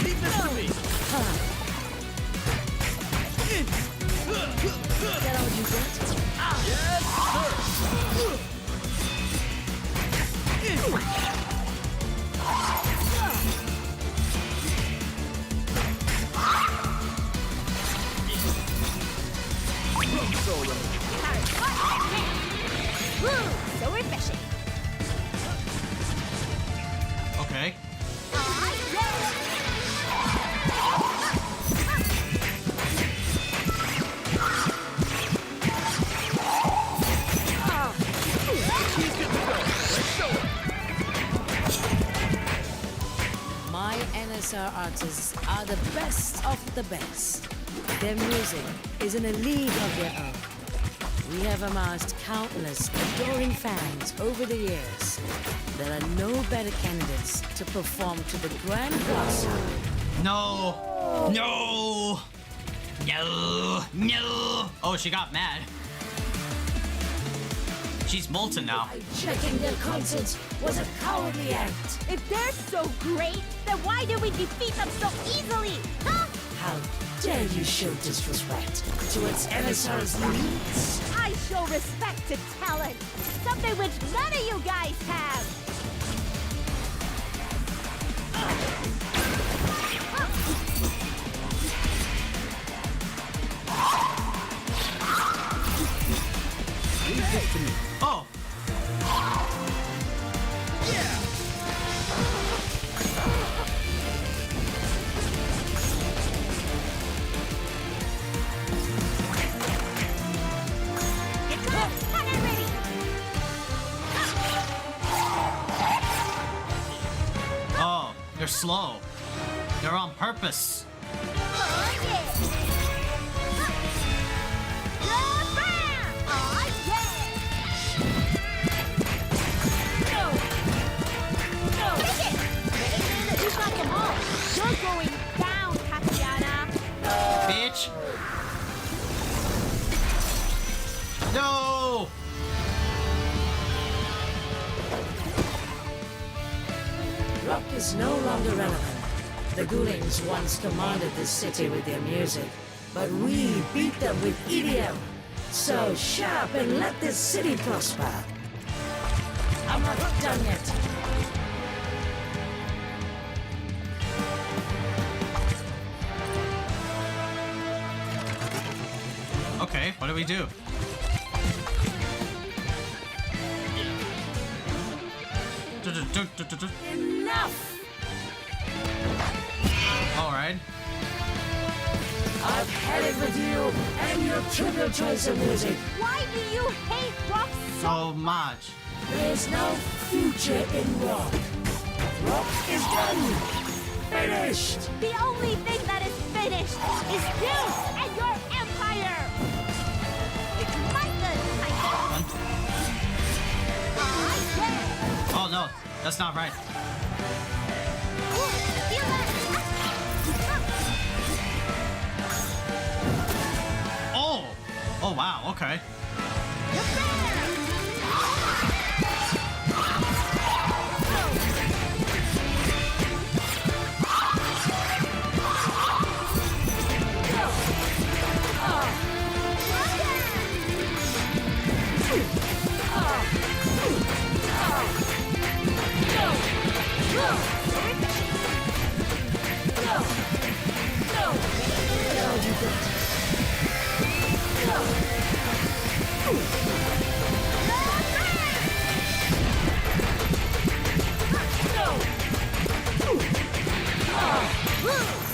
C: Leave this to me.
K: That all you got?
C: Yes, sir.
E: So efficient.
A: Okay.
C: She's good to go. Let's show her.
K: My NSR artists are the best of the best. Their music is in a league of their own. We have amassed countless adoring fans over the years. There are no better candidates to perform to the Grand Croissant.
A: No. No. No. No. Oh, she got mad. She's molten now.
K: Checking their concerts was a cowardly act.
E: If they're so great, then why did we defeat them so easily? Huh?
K: How dare you show disrespect towards NSR's needs?
E: I show respect to talent, something which none of you guys have.
A: Oh. Oh, they're slow. They're on purpose.
E: You're going down, Tatiana.
A: Bitch. No.
K: Rock is no longer relevant. The Ghoulings once commanded this city with their music, but we beat them with EDM. So shut up and let this city prosper. I'm not done yet.
A: Okay, what do we do?
K: Enough!
A: Alright.
K: I've had it with you and your trivial choice of music.
E: Why do you hate rock
A: So much.
K: There's no future in rock. Rock is done. Finished.
E: The only thing that is finished is you and your empire! It's my turn, Khaiza'll.
A: Oh no, that's not right. Oh! Oh wow, okay.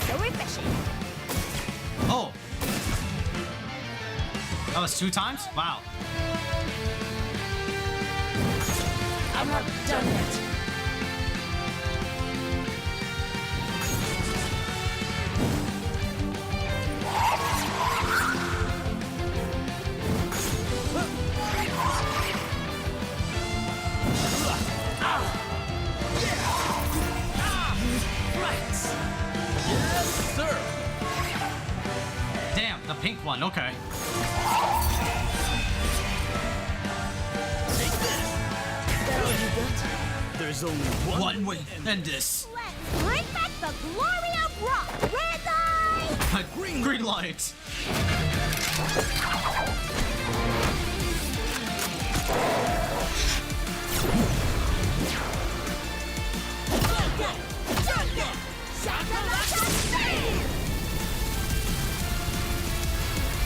E: So refreshing.
A: Oh! That was 2 times? Wow.
K: I'm not done yet.
C: Yes, sir.
A: Damn, the pink one, okay.
C: Take this. There's only
A: One way to end this.
E: Let's bring back the glory of rock. Red light!
A: Green light.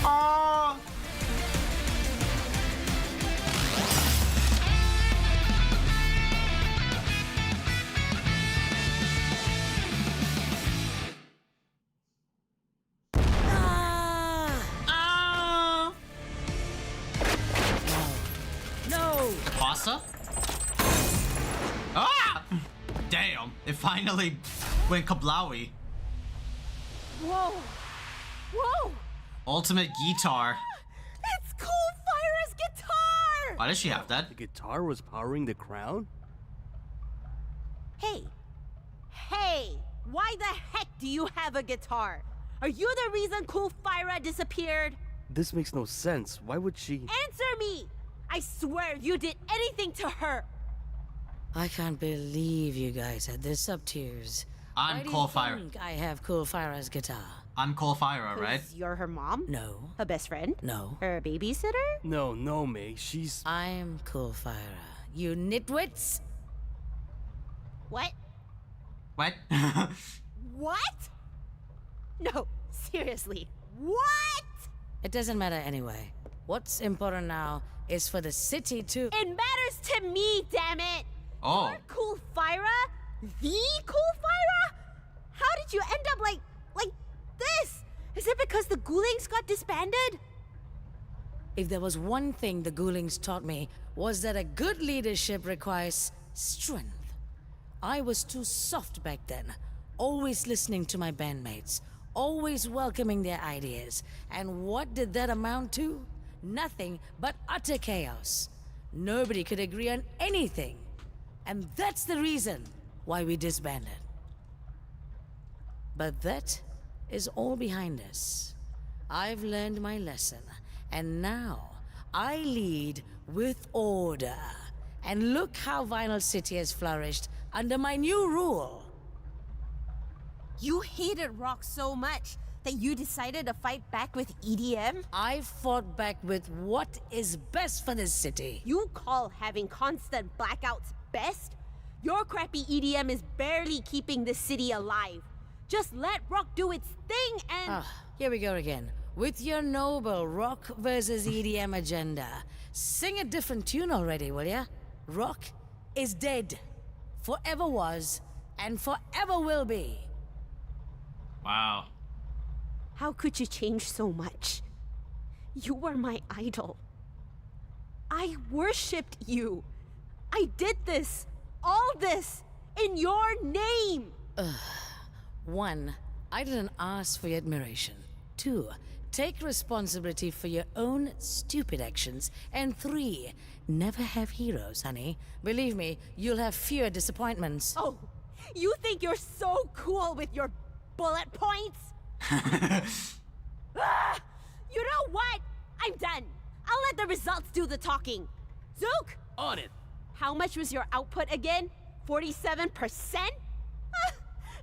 A: Oh!
K: No!
A: Pasta? Ah! Damn, it finally went kablowy.
E: Whoa! Whoa!
A: Ultimate guitar.
E: It's Cool Fire's guitar!
A: Why does she have that?
C: The guitar was powering the crown?
E: Hey! Hey! Why the heck do you have a guitar? Are you the reason Cool Fire disappeared?
C: This makes no sense. Why would she?
E: Answer me! I swear you did anything to her!
K: I can't believe you guys had this up to yours.
A: I'm
K: Why do
A: Cole
K: you
A: Fire.
K: think I have Cool Fire's guitar?
A: I'm Cole Fire, right?
L: You're her mom?
K: No.
L: Her best friend?
K: No.
L: Her babysitter?
C: No, May. She's...
K: I'm Cool Fire. You nitwits?
L: What?
A: What?
L: What? No, seriously. What?
K: It doesn't matter anyway. What's important now is for the city to...
L: It matters to me, damn it!
A: Oh.
L: You're Cool Fira? The Cool Fira? How did you end up like this? Is it because the Ghoulings got disbanded?
K: If there was one thing the Ghoulings taught me, was that a good leadership requires strength. I was too soft back then, always listening to my bandmates, always welcoming their ideas. And what did that amount to? Nothing but utter chaos. Nobody could agree on anything. And that's the reason why we disbanded. But that is all behind us. I've learned my lesson, and now I lead with order. And look how Vinyl City has flourished under my new rule.
L: You hated rock so much that you decided to fight back with EDM?
K: I fought back with what is best for this city.
L: You call having constant blackouts best? Your crappy EDM is barely keeping this city alive. Just let rock do its thing and...
K: Here we go again. With your noble rock versus EDM agenda. Sing a different tune already, will ya? Rock is dead. Forever was, and forever will be.
A: Wow.
L: How could you change so much? You were my idol. I worshipped you. I did this, all this, in your name.
K: 1, I didn't ask for your admiration. 2, take responsibility for your own stupid actions. And 3, never have heroes, honey. Believe me, you'll have fewer disappointments.
L: Oh, you think you're so cool with your bullet points? You know what? I'm done. I'll let the results do the talking. Zook!
C: On it.
L: How much was your output again? 47%?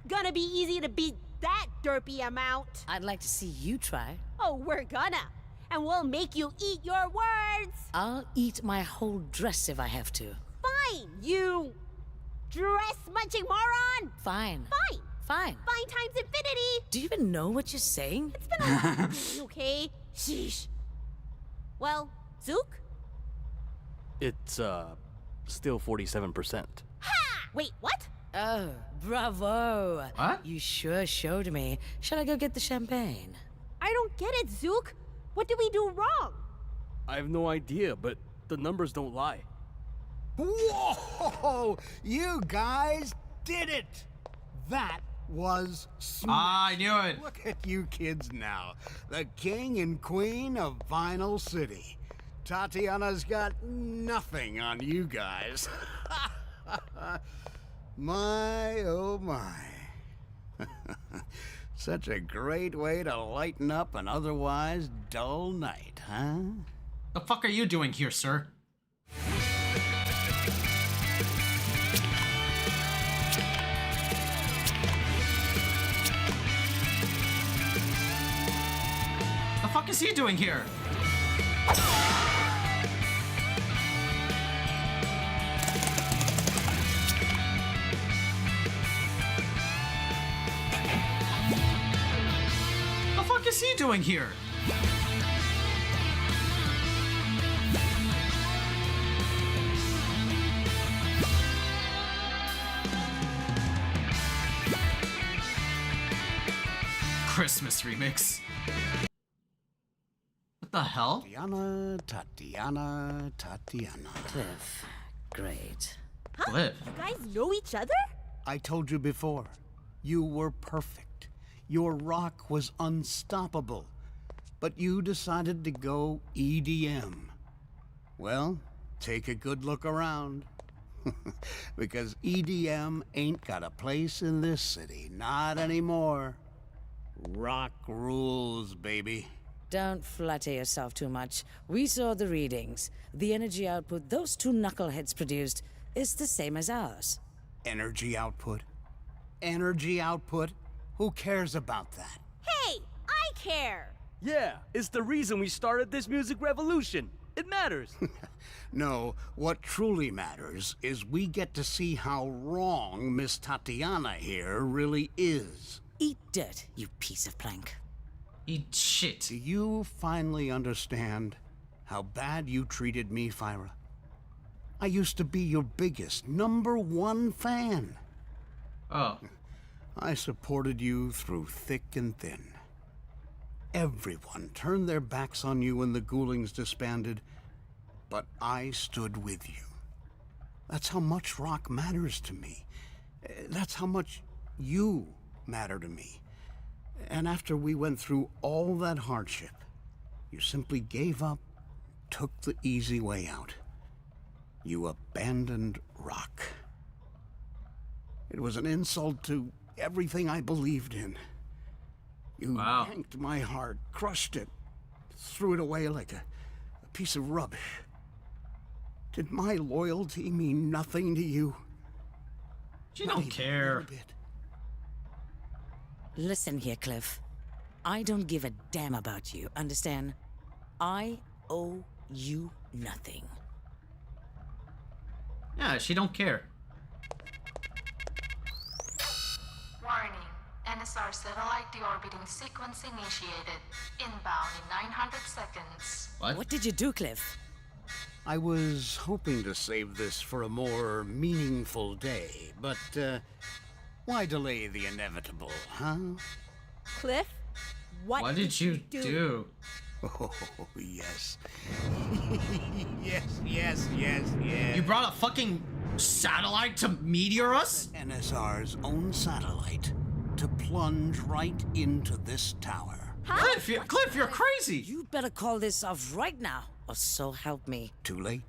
L: Gonna be easy to beat that derpy amount.
K: I'd like to see you try.
L: Oh, we're gonna. And we'll make you eat your words.
K: I'll eat my whole dress if I have to.
L: Fine, you dress-munching moron.
K: Fine.
L: Fine.
K: Fine.
L: Fine times infinity.
K: Do you even know what you're saying?
L: It's been a while, okay? Sheesh. Well, Zook?
C: It's, still 47%.
L: Ha! Wait, what?
K: Oh, bravo.
A: What?
K: You sure showed me. Shall I go get the champagne?
L: I don't get it, Zook. What did we do wrong?
C: I have no idea, but the numbers don't lie.
M: Whoa! You guys did it! That was smooth.
A: I knew it.
M: Look at you kids now. The king and queen of Vinyl City. Tatiana's got nothing on you guys. My, oh my. Such a great way to lighten up an otherwise dull night, huh?
A: The fuck are you doing here, sir? The fuck is he doing here? The fuck is he doing here? Christmas remix. What the hell?
M: Tatiana.
K: Cliff. Great.
A: Cliff.
L: You guys know each other?
M: I told you before, you were perfect. Your rock was unstoppable. But you decided to go EDM. Well, take a good look around. Because EDM ain't got a place in this city, not anymore. Rock rules, baby.
K: Don't flatter yourself too much. We saw the readings. The energy output those two knuckleheads produced is the same as ours.
M: Energy output? energy output? Who cares about that?
L: Hey, I care!
C: Yeah, it's the reason we started this music revolution. It matters.
M: No, what truly matters is we get to see how wrong Miss Tatiana here really is.
K: Eat dirt, you piece of plank.
A: Eat shit.
M: Do you finally understand how bad you treated me, Fyra? I used to be your biggest, #1 fan.
A: Oh.
M: I supported you through thick and thin. Everyone turned their backs on you when the Ghoulings disbanded, but I stood with you. That's how much rock matters to me. That's how much you matter to me. And after we went through all that hardship, you simply gave up, took the easy way out. You abandoned rock. It was an insult to everything I believed in. You yanked my heart, crushed it, threw it away like a piece of rubbish. Did my loyalty mean nothing to you?
A: You don't care.
K: Listen here, Cliff. I don't give a damn about you, understand? I owe you nothing.
A: Yeah, she don't care.
N: Warning. NSR satellite deorbiting sequence initiated. Inbound in 900 seconds.
K: What did you do, Cliff?
M: I was hoping to save this for a more meaningful day, but, why delay the inevitable, huh?
L: Cliff, what
A: did you do?
M: Oh, yes. yes.
A: You brought a fucking satellite to meteor us?
M: NSR's own satellite to plunge right into this tower.
L: Huh?
A: Cliff, you're crazy!
K: You better call this off right now, or so help me.
M: Too late.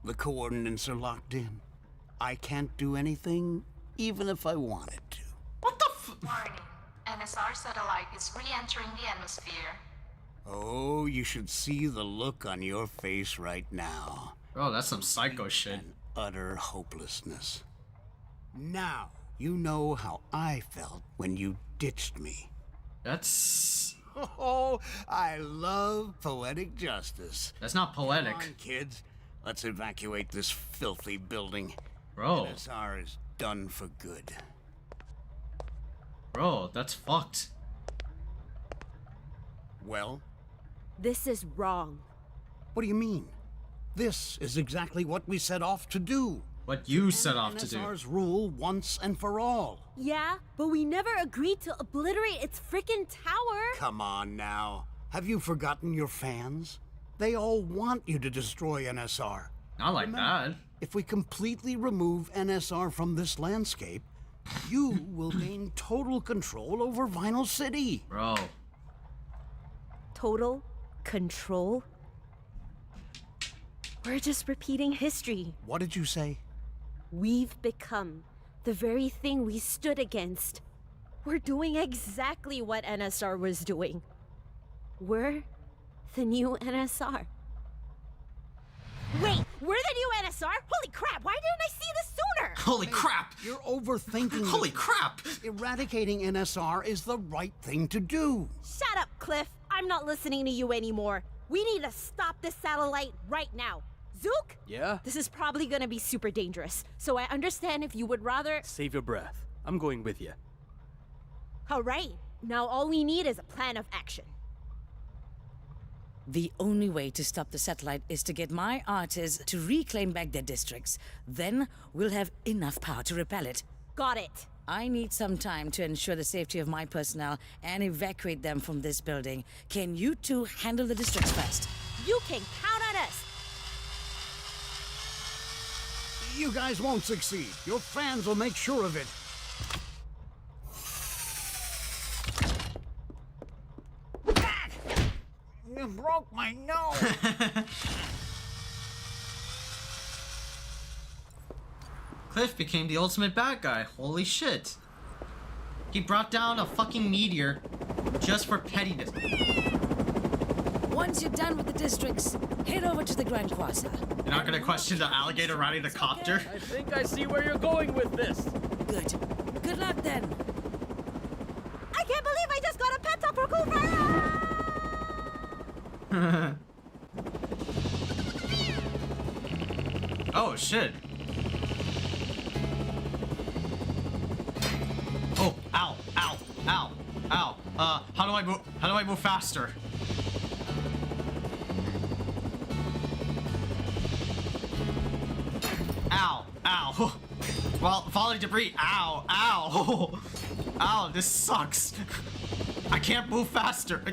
M: The coordinates are locked in. I can't do anything, even if I wanted to.
A: What the f-
N: Warning. NSR satellite is re-entering the atmosphere.
M: Oh, you should see the look on your face right now.
A: Oh, that's some psycho shit.
M: And utter hopelessness. Now, you know how I felt when you ditched me.
A: That's...
M: Oh, I love poetic justice.
A: That's not poetic.
M: Come on, kids. Let's evacuate this filthy building.
A: Bro.
M: NSR is done for good.
A: Bro, that's fucked.
M: Well?
L: This is wrong.
M: What do you mean? This is exactly what we set off to do.
A: What you set off to do.
M: NSR's rule once and for all.
L: Yeah, but we never agreed to obliterate its frickin' tower.
M: Come on now. Have you forgotten your fans? They all want you to destroy NSR.
A: Not like that.
M: If we completely remove NSR from this landscape, you will gain total control over Vinyl City.
A: Bro.
L: Total control? We're just repeating history.
M: What did you say?
L: We've become the very thing we stood against. We're doing exactly what NSR was doing. We're the new NSR. Wait, we're the new NSR? Holy crap, why didn't I see this sooner?
A: Holy crap!
M: You're overthinking
A: Holy
M: this.
A: crap!
M: Eradicating NSR is the right thing to do.
L: Shut up, Cliff. I'm not listening to you anymore. We need to stop this satellite right now. Zook?
C: Yeah?
L: This is probably gonna be super dangerous, so I understand if you would rather...
C: Save your breath. I'm going with you.
L: Alright, now all we need is a plan of action.
K: The only way to stop the satellite is to get my artists to reclaim back their districts. Then we'll have enough power to repel it.
L: Got it.
K: I need some time to ensure the safety of my personnel and evacuate them from this building. Can you two handle the districts first?
L: You can count on us.
M: You guys won't succeed. Your fans will make sure of it. You broke my nose.
A: Cliff became the ultimate bad guy. Holy shit. He brought down a fucking meteor just for pettiness.
K: Once you're done with the districts, head over to the Grand Quasar.
A: You're not gonna question the alligator riding the copter?
C: I think I see where you're going with this.
K: Good. Good luck then.
L: I can't believe I just got a pet up for Cooper!
A: Oh shit. Oh, ow, ow, ow, ow. How do I move faster? Ow, ow. Well, falling debris. Ow, ow. Ow, this sucks. I can't move faster.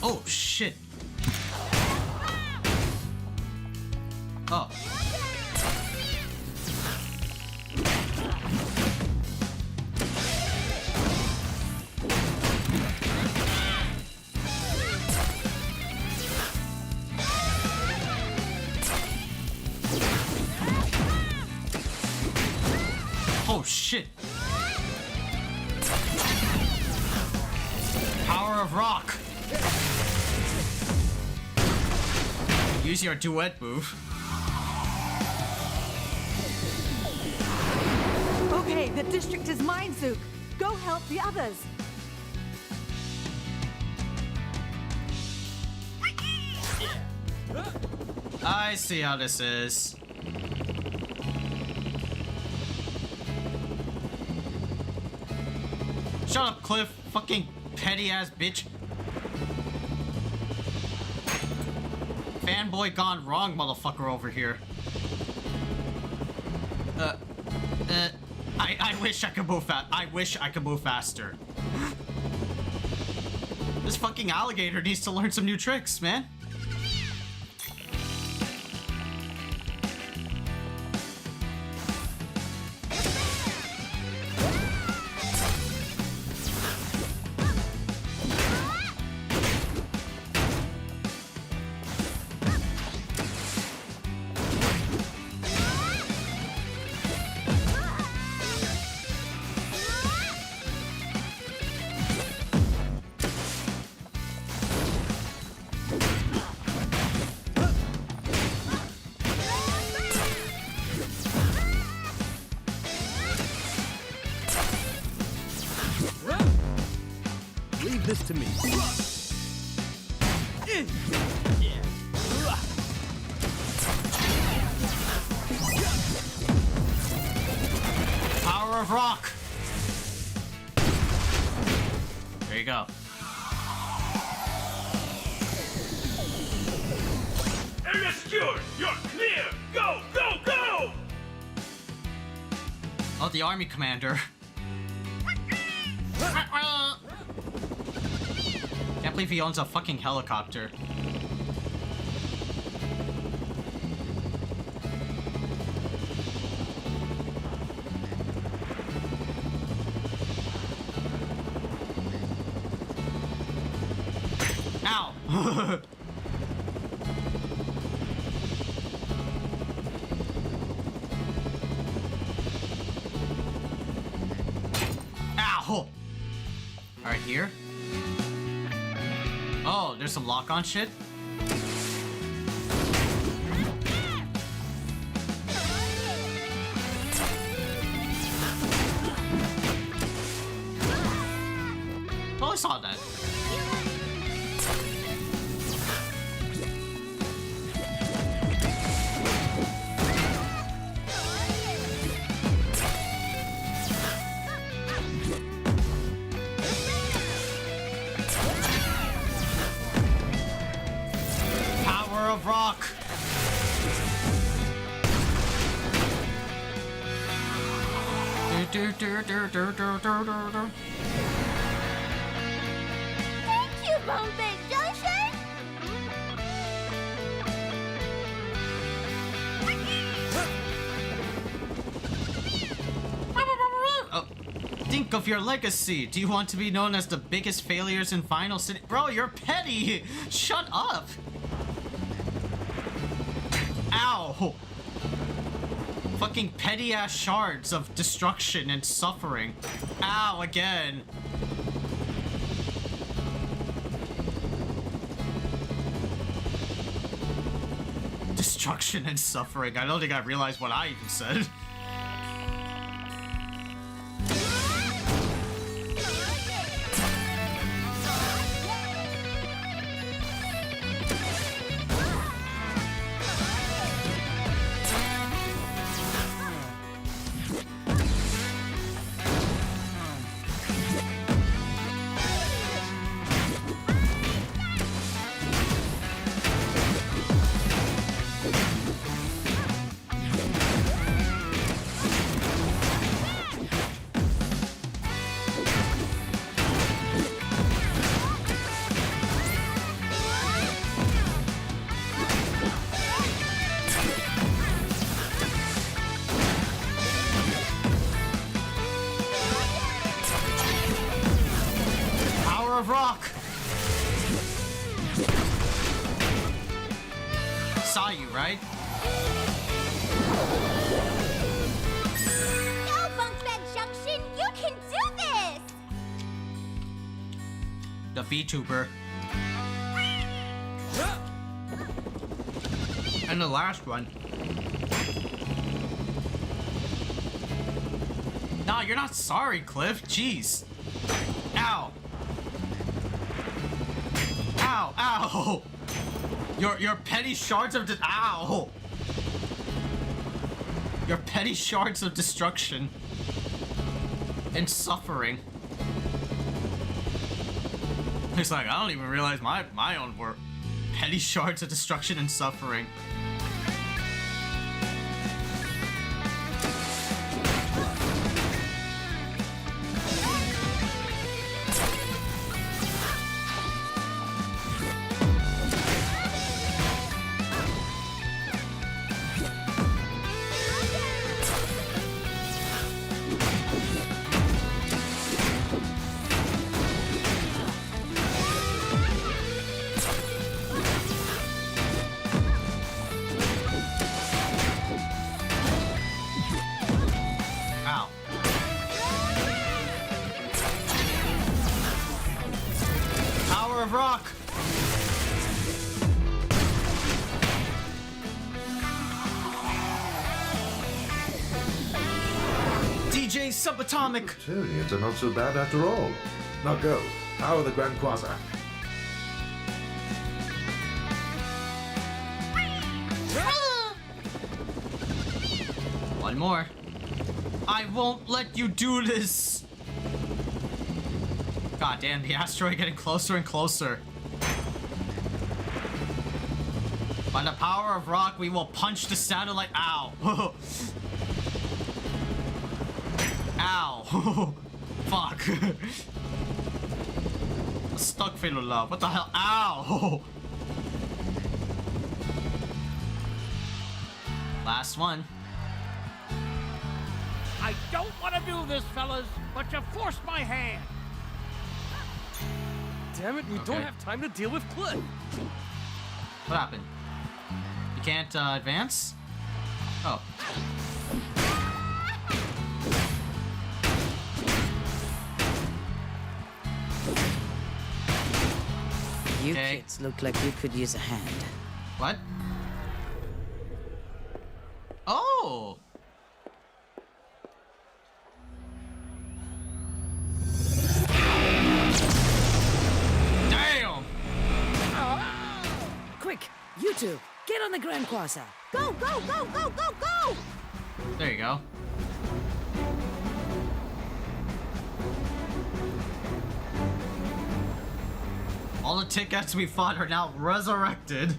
A: Oh, shit. Oh. Oh, shit. Power of rock. Use your duet move.
L: Okay, the district is mine, Zook. Go help the others.
A: I see how this is. Shut up, Cliff. Fucking petty ass bitch. Fanboy gone wrong, motherfucker over here. I wish I could move fast. I wish I could move faster. This fucking alligator needs to learn some new tricks, man.
C: Leave this to me.
A: Power of rock. There you go.
O: Area secured! You're clear! Go, go, go!
A: Oh, the army commander. Can't believe he owns a fucking helicopter. Ow! Ow! Alright, here. Oh, there's some lock-on shit? Oh, I saw that. Power of rock.
E: Thank you, Bombay Junction!
A: Oh, think of your legacy. Do you want to be known as the biggest failures in Final City? Bro, you're petty. Shut up. Ow. Fucking petty ass shards of destruction and suffering. Ow, again. destruction and suffering. I don't think I realized what I even said. Of rock. Saw you, right?
E: Go, Bunkbed Junction! You can do this!
A: The VTuber. And the last one. Nah, you're not sorry, Cliff. Jeez. Ow. Ow, ow! Your petty shards of ow! Your petty shards of destruction and suffering. It's like I don't even realize my own were petty shards of destruction and suffering. Of rock. DJ Subatomic.
P: Tunians are not so bad after all. Now go. Power the Grand Quasar.
A: One more. I won't let you do this. God damn, the asteroid getting closer and closer. By the power of rock, we will punch the satellite. Ow. Ow. Fuck. Astaghfirullah. What the hell? Ow. Last one.
O: I don't want to do this, fellas, but you forced my hand.
Q: Damn it, we don't have time to deal with Cliff.
A: What happened? You can't advance? Oh.
K: You kids look like you could use a hand.
A: What? Oh! Damn!
K: Quick, you two, get on the Grand Quasar.
E: Go, go, go, go, go, go!
A: There you go. All the tickets we fought are now resurrected.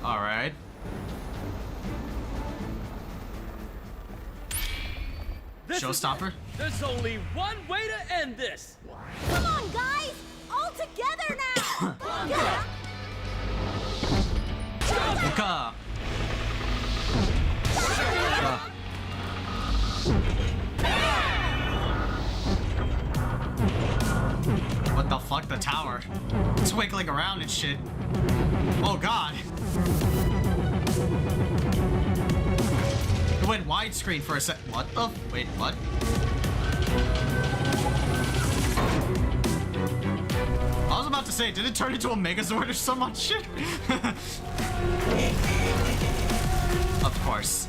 A: All right. Showstopper?
Q: There's only one way to end this.
E: Come on, guys! All together now! Yeah.
A: Buka. What the fuck? The tower. It's wiggling around and shit. Oh god. It went wild. widescreen for a sec. What the? Wait, what? I was about to say, did it turn into a Megazord or some odd shit? Of course.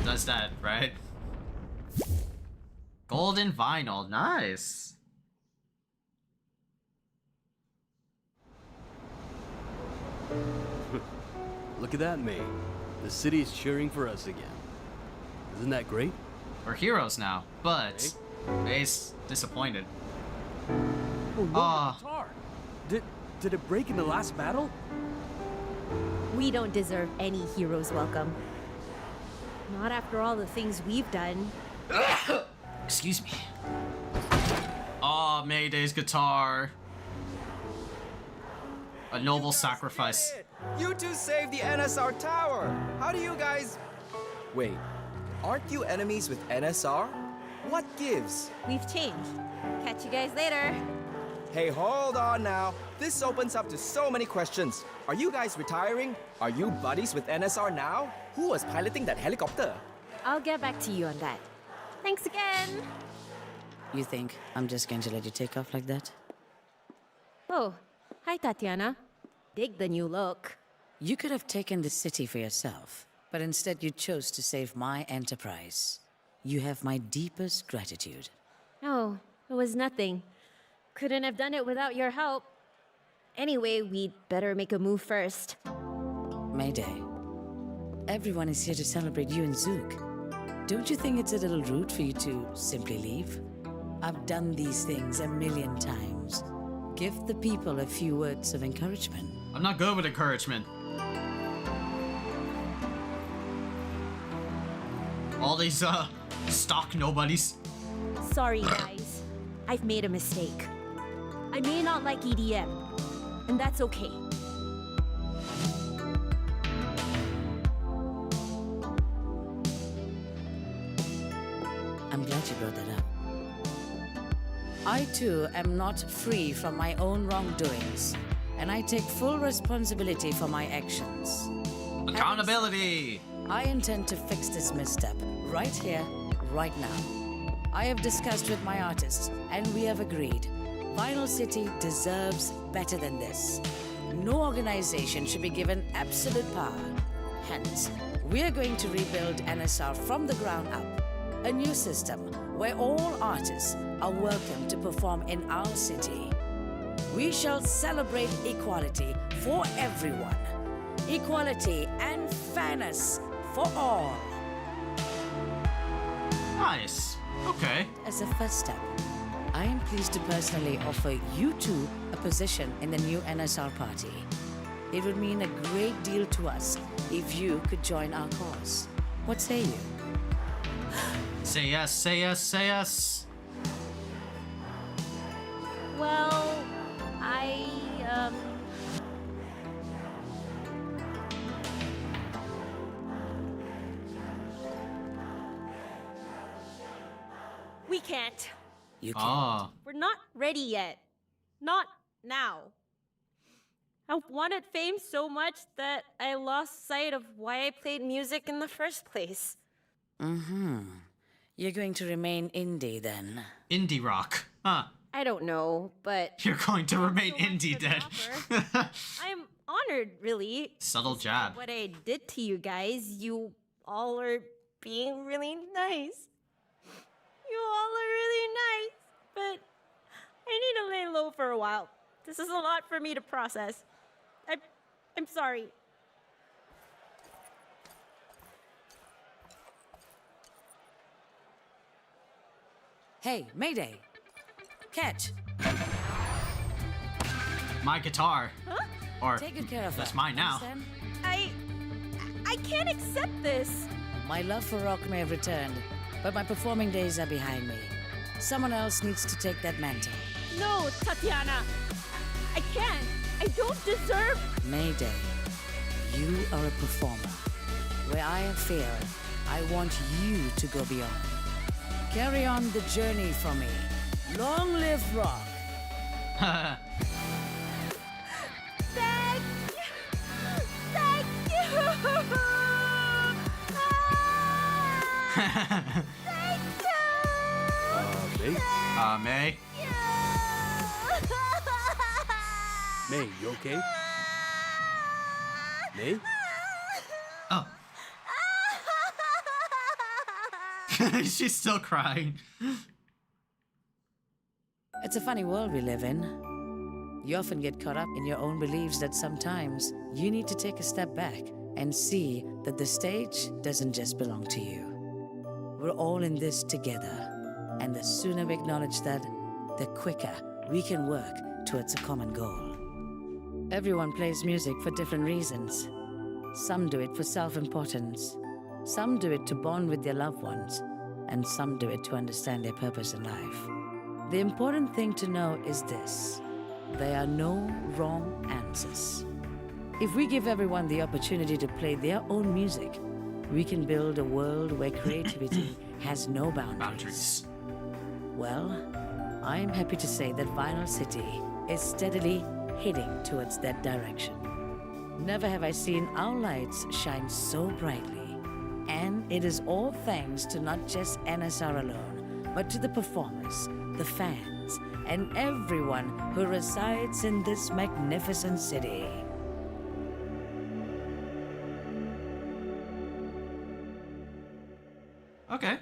A: Does that, right? Golden vinyl, nice.
Q: Look at that, May. The city's cheering for us again. Isn't that great?
A: We're heroes now, but May's disappointed.
Q: Oh, no, the guitar. Did it break in the last battle?
L: We don't deserve any hero's welcome. Not after all the things we've done.
A: Excuse me. Aw, Mayday's guitar. A noble sacrifice.
R: You two saved the NSR tower. How do you guys... Wait, aren't you enemies with NSR? What gives?
L: We've changed. Catch you guys later.
R: Hey, hold on now. This opens up to so many questions. Are you guys retiring? Are you buddies with NSR now? Who was piloting that helicopter?
L: I'll get back to you on that. Thanks again.
K: You think I'm just going to let you take off like that?
L: Oh, hi Tatiana. Dig the new look.
K: You could have taken the city for yourself, but instead you chose to save my enterprise. You have my deepest gratitude.
L: Oh, it was nothing. Couldn't have done it without your help. Anyway, we'd better make a move first.
K: Mayday. Everyone is here to celebrate you and Zook. Don't you think it's a little rude for you to simply leave? I've done these things a million times. Give the people a few words of encouragement.
A: I'm not good with encouragement. All these, stock nobodies.
L: Sorry, guys. I've made a mistake. I may not like EDM, and that's okay.
K: I'm glad you brought that up. I too am not free from my own wrongdoings, and I take full responsibility for my actions.
A: Accountability!
K: I intend to fix this misstep right here, right now. I have discussed with my artists, and we have agreed. Vinyl City deserves better than this. No organization should be given absolute power. Hence, we are going to rebuild NSR from the ground up. A new system where all artists are welcome to perform in our city. We shall celebrate equality for everyone. Equality and fairness for all.
A: Nice. Okay.
K: As a first step, I am pleased to personally offer you two a position in the new NSR party. It would mean a great deal to us if you could join our cause. What say you?
A: Say yes, say yes, say yes.
L: Well, we can't.
K: You can't.
A: Ah.
L: We're not ready yet. Not now. I wanted fame so much that I lost sight of why I played music in the first place.
K: Mm-hmm. You're going to remain indie then?
A: Indie rock. Huh.
L: I don't know, but...
A: You're going to remain indie then.
L: I'm honored, really.
A: Subtle jab.
L: What I did to you guys, you all are being really nice. You all are really nice, but I need to lay low for a while. This is a lot for me to process. I'm sorry.
K: Hey, Mayday! Catch!
A: My guitar.
L: Huh?
A: Or
K: Take good care of
A: that's
K: her.
A: mine now.
K: Understand?
L: I can't accept this.
K: My love for rock may have returned, but my performing days are behind me. Someone else needs to take that mantle.
L: No, Tatiana. I can't. I don't deserve...
K: Mayday, you are a performer. Where I have failed, I want you to go beyond. Carry on the journey for me. Long live rock!
L: Thank you.
Q: May?
A: May?
Q: May, you okay? May?
A: Oh. She's still crying.
K: It's a funny world we live in. You often get caught up in your own beliefs that sometimes you need to take a step back and see that the stage doesn't just belong to you. We're all in this together, and the sooner we acknowledge that, the quicker we can work towards a common goal. Everyone plays music for different reasons. Some do it for self-importance, some do it to bond with their loved ones, and some do it to understand their purpose in life. The important thing to know is this: there are no wrong answers. If we give everyone the opportunity to play their own music, we can build a world where creativity has no boundaries. Well, I'm happy to say that Vinyl City is steadily heading towards that direction. Never have I seen our lights shine so brightly. And it is all thanks to not just NSR alone, but to the performers, the fans, and everyone who resides in this magnificent city.
A: Okay.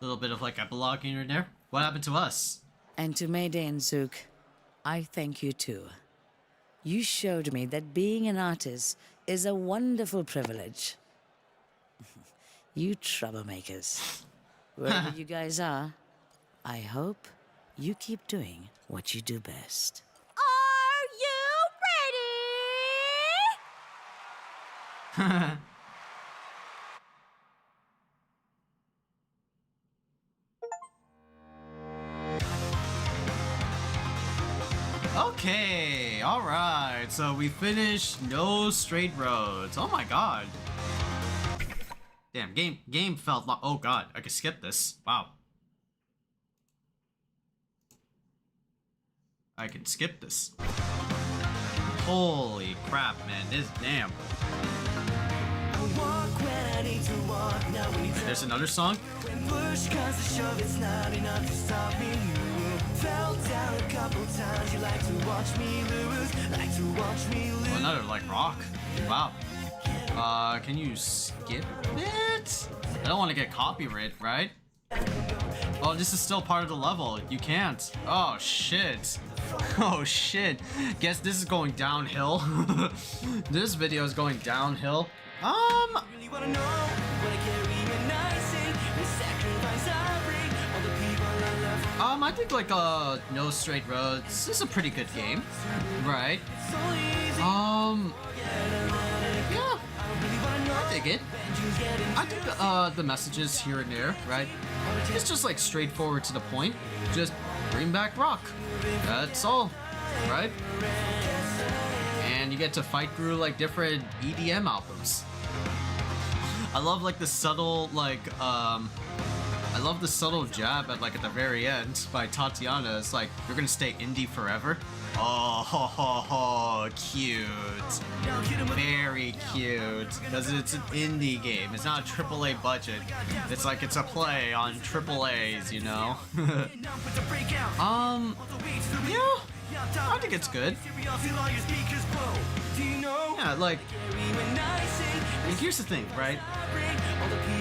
A: Little bit of like epiloguing in there. What happened to us?
K: And to Mayday and Zook, I thank you too. You showed me that being an artist is a wonderful privilege. You troublemakers. Wherever you guys are, I hope you keep doing what you do best.
E: Are you ready?
A: Okay, alright, so we finished No Straight Roads. Oh my god. Damn, game felt like, oh god, I could skip this. Wow. I can skip this. Holy crap, man, this damn. There's another song? Oh, another like rock. Wow. Can you skip it? I don't want to get copyright, right? Oh, this is still part of the level. You can't. Oh shit. Oh shit. Guess this is going downhill. This video is going downhill. I think like No Straight Roads is a pretty good game, right? Yeah, I dig it. I think the messages here and there, right? It's just like straightforward to the point. Just bring back rock. That's all, right? And you get to fight through like different EDM albums. I love like the subtle like I love the subtle jab at like at the very end by Tatiana. It's like, you're gonna stay indie forever. Oh, ho, ho, ho, cute. Very cute. Because it's an indie game. It's not a AAA budget. It's like it's a play on AAAs, you know? Yeah. I think it's good. Yeah, like here's the thing, right?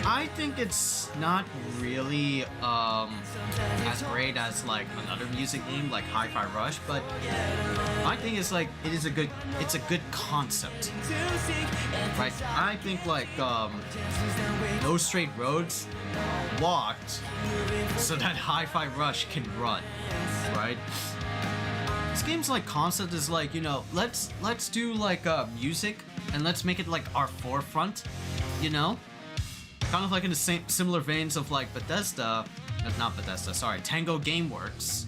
A: I think it's not really as great as like another music game like Hi-Fi Rush, but my thing is like it's a good concept, right? I think like No Straight Roads walked so that Hi-Fi Rush can run, right? This game's like concept is like, you know, let's do like music and let's make it like our forefront, you know? Kind of like in the same similar veins of like not Bethesda, sorry, Tango Gameworks,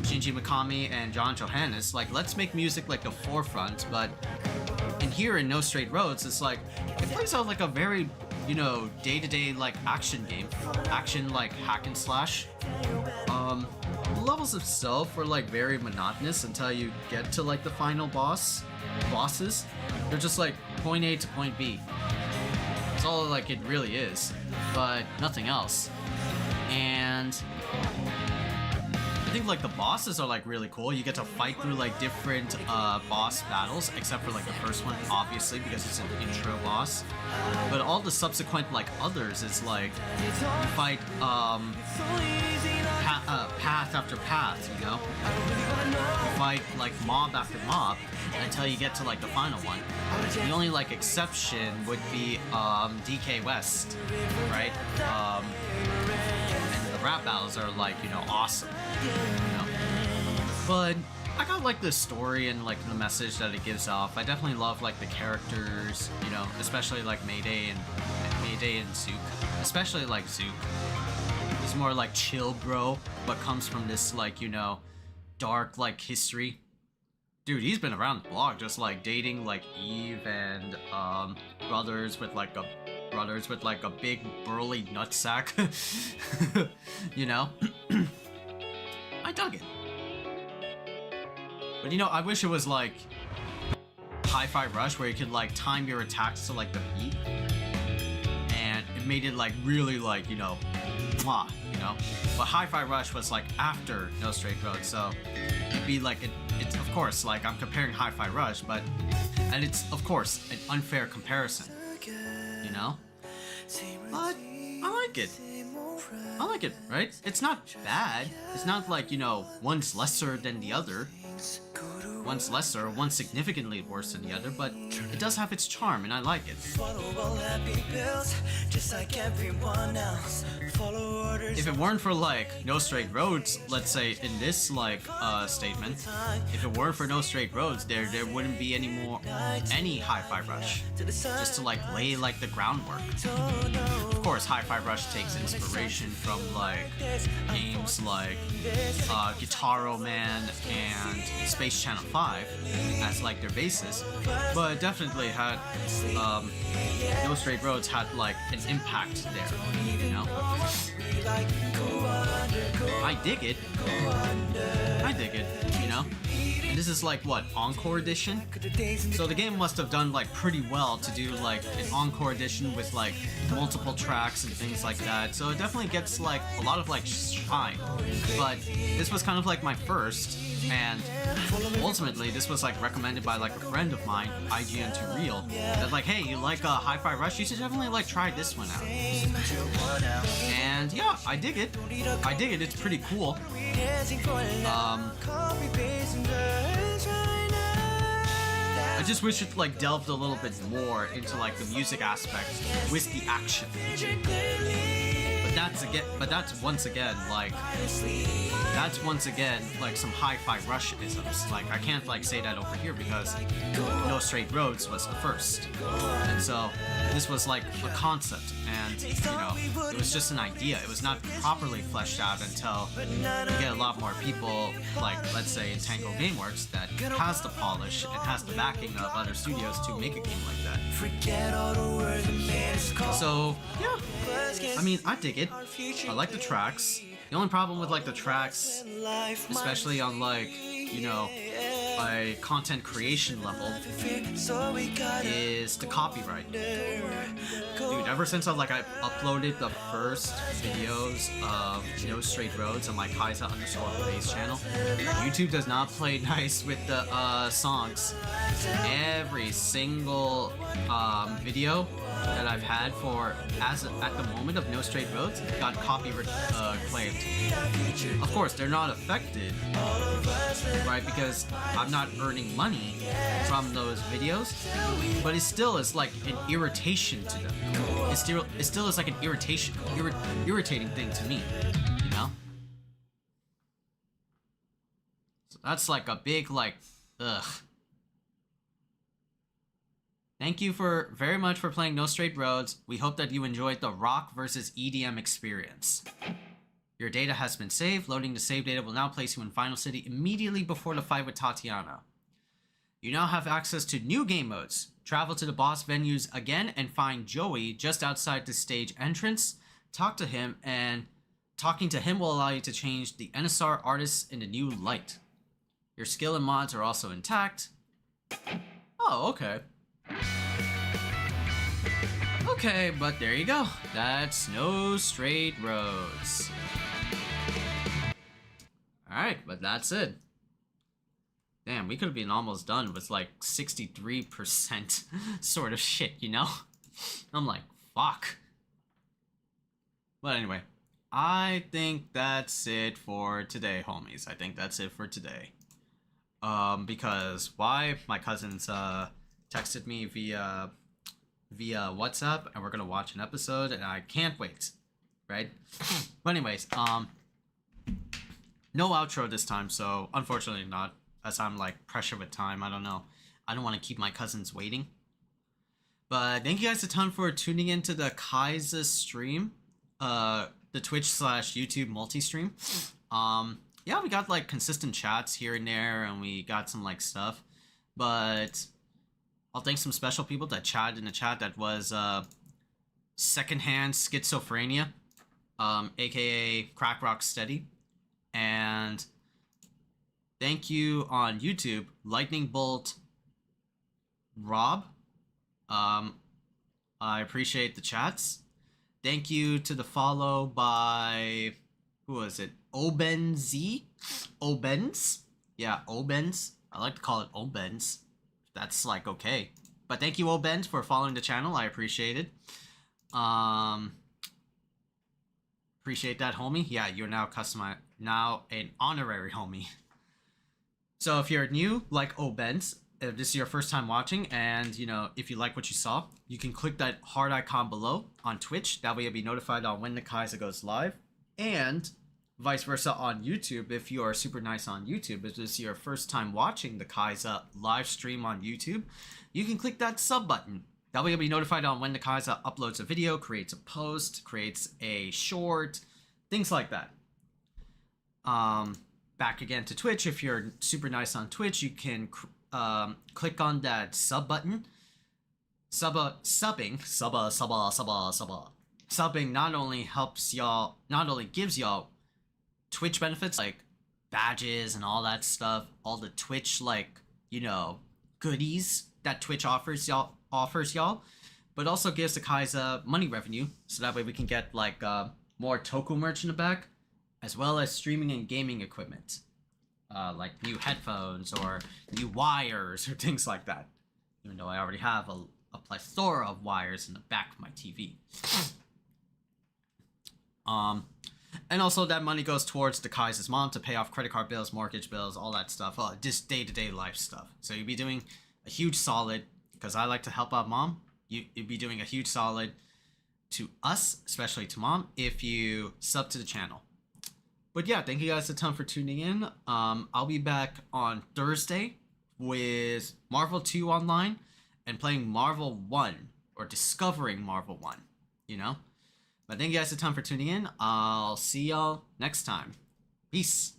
A: Shinji Mikami and John Johannes. Like, let's make music like the forefront, but in here in No Straight Roads, it's like it plays out like a very, you know, day-to-day like action game, like hack and slash. The levels itself were like very monotonous until you get to like the final bosses. They're just like point A to point B. That's all like it really is, but nothing else. And I think like the bosses are like really cool. You get to fight through like different boss battles, except for like the first one, obviously, because it's an intro boss. But all the subsequent like others is like you fight path after path, you know? You fight like mob after mob until you get to like the final one. The only like exception would be DK West, right? And the rap battles are like, you know, awesome. You know? But I got like the story and like the message that it gives off. I definitely love like the characters, you know, especially like Mayday and Zook. Especially like Zook. He's more like chill bro, but comes from this like, you know, dark like history. Dude, he's been around the block, just like dating like Eve and brothers with like a big burly nutsack. You know? I dug it. But you know, I wish it was like Hi-Fi Rush where you could like time your attacks to like the beat. And it made it like really like, you know, mwah, you know? But Hi-Fi Rush was like after No Straight Road, so it'd be like, it's of course, like I'm comparing Hi-Fi Rush, and it's of course an unfair comparison, you know? But I like it. I like it, right? It's not bad. It's not like, you know, one's lesser than the other. One's lesser, one's significantly worse than the other, but it does have its charm, and I like it. If it weren't for like No Straight Roads, let's say in this like statement, if it weren't for No Straight Roads, there wouldn't be any Hi-Fi Rush, just to like lay like the groundwork. Of course, Hi-Fi Rush takes inspiration from like games like Guitar Man and Space Channel 5 as like their basis, but definitely had No Straight Roads had like an impact there, you know? I dig it, you know? And this is like what, Encore Edition? So the game must have done like pretty well to do like an Encore Edition with like multiple tracks and things like that. So it definitely gets like a lot of like shine. But this was kind of like my first, and ultimately this was like recommended by like a friend of mine, IGN2 Real, that like, hey, you like Hi-Fi Rush? You should definitely like try this one out. And yeah, I dig it. It's pretty cool. I just wish it like delved a little bit more into like the music aspect with the action. But that's once again like some Hi-Fi Rush isms. Like I can't like say that over here because No Straight Roads was the first, and so this was like a concept, and you know, it was just an idea. It was not properly fleshed out until you get a lot more people, like let's say in Tango Gameworks, that has the polish and has the backing of other studios to make a game like that. So yeah, I mean, I dig it. I like the tracks. The only problem with like the tracks, especially on like, you know, a content creation level, is the copyright. Dude, ever since I uploaded the first videos of No Straight Roads on my Khaiza'll_plays channel, YouTube does not play nice with the songs. Every single video that I've had at the moment of No Straight Roads got copyright claimed. Of course, they're not affected, right? Because I'm not earning money from those videos, but it still is like an irritation to them. It still is like an irritating thing to me, you know? So that's like a big like, ugh. Thank you very much for playing No Straight Roads. We hope that you enjoyed the rock versus EDM experience. Your data has been saved. Loading the save data will now place you in Final City immediately before the fight with Tatiana. You now have access to new game modes. Travel to the boss venues again and find Joey just outside the stage entrance. Talk to him, and talking to him will allow you to change the NSR artists in a new light. Your skill and mods are also intact. Oh, okay. Okay, but there you go. That's no straight roads. Alright, but that's it. Damn, we could have been almost done with like 63% sort of shit, you know? I'm like, fuck. But anyway, I think that's it for today, homies. I think that's it for today. Because why? My cousins texted me via WhatsApp, and we're gonna watch an episode, and I can't wait. Right? But anyways, no outro this time, so unfortunately not, as I'm like pressure with time. I don't know. I don't want to keep my cousins waiting. But thank you guys a ton for tuning into the Khaiza'll stream, the Twitch/YouTube multi-stream. Yeah, we got like consistent chats here and there, and we got some like stuff. But I'll thank some special people that chatted in the chat. That was Secondhand Schizophrenia, aka Crack Rock Steady, and thank you on YouTube, Lightning Bolt Rob. I appreciate the chats. Thank you to the follow by, who was it? Obenz? Obenz? Yeah, Obenz. I like to call it Obenz. That's like okay. But thank you, Obenz, for following the channel. I appreciate it. Appreciate that, homie. Yeah, you're now now an honorary homie. So if you're new, like Obenz, if this is your first time watching, and you know, if you like what you saw, you can click that heart icon below on Twitch. That way you'll be notified on when the Khaiza'll goes live, and vice versa on YouTube. If you are super nice on YouTube, if this is your first time watching the Khaiza'll live stream on YouTube, you can click that sub button. That way you'll be notified on when the Khaiza'll uploads a video, creates a post, creates a short, things like that. Back again to Twitch. If you're super nice on Twitch, you can click on that sub button. Subbing not only helps y'all, not only gives y'all Twitch benefits like badges and all that stuff, all the Twitch like, you know, goodies that Twitch offers y'all, but also gives the Khaiza'll money revenue, so that way we can get like more Toku merch in the back, as well as streaming and gaming equipment, like new headphones or new wires or things like that. Even though I already have a plethora of wires in the back of my TV. And also that money goes towards the Khaiza'll's mom to pay off credit card bills, mortgage bills, all that stuff, just day-to-day life stuff. So you'd be doing a huge solid, because I like to help out mom. You'd be doing a huge solid to us, especially to mom, if you sub to the channel. But yeah, thank you guys a ton for tuning in. I'll be back on Thursday with Marvel 2 online and playing Marvel 1, or discovering Marvel 1, you know? But thank you guys a ton for tuning in. I'll see y'all next time. Peace.